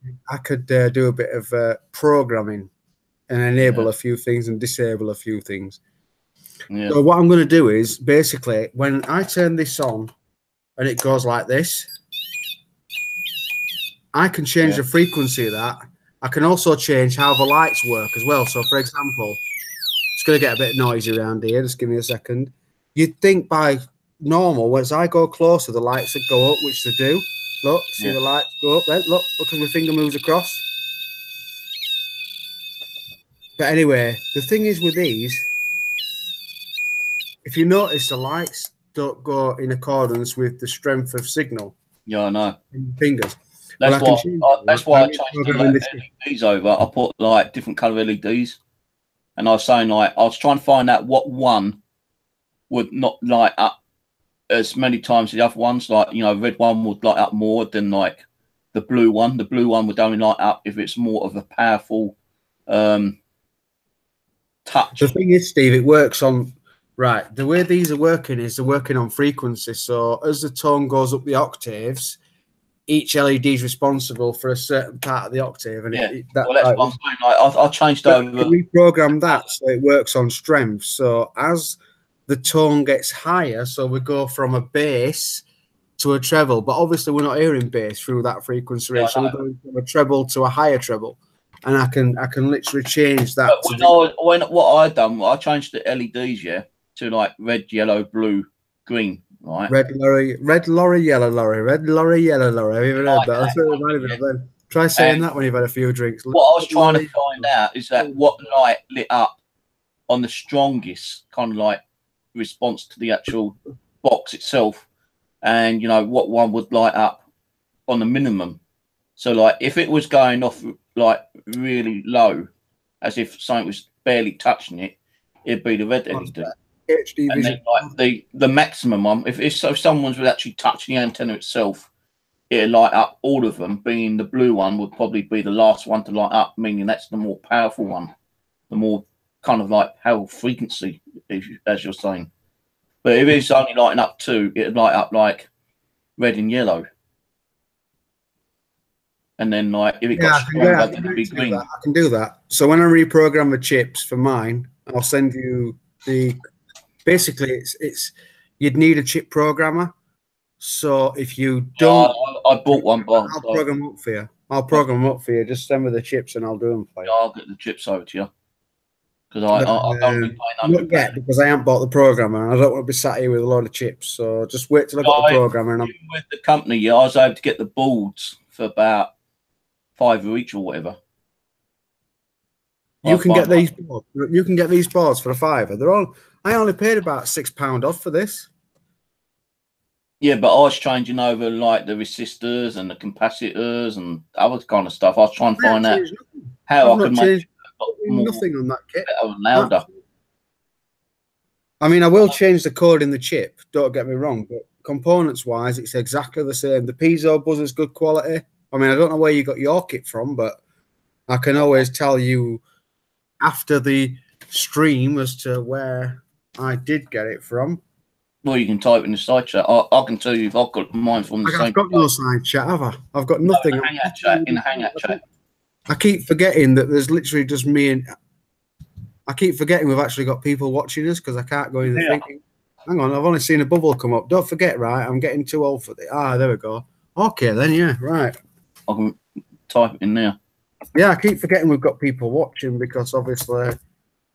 could do a bit of programming and enable a few things and disable a few things. Yeah. So what I'm going to do is basically when I turn this on and it goes like this, I can change the frequency of that. I can also change how the lights work as well. So, for example, it's going to get a bit noisy around here. Just give me a second. You'd think by normal, as I go closer, the lights that go up, which they do. Look, see the lights go up then? Look as my finger moves across. But anyway, the thing is with these, if you notice, the lights don't go in accordance with the strength of signal. Yeah, I know. In your fingers. That's why I changed the LEDs over. I put like different color LEDs, and I was saying like I was trying to find out what one would not light up as many times as the other ones. Like, you know, red one would light up more than like the blue one. The blue one would only light up if it's more of a powerful touch. The thing is, Steve, it works on right. The way these are working is they're working on frequency. So as the tone goes up the octaves, each LED is responsible for a certain part of the octave, and that's what I'm saying. Like, I changed over. Reprogram that so it works on strength. So as the tone gets higher, so we go from a bass to a treble, but obviously we're not hearing bass through that frequency range, so we're going from a treble to a higher treble, and I can literally change that. But what I done, I changed the LEDs, to like red, yellow, blue, green. Right. Red lorry, yellow lorry, red lorry, yellow lorry. Have you even heard that? That's what reminded me of then. Try saying that when you've had a few drinks. What I was trying to find out is that what light lit up on the strongest kind of like response to the actual box itself, and you know what one would light up on the minimum. So like if it was going off like really low, as if something was barely touching it, it'd be the red LED. HD and vision. then like the maximum one, if someone's was actually touching the antenna itself, it'd light up all of them. Being the blue one would probably be the last one to light up, meaning that's the more powerful one, the more kind of like powerful frequency, as you're saying. But if it's only lighting up two, it'd light up like red and yellow. And then like if it got stronger, then it'd be green. I can do that. So when I reprogram the chips for mine, I'll send you the. Basically, it's you'd need a chip programmer. So if you don't, I bought one, but I'll program up for you. I'll program them up for you. Just send me the chips and I'll do them for you. I'll get the chips over to you because I don't be not yet because I haven't bought the programmer and I don't want to be sat here with a load of chips. So just wait till I got the programmer. And with the company, I was able to get the boards for about £5 each or whatever. You can get these boards. You can get these boards for a £5. They're all. I only paid about £6 off for this. Yeah, but I was changing over like the resistors and the capacitors and other kind of stuff. I was trying to find out how I could make nothing on that kit. Better and louder. I mean, I will change the code in the chip. Don't get me wrong, but components-wise, it's exactly the same. The piezo buzzer's good quality. I mean, I don't know where you got your kit from, but I can always tell you after the stream as to where I did get it from. Well, you can type in the side chat. I can tell you if I've got mine from the same. I've got no side chat, have I? I've got nothing. No, in the hangout chat. I keep forgetting that there's literally just me and. I keep forgetting we've actually got people watching us because I can't go in the thinking. Hang on, I've only seen a bubble come up. Don't forget, right? I'm getting too old for this. Ah, there we go. Okay, then, yeah, right. I can type it in there. Yeah, I keep forgetting we've got people watching because obviously.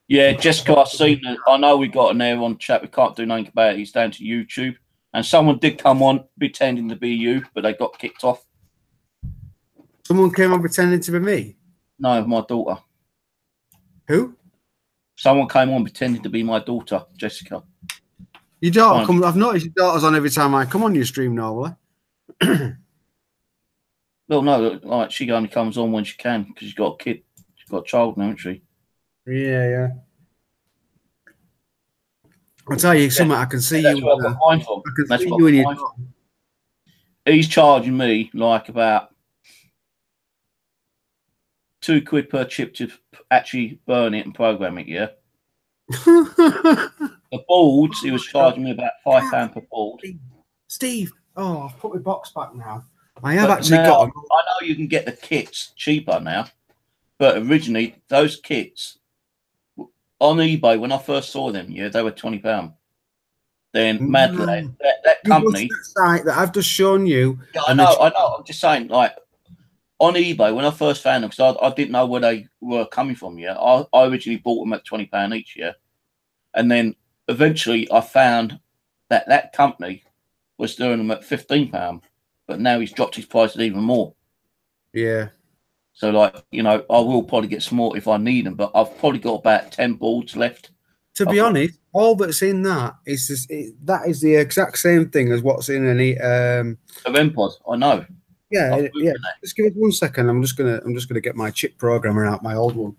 Yeah, Jessica, I've seen it. I know we got an there on chat. We can't do nothing about it. It's down to YouTube. And someone did come on pretending to be you, but they got kicked off. Someone came on pretending to be me? No, my daughter. Who? Someone came on pretending to be my daughter, Jessica. Your daughter? I've noticed your daughter's on every time I come on your stream normally. Well, no, like she only comes on when she can because she's got a kid. She's got a child now, hasn't she? Yeah. I'll tell you something. I can see That's you. where I got mine from. I can That's see what you I in got your. mine from. He's charging me like about £2 per chip to actually burn it and program it. Yeah. The boards, he was charging me about £5 per board. Steve, oh, I've put my box back now. I have But actually now, got. I know you can get the kits cheaper now, but originally those kits on eBay when I first saw them, yeah, they were £20. Then Mad Lad, that company, that site that I've just shown you. yeah, I know. I'm just saying, like on eBay when I first found them, because I didn't know where they were coming from. Yeah, I originally bought them at £20 each. Yeah, and then eventually I found that company was doing them at £15, but now he's dropped his prices even more. Yeah. So, like, you know, I will probably get some more if I need them, but I've probably got about 10 boards left. To be honest, all that's in that is just, that is the exact same thing as what's in any a REM-pod, I know. Yeah. Just give us 1 second. I'm just gonna get my chip programmer out, my old one,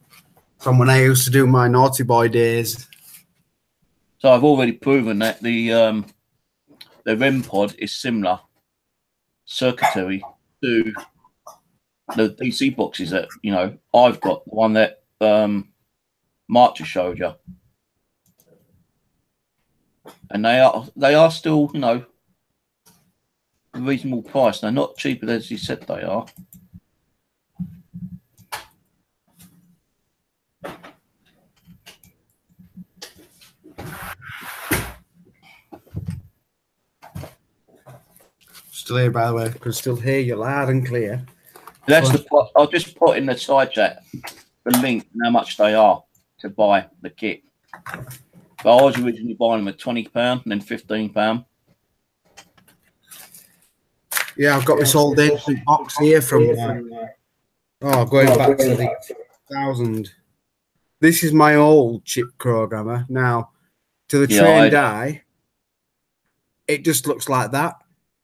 from when I used to do my naughty boy days. So I've already proven that the REM-pod is similar circuitry to the DC boxes that, you know, I've got, the one that Mark just showed you. And they are still, you know, a reasonable price. They're not cheaper as you said they are. Still here, by the way. I can still hear you loud and clear. That's I'll just put in the side chat the link and how much they are to buy the kit. But I was originally buying them at £20 and then £15. Yeah, I've got this old ancient box here from going back to the 1000. This is my old chip programmer. Now, to the trained eye, it just looks like that.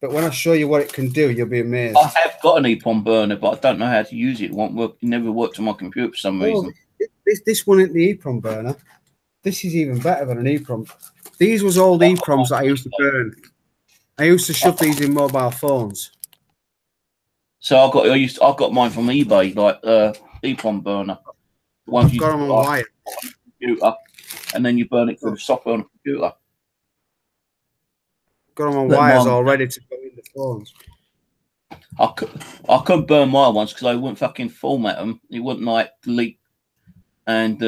But when I show you what it can do, you'll be amazed. I have got an EEPROM burner, but I don't know how to use it. It won't work. It never worked on my computer for some reason. This one isn't the EEPROM burner. This is even better than an EEPROM. These was old EEPROMs that I used to burn. I used to shove these in mobile phones. So I got mine from eBay, like EEPROM burner. I've got them on wire. Computer, and then you burn it through the software on the computer. Got them on wires already to go in the phones. I couldn't burn my ones because I wouldn't fucking format them. It wouldn't like delete and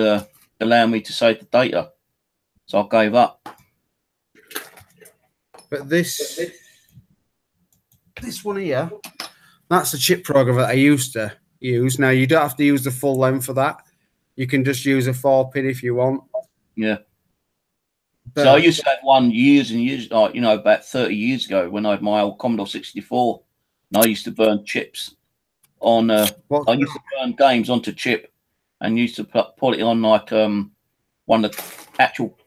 allow me to save the data. So I gave up. But this one here, that's the chip program that I used to use. Now you don't have to use the full length for that. You can just use a 4-pin if you want. Yeah. But so I used to have one years and years, like, you know, about 30 years ago when I had my old Commodore 64. And I used to burn chips on. I used to burn games onto chip, and used to put it on like one of the actual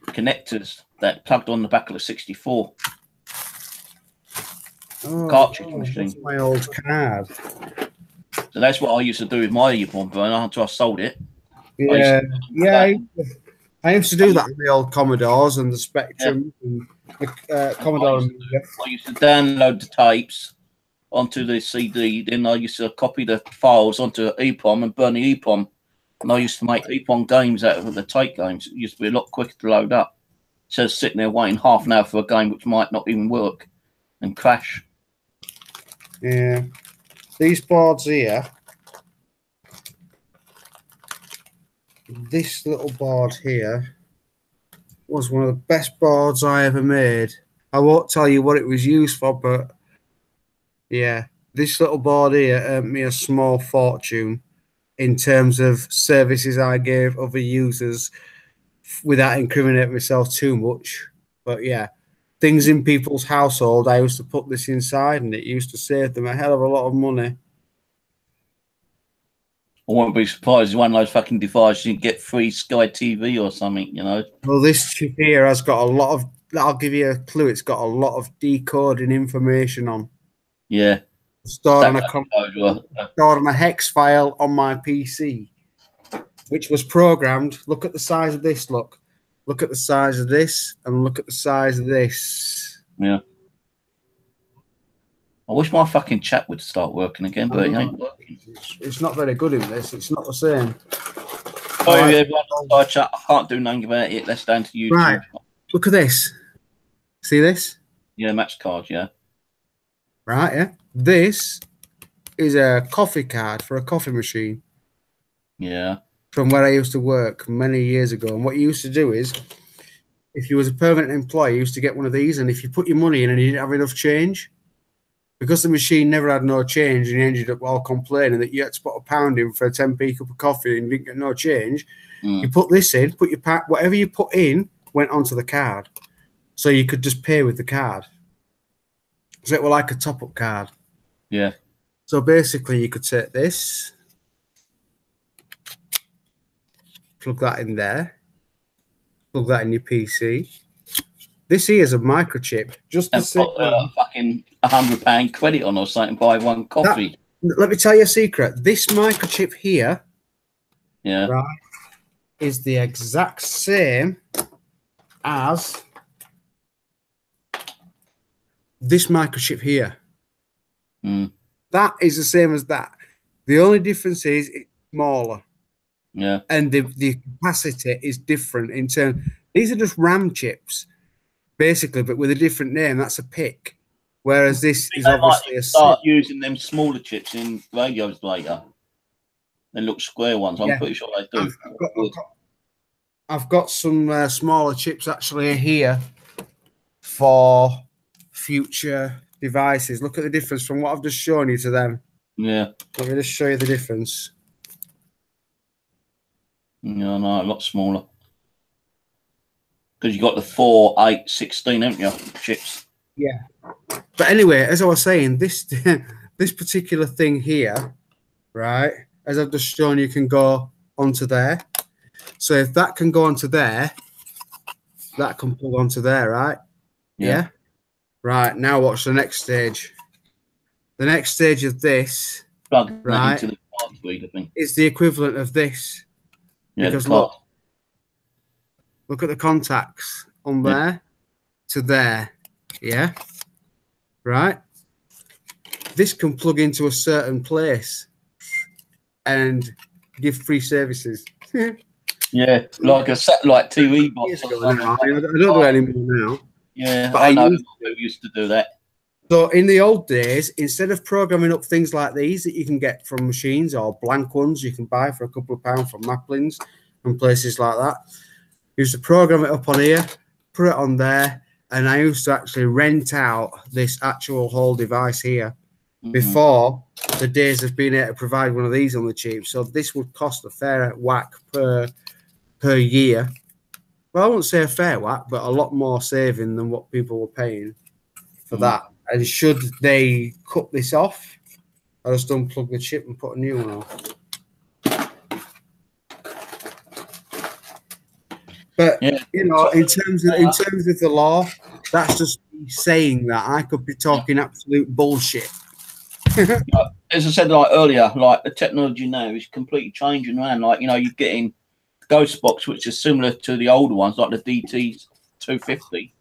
connectors that plugged on the back of the 64 cartridge machine. That's my old card. So that's what I used to do with my EEPROM burner until I sold it. Yeah, I used to do that with the old Commodores and the Spectrum and the Commodore. I used to download the tapes onto the CD. Then I used to copy the files onto EEPROM and burn the EEPROM. And I used to make EEPROM games out of the tape games. It used to be a lot quicker to load up. So sitting there waiting half an hour for a game which might not even work and crash. Yeah. These boards here, this little board here was one of the best boards I ever made. I won't tell you what it was used for, but yeah, this little board here earned me a small fortune in terms of services I gave other users without incriminating myself too much. But yeah, things in people's household, I used to put this inside and it used to save them a hell of a lot of money. I won't be surprised if one of those fucking devices you get free Sky TV or something, you know. Well, this chip here has got a lot of, I'll give you a clue, it's got a lot of decoding information on. Yeah. Stored on a hex file on my PC. which was programmed. Look at the size of this. Look at the size of this, and look at the size of this. Yeah. I wish my fucking chat would start working again, but it ain't working. It's not very good in this. It's not the same. Sorry, everyone. Side chat. I can't do nothing about it. Let's down to YouTube. Right. Look at this. See this? Yeah, match cards. Yeah. Right. Yeah. This is a coffee card for a coffee machine. Yeah. From where I used to work many years ago. And what you used to do is, if you was a permanent employee, you used to get one of these, and if you put your money in and you didn't have enough change, because the machine never had no change, and you ended up all complaining that you had to put £1 in for a 10p cup of coffee and you didn't get no change, you put this in, put your whatever you put in went onto the card. So you could just pay with the card. So it was like a top-up card. Yeah. So basically you could take this, plug that in there, plug that in your PC. This here is a microchip. Just the same. Fucking £100 credit on or something, buy one coffee. Let me tell you a secret. This microchip here, yeah, right, is the exact same as this microchip here. That is the same as that. The only difference is it's smaller. Yeah. And the capacity is different in terms. These are just RAM chips, basically, but with a different name. That's a PIC. Whereas this is obviously a start using them smaller chips in radios later. They look square ones. I'm pretty sure they do. I've got some smaller chips actually here for future devices. Look at the difference from what I've just shown you to them. Yeah. Let me just show you the difference. No, a lot smaller. Because you got the 4, 8, 16, haven't you? Chips. Yeah. But anyway, as I was saying, this this particular thing here, right, as I've just shown you, can go onto there. So if that can go onto there, that can plug onto there, right? Yeah. Right, now watch the next stage. The next stage of this, right, into the card reader thing. Is the equivalent of this. Yeah, because look at the contacts on there to there. Yeah. Right. This can plug into a certain place and give free services. Yeah, like a satellite TV box. I don't do it anymore now. Yeah, but I know who used to do that. So in the old days, instead of programming up things like these that you can get from machines or blank ones you can buy for a couple of pounds from Maplins and places like that, you used to program it up on here, put it on there, and I used to actually rent out this actual whole device here before the days of being able to provide one of these on the cheap. So this would cost a fair whack per year. Well, I wouldn't say a fair whack, but a lot more saving than what people were paying for that. And should they cut this off, I just unplug the chip and put a new one on. But you know, in terms of the law, that's just me saying that. I could be talking absolute bullshit. As I said like earlier, like the technology now is completely changing around. Like, you know, you're getting ghost box, which is similar to the older ones, like the DT250,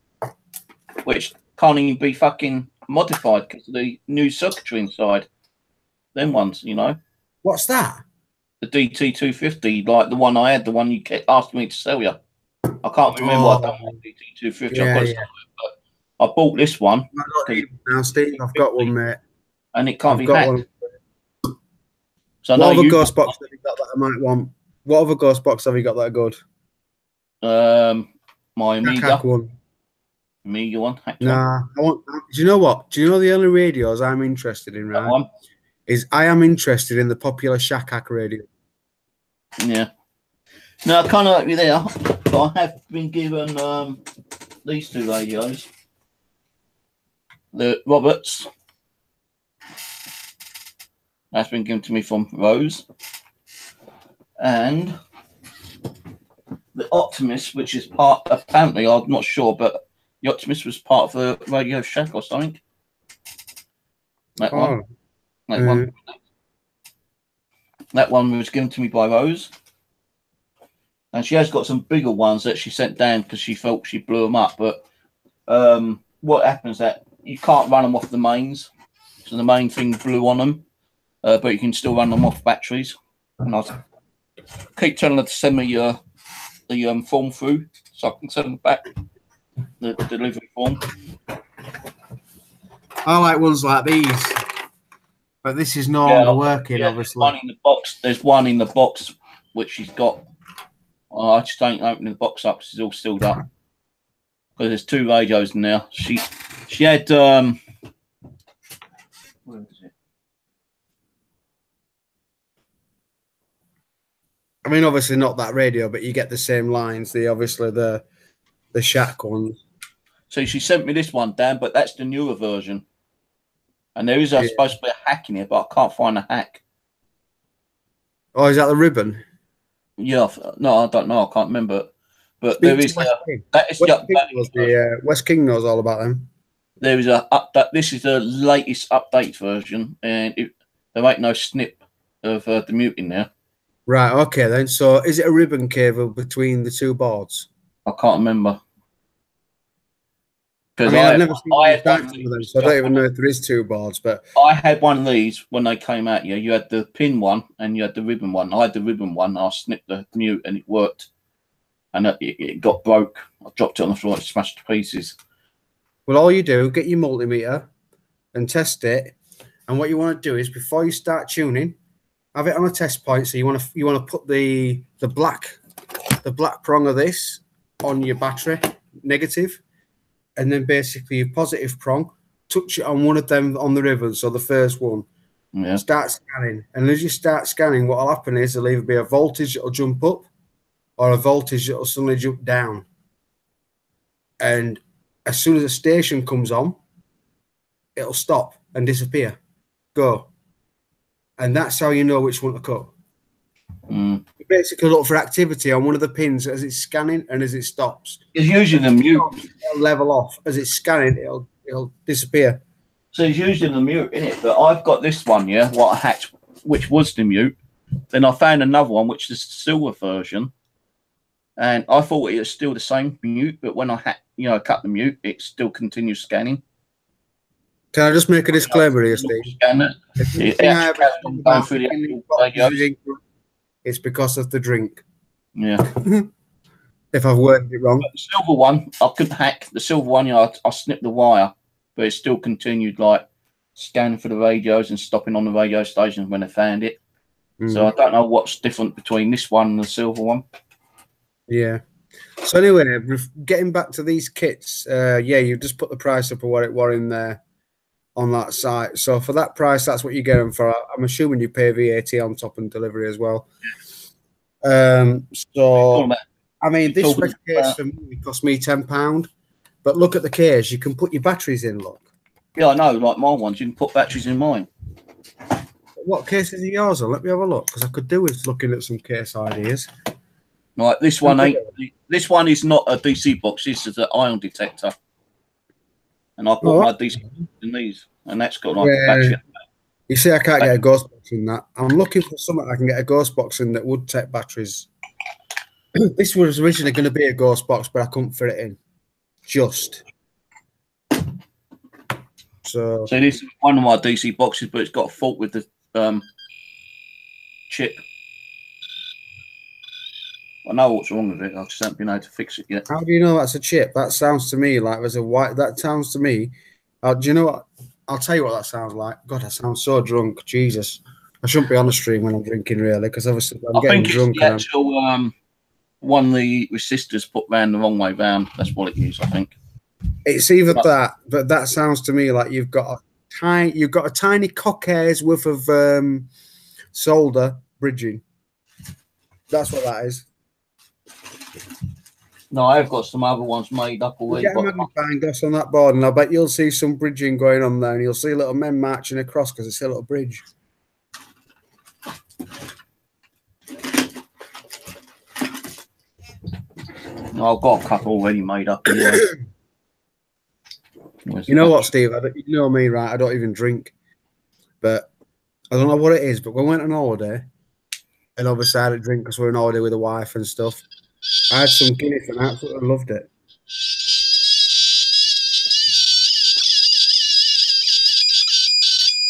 which can't even be fucking modified because of the new circuitry inside. Them ones, you know. What's that? The DT250, like the one I had, the one you kept asking me to sell you. I can't remember what I done with DT250. But I bought this one. Now, Steve, I've got one, mate. And it can't be hacked. One. So what other ghost box have you got that I might want? What other ghost box have you got that are good? My Amiga one. Amiga one. Nah, I want. Do you know what? Do you know the only radios I'm interested in? Right, is I am interested in the popular Shack Hack radio. Yeah. No, I can't help you there. But I have been given these two radios. The Roberts. That's been given to me from Rose. And the Optimus, which is part, apparently, I'm not sure, but the Optimus was part of the Radio Shack or something. That one. That one. That one was given to me by Rose. And she has got some bigger ones that she sent down because she felt she blew them up. But what happens is that you can't run them off the mains. So the main thing blew on them. But you can still run them off batteries. And I keep telling her to send me the form through so I can send them back, the delivery form. I like ones like these. But this is no longer working, obviously. There's one in the box. There's one in the box which she's got. I just ain't opening the box up because it's all sealed up. Because there's 2 radios in there. She had where is it? I mean, obviously not that radio, but you get the same lines. The shack ones. So she sent me this one, Dan, but that's the newer version. And there is supposed to be a hack in it, but I can't find a hack. Oh, is that the ribbon? Yeah, no, I don't know. I can't remember. But there is that is West King knows all about them. There is a update. This is the latest update version, and there ain't no snip of the mute in there. Right. Okay, then. So, is it a ribbon cable between the 2 boards? I can't remember. Because I've never seen them, so I don't even know if there is 2 boards. But I had one of these when they came out. Yeah, you had the pin one and you had the ribbon one. I had the ribbon one. I snipped the mute and it worked, and it got broke. I dropped it on the floor. It smashed to pieces. Well, all you do, get your multimeter and test it. And what you want to do is before you start tuning, have it on a test point. So you want to put the black prong of this on your battery negative. And then basically your positive prong, touch it on one of them on the ribbon, so the first one. Yeah. Start scanning. And as you start scanning, what will happen is there'll either be a voltage that will jump up or a voltage that will suddenly jump down. And as soon as a station comes on, it'll stop and disappear. Go. And that's how you know which one to cut. Mm. You basically look for activity on one of the pins as it's scanning and as it stops. It's usually the mute. It'll level off. As it's scanning, it'll disappear. So it's usually the mute, isn't it? But I've got this one, what I hacked, which was the mute. Then I found another one, which is the silver version. And I thought it was still the same mute, but when I cut the mute, it still continues scanning. Can I just make a disclaimer here, Steve? It's because of the drink. Yeah. If I've worded it wrong. But the silver one, I couldn't hack. The silver one, I snipped the wire, but it still continued scanning for the radios and stopping on the radio stations when they found it. Mm. So I don't know what's different between this one and the silver one. Yeah. So anyway, getting back to these kits, you just put the price up of what it was in there on that site. So for that price, that's what you get them for. I'm assuming you pay VAT on top and delivery as well. So I mean, this case for me cost me £10. But look at the case; you can put your batteries in. Look. Yeah, I know. Like my ones, you can put batteries in mine. What cases are yours on? Let me have a look, because I could do with looking at some case ideas. Right, this one ain't. This one is not a DC box. This is an ion detector, and I put my DC in these, and that's got a battery. You see, I can't get a ghost box in that. I'm looking for something I can get a ghost box in that would take batteries. This was originally going to be a ghost box, but I couldn't fit it in. So this is one of my DC boxes, but it's got a fault with the chip. I know what's wrong with it. I just haven't been able to fix it yet. How do you know that's a chip? That sounds to me like there's a white. That sounds to me. Do you know what? I'll tell you what that sounds like. God, I sound so drunk. Jesus, I shouldn't be on the stream when I'm drinking, really, because obviously I'm getting drunk. I think it's the actual one the resistors put round the wrong way round. That's what it is, I think. It's either that, but that sounds to me like you've got a tiny cock hair's worth of solder bridging. That's what that is. No, I've got some other ones made up already. Get a magnifying glass on that board, and I bet you'll see some bridging going on there, and you'll see little men marching across because it's a little bridge. No, I've got a couple already made up. Anyway. You know what, Steve? You know me, right? I don't even drink, but I don't know what it is. But we went on holiday, and obviously I had a drink because we're on holiday with the wife and stuff. I had some Guinness and I absolutely loved it.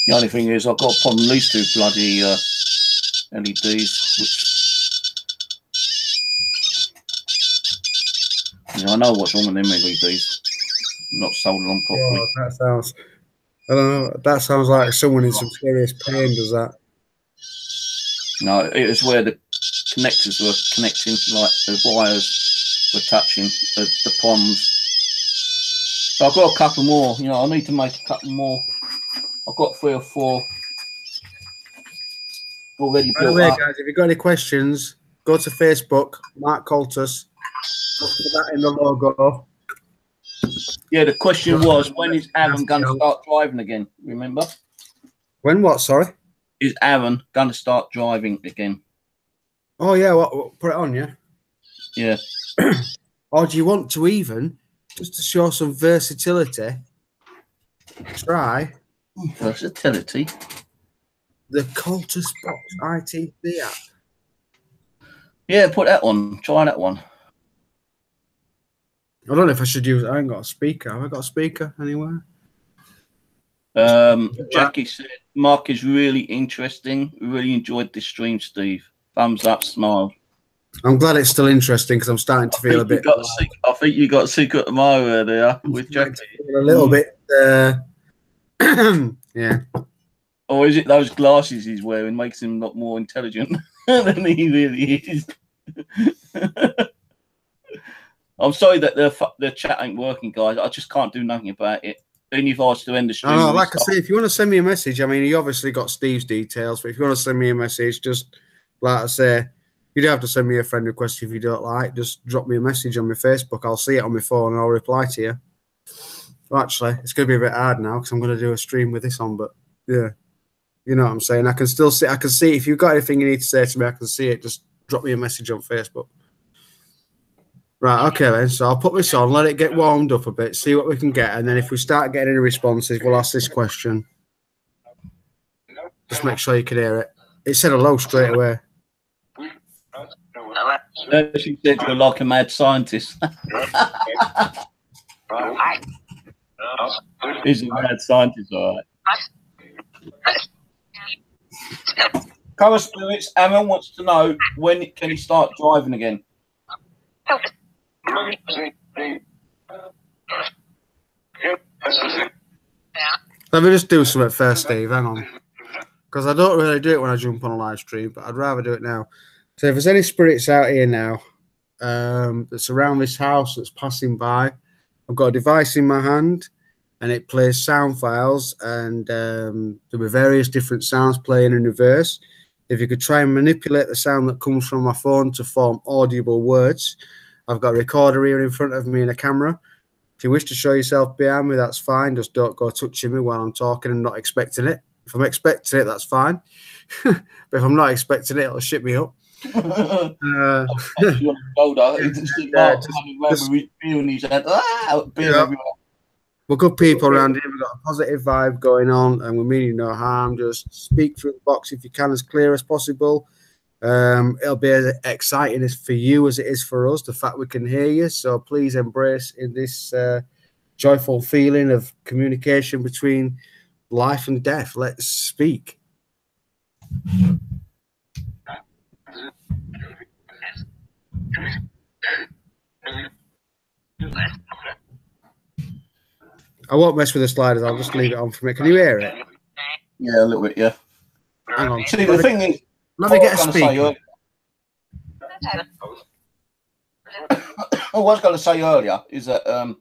The only thing is, I've got a problem with these two bloody LEDs, which, you know, I know what's wrong with them LEDs. Not soldering on properly. Oh, that sounds, I don't know, that sounds like someone in some serious pain does that. No, it was where the connectors were connecting, like the wires were touching the ponds. So I've got a couple more, you know, I need to make a couple more. I've got 3 or 4 already By the built way, up. guys, if you've got any questions, go to Facebook, Mark Coltus, look for that in the logo. Yeah, the question was, when is Aaron going to start driving again? Remember? When what, sorry? Is Aaron going to start driving again? Oh, yeah, what, put it on, yeah? Yeah. Or do you want to even, just to show some versatility, try Versatility. the Coltus Box ITV app? Yeah, put that on. Try that one. I don't know if I should use it. I ain't got a speaker. Have I got a speaker anywhere? Jackie said, Mark is really interesting. Really enjoyed this stream, Steve. Thumbs up, smile. I'm glad it's still interesting because I'm starting to feel a bit. I think you got a secret admirer there with Jackie. A little bit. Yeah. Or is it those glasses he's wearing makes him look more intelligent than he really is? I'm sorry that the chat ain't working, guys. I just can't do nothing about it. Even if I was to end the stream. Oh, like I say, if you want to send me a message, I mean, you obviously got Steve's details, but if you want to send me a message, just like I say, you don't have to send me a friend request if you don't like. Just drop me a message on my Facebook. I'll see it on my phone and I'll reply to you. Well, actually, it's going to be a bit hard now because I'm going to do a stream with this on, but yeah, you know what I'm saying. I can still see. I can see if you've got anything you need to say to me. I can see it. Just drop me a message on Facebook. Right, okay then. So I'll put this on, let it get warmed up a bit, see what we can get, and then if we start getting any responses, we'll ask this question. Just make sure you can hear it. It said hello straight away. She said you're like a mad scientist. He's a mad scientist, all right. Colour Spirits, Aaron wants to know, when can he start driving again? Let me just do something first, Steve. Hang on. Because I don't really do it when I jump on a live stream, but I'd rather do it now. So if there's any spirits out here now that's around this house that's passing by, I've got a device in my hand and it plays sound files, and there'll be various different sounds playing in reverse. If you could try and manipulate the sound that comes from my phone to form audible words, I've got a recorder here in front of me and a camera. If you wish to show yourself behind me, that's fine. Just don't go touching me while I'm talking and not expecting it. If I'm expecting it, that's fine. But if I'm not expecting it, it'll shit me up. We're good people around here. We've got a positive vibe going on, and we mean you no harm. Just speak through the box if you can, as clear as possible. It'll be as exciting as for you as it is for us, the fact we can hear you. So please embrace in this joyful feeling of communication between life and death. Let's speak. I won't mess with the sliders. I'll just leave it on for me. Can you hear it? Yeah, a little bit, yeah. Hang on. See, the thing is, let me get a speaker. What I was going to say earlier is that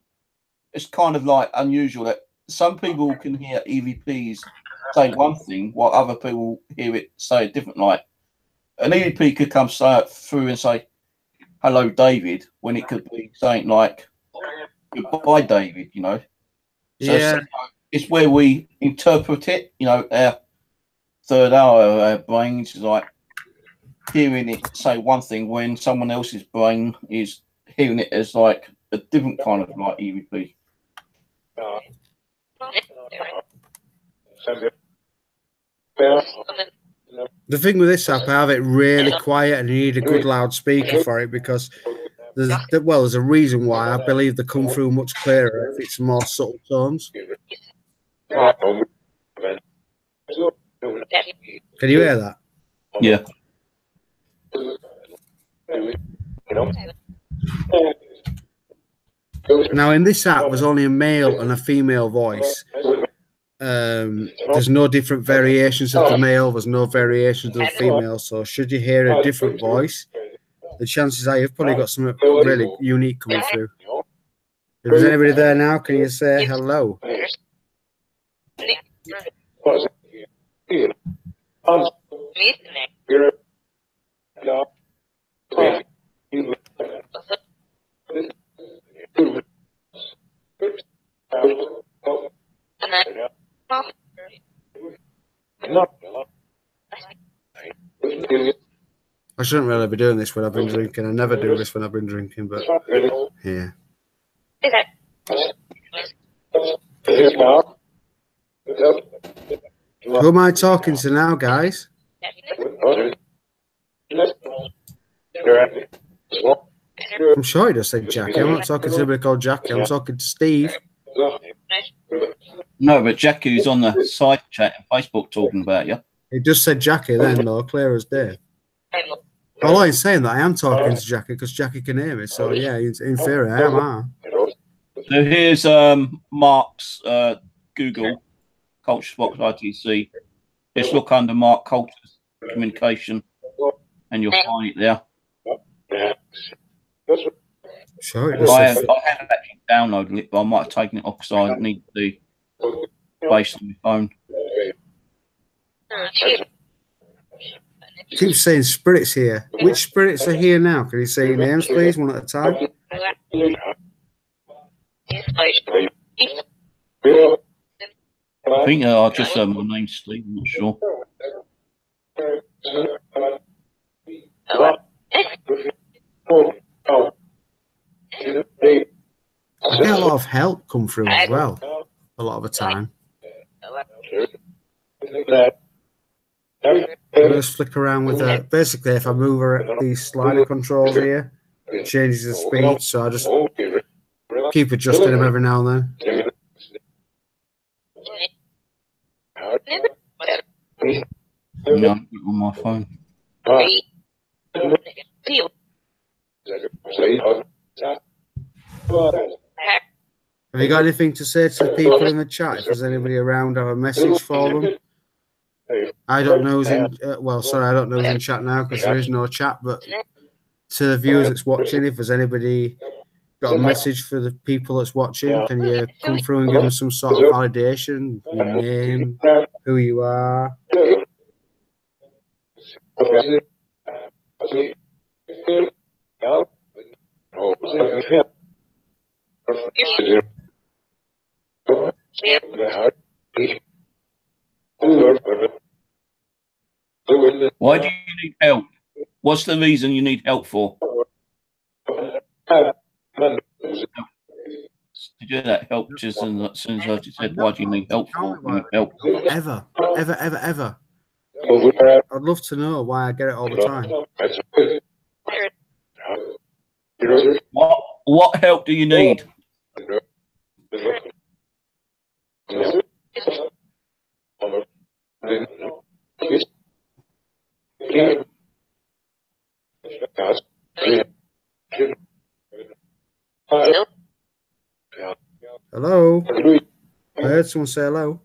it's kind of like unusual that some people can hear EVPs say one thing while other people hear it say a different. Like an EVP could come through and say, "Hello, David," when it could be saying like, "Goodbye, David," you know. So yeah, it's where we interpret it, you know, our third hour of our brains is like hearing it say one thing when someone else's brain is hearing it as like a different kind of like EVP. the thing with this app, I have it really quiet and you need a good loudspeaker for it, because There's a reason why I believe they come through much clearer if it's more subtle tones. Can you hear that? Yeah. Now, in this app, there's only a male and a female voice. There's no different variations of the male. There's no variations of the female. So should you hear a different voice, the chances are you've probably got something really unique coming through. If there's anybody there now, can you say hello? I shouldn't really be doing this when I've been drinking. I never do this when I've been drinking, but yeah. Who am I talking to now, guys? I'm sure he just said Jackie. I'm not talking to anybody called Jackie. I'm talking to Steve. No, but Jackie's on the side chat on Facebook talking about you. He just said Jackie then, though, clear as day. All I'm saying that I am talking to Jackie because Jackie can hear me. So yeah, in theory, I am. So here's Mark's Google Culture Box ITC. Just look under Mark Culture Communication, and you'll find it there. Sure. I haven't actually downloaded it, but I might have taken it off because I need the space on my phone. Keep saying spirits here. Which spirits are here now? Can you say your names, please, one at a time? I think I just my name's Steve. I'm not sure. I get a lot of help come through as well. A lot of the time. I just flick around with basically if I move these slider controls here, it changes the speed, so I just keep adjusting them every now and then. No, on my phone. Have you got anything to say to the people in the chat? If there's anybody around, have a message for them. I don't know who's in. Well, sorry, I don't know who's in chat now because there is no chat. But to the viewers that's watching, if there's anybody got a message for the people that's watching, can you come through and give them some sort of validation? Your name, who you are. Why do you need help? What's the reason you need help for? Did you hear that help just as soon as I just said, why do you need help for? You need help. Ever. I'd love to know why I get it all the time. What help do you need? Hello? I heard someone say hello.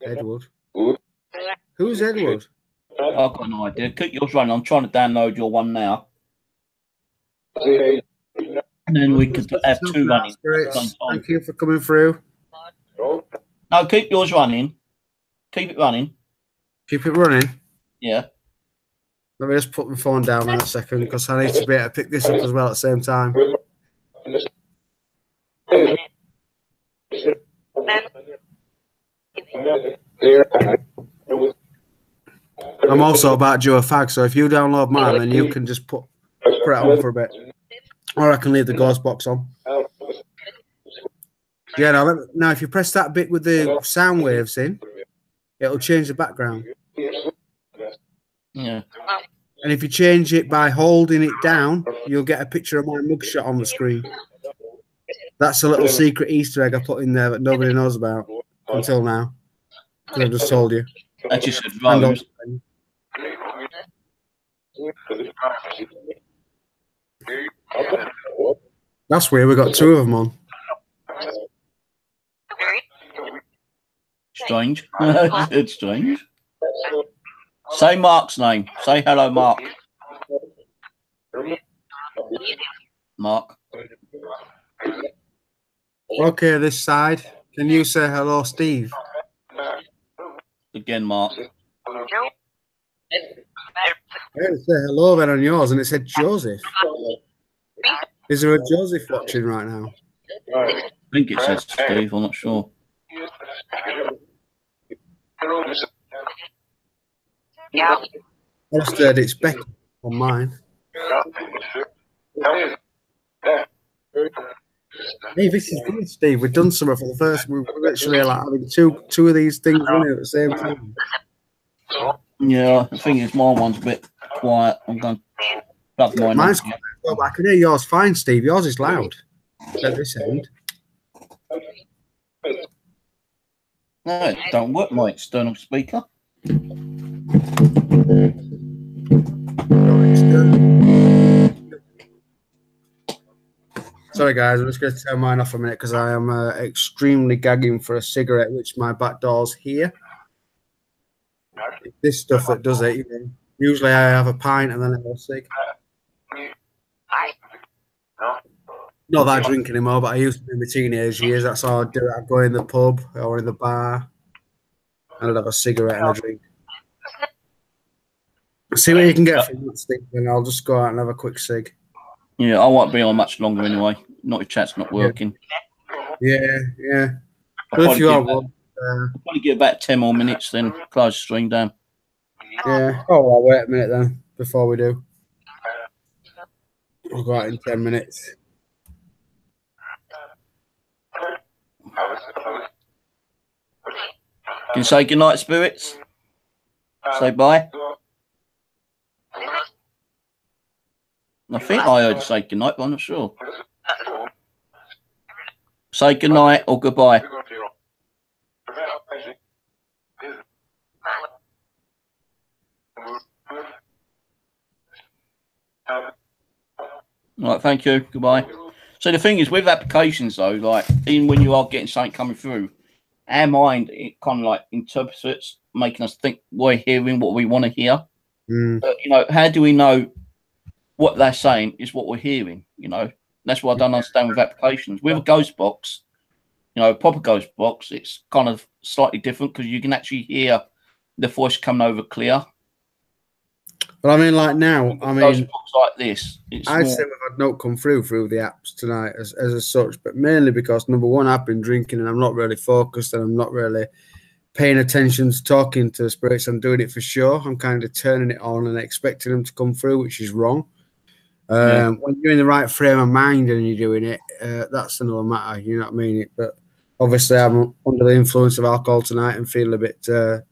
Edward. Who's Edward? I've got no idea. Keep yours running. I'm trying to download your one now. And then we could have two running. Thank you for coming through. No, keep yours running. Keep it running. Keep it running? Yeah. Let me just put my phone down in a second because I need to be able to pick this up as well at the same time. I'm also about to do a fag, so if you download mine, then you can just put separate on for a bit. Or I can leave the ghost box on. Yeah, now if you press that bit with the sound waves in, it'll change the background. Yeah. And if you change it by holding it down, you'll get a picture of my mugshot on the screen. That's a little secret Easter egg I put in there that nobody knows about until now. Because I just told you. I just said Rose. That's weird. We got two of them on. Strange. It's strange. Say Mark's name. Say hello, Mark. Mark. Okay, this side. Can you say hello, Steve? Again, Mark. I had to say hello then on yours, and it said Joseph. Is there a Joseph watching right now? I think it says Steve. I'm not sure. I just heard it's Becky on mine. Hey, this is good, Steve. We've done something for the first. We're literally like having two of these things running at the same time. Yeah, the thing is, my one's a bit quiet. I'm going to plug mine. Mine's quiet. Well, I can hear yours fine, Steve. Yours is loud at this end. No, it don't work my external speaker. Sorry, guys. I'm just going to turn mine off a minute because I am extremely gagging for a cigarette, which my back door's here. This stuff that does it. You know. Usually I have a pint and then I have a cig. Not that I drink anymore, but I used to in my teenage years. That's how I'd do it. I'd go in the pub or in the bar and I'd have a cigarette and a drink. See what you can get from that stick, and I'll just go out and have a quick cig. Yeah, I won't be on much longer anyway. Not if chat's not working. Yeah. But if you are one, I'll probably get about 10 more minutes, then close the stream down. Yeah. Oh, I'll wait a minute then before we do. We'll go out in 10 minutes. Can you say goodnight, spirits? Say bye. I think I heard you say goodnight, but I'm not sure. Say goodnight or goodbye. Right, thank you. Goodbye. So the thing is, with applications though, like even when you are getting something coming through, our mind it kind of like interprets it, making us think we're hearing what we want to hear. But, you know, how do we know what they're saying is what we're hearing? You know, that's what I don't understand with applications. With a ghost box, you know, a proper ghost box, it's kind of slightly different because you can actually hear the voice coming over clear. But I mean, like now, I mean, ghost box like this, I'd say we've had no come through the apps tonight as such, but mainly because number one, I've been drinking and I'm not really focused and I'm not really paying attention to talking to spirits. I'm doing it for sure. I'm kind of turning it on and expecting them to come through, which is wrong. When you're in the right frame of mind and you're doing it, that's another matter. You know what I mean? But obviously, I'm under the influence of alcohol tonight and feeling a bit tipsy.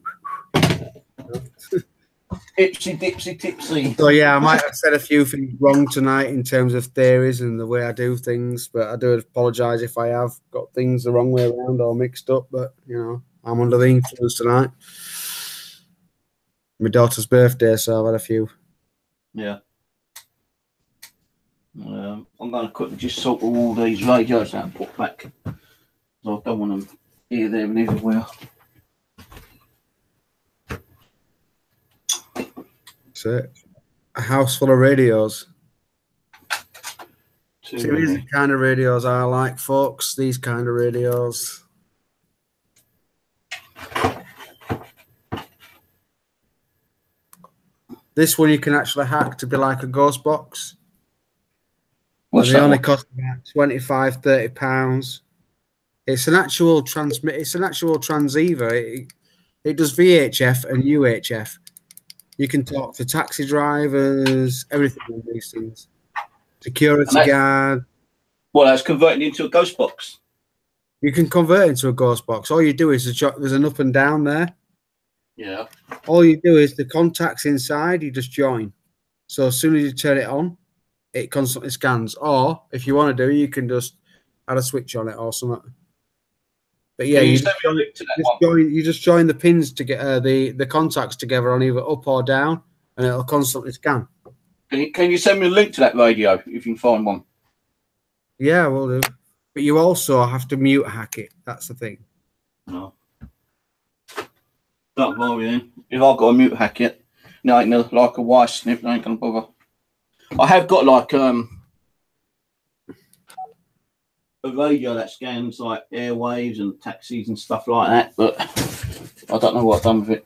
So yeah, I might have said a few things wrong tonight in terms of theories and the way I do things, but I do apologise if I have got things the wrong way around or mixed up. But you know, I'm under the influence tonight. My daughter's birthday, so I've had a few. Yeah. I'm going to quickly just sort all these radios out and put back. So I don't want them here, there, and everywhere. So, a house full of radios. See, these are the kind of radios I like, folks. These kind of radios. This one you can actually hack to be like a ghost box. They only cost about £25–30. It's an actual transmit. It's an actual transceiver. It does VHF and UHF. You can talk to taxi drivers, everything on these things. security guard. Well, that's converted into a ghost box. You can convert it into a ghost box. All you do is there's an up and down there. Yeah. All you do is the contacts inside, you just join. So as soon as you turn it on, it constantly scans. Or if you want to do, you can just add a switch on it or something. But yeah, you just join the pins to get the contacts together on either up or down, and it'll constantly scan. Can you send me a link to that radio if you can find one? Yeah, we'll do. But you also have to mute hack it. That's the thing. No. Don't worry then. If I've got to mute hack it, no, ain't no, like a wire snip, I ain't gonna bother. I have got like a radio that scans like airwaves and taxis and stuff like that, but I don't know what I've done with it.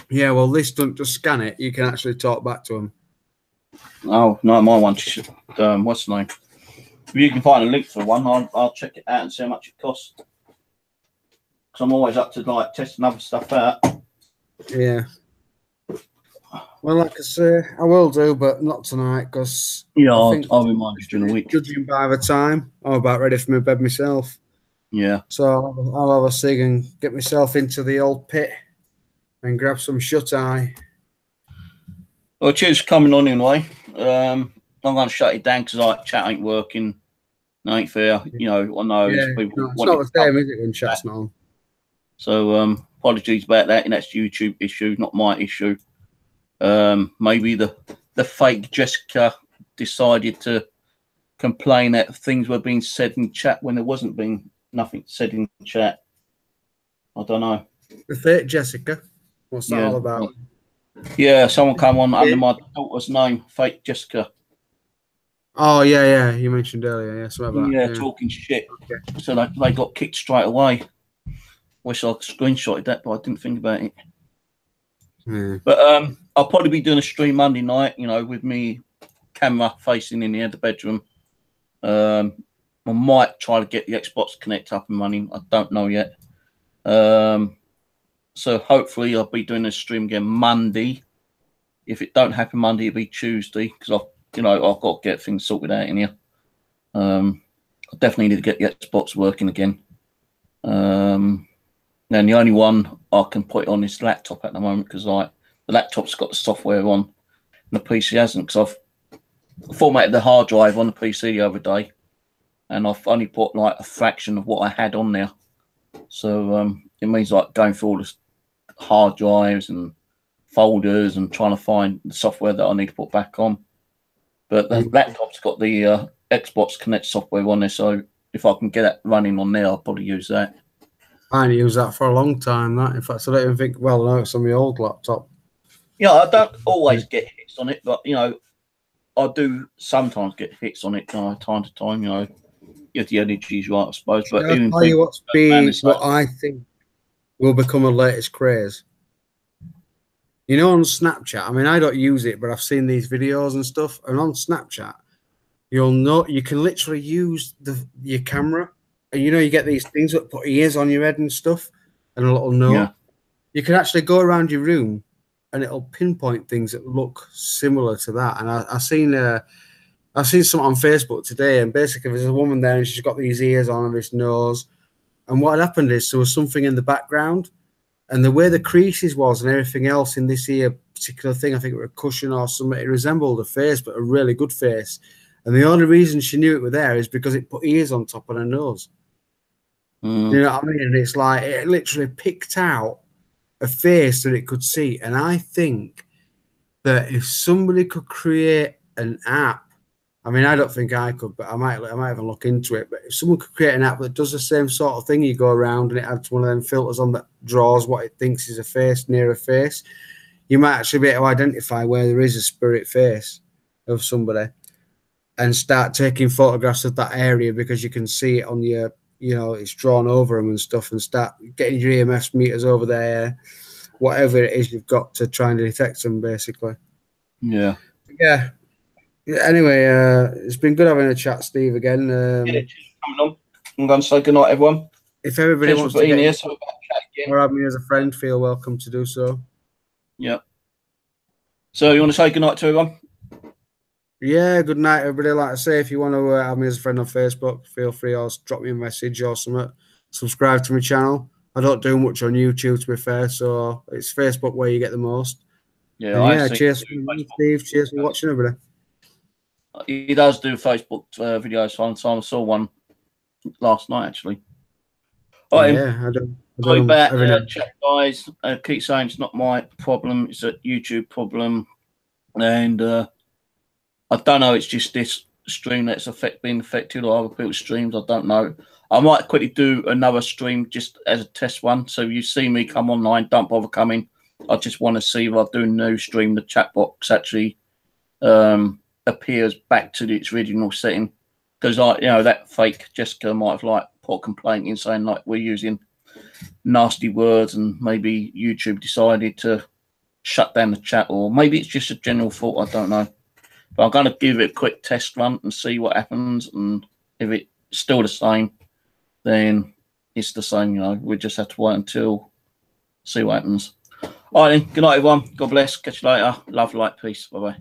Yeah, well, this doesn't just scan it. You can actually talk back to them. Oh no, my one. What's the name? If you can find a link for one, I'll check it out and see how much it costs. Because I'm always up to like testing other stuff out. Yeah. Well, like I say, I will do, but not tonight because I'll remind you during the week. Judging by the time, I'm about ready for my bed myself. Yeah. So I'll have a cig and get myself into the old pit and grab some shut eye. Well, cheers for coming on anyway. I'm going to shut it down because like chat ain't working. No, ain't fair. You know, I know people. No, it's not the same, is it, when chat's not on? So apologies about that, and that's YouTube issue, not my issue. Maybe the fake Jessica decided to complain that things were being said in chat when there wasn't being nothing said in chat. I don't know. The fake Jessica? What's that all about? Yeah, someone came on under my daughter's name, fake Jessica. Oh, yeah, you mentioned earlier, something about that. Talking shit. Okay. So they got kicked straight away. Wish I screenshotted that, but I didn't think about it. But I'll probably be doing a stream Monday night, with me camera facing in the other bedroom. I might try to get the Xbox Connect up and running. I don't know yet. So hopefully I'll be doing a stream again Monday. If it don't happen Monday, it'll be Tuesday because I've got to get things sorted out in here. I definitely need to get the Xbox working again. Then the only one I can put on is laptop at the moment because the laptop's got the software on and the PC hasn't because I've formatted the hard drive on the PC the other day and I've only put like a fraction of what I had on there. So it means like going through all the hard drives and folders and trying to find the software that I need to put back on. But the laptop's got the Xbox Connect software on there, so if I can get it running on there, I'll probably use that. I ain't used that for a long time. That, in fact, I don't even think. Well, no, it's on my old laptop. Yeah, I don't always get hits on it, but I do sometimes get hits on it time to time. If the energy's right, I suppose. But I'll tell you what I think will become a latest craze. On Snapchat. I mean, I don't use it, but I've seen these videos and stuff. And on Snapchat, you can literally use your camera. And you get these things that put ears on your head and stuff, and a little note. Yeah. You can actually go around your room, and it'll pinpoint things that look similar to that. And I've seen something on Facebook today, and basically there's a woman there, and she's got these ears on and this nose. And what had happened is there was something in the background, and the way the creases was and everything else in this ear particular thing, I think it was a cushion or something. It resembled a face, but a really good face. And the only reason she knew it was there is because it put ears on top of her nose. You know what I mean? And it's like it literally picked out a face that it could see. And I think that if somebody could create an app, I mean, I don't think I could, but I might even look into it. But if someone could create an app that does the same sort of thing, you go around and it adds one of them filters on that draws what it thinks is a face near a face, you might actually be able to identify where there is a spirit face of somebody and start taking photographs of that area because you can see it on your, it's drawn over them and stuff, and start getting your EMF meters over there, whatever it is you've got to try and detect them, basically. Yeah. Anyway, it's been good having a chat, Steve, again. Coming on. I'm going to say good night, everyone. If everybody wants to get here or have me as a friend, feel welcome to do so. Yeah. So you want to say good night to everyone? Yeah, good night, everybody. Like I say, if you want to have me as a friend on Facebook, feel free or drop me a message or something. Subscribe to my channel. I don't do much on YouTube, to be fair, so it's Facebook where you get the most. Yeah, And I yeah, see. cheers, Steve. Cheers for watching, everybody. He does do Facebook videos sometimes. I saw one last night, actually. All right, Yeah, I do. sorry about Every night. chat, guys. I keep saying it's not my problem. It's a YouTube problem. And I don't know. It's just this stream that's being affected, or other people's streams. I don't know. I might quickly do another stream just as a test one. So you see me come online, don't bother coming. I just want to see if I do a new stream. The chat box actually appears back to its original setting, because that fake Jessica might have like put a complaint in saying like we're using nasty words, and maybe YouTube decided to shut down the chat, or maybe it's just a general fault. I don't know. But I'm going to give it a quick test run and see what happens. And if it's still the same, then it's the same. We just have to wait until see what happens. All right, then. Good night, everyone. God bless. Catch you later. Love, light, peace. Bye-bye.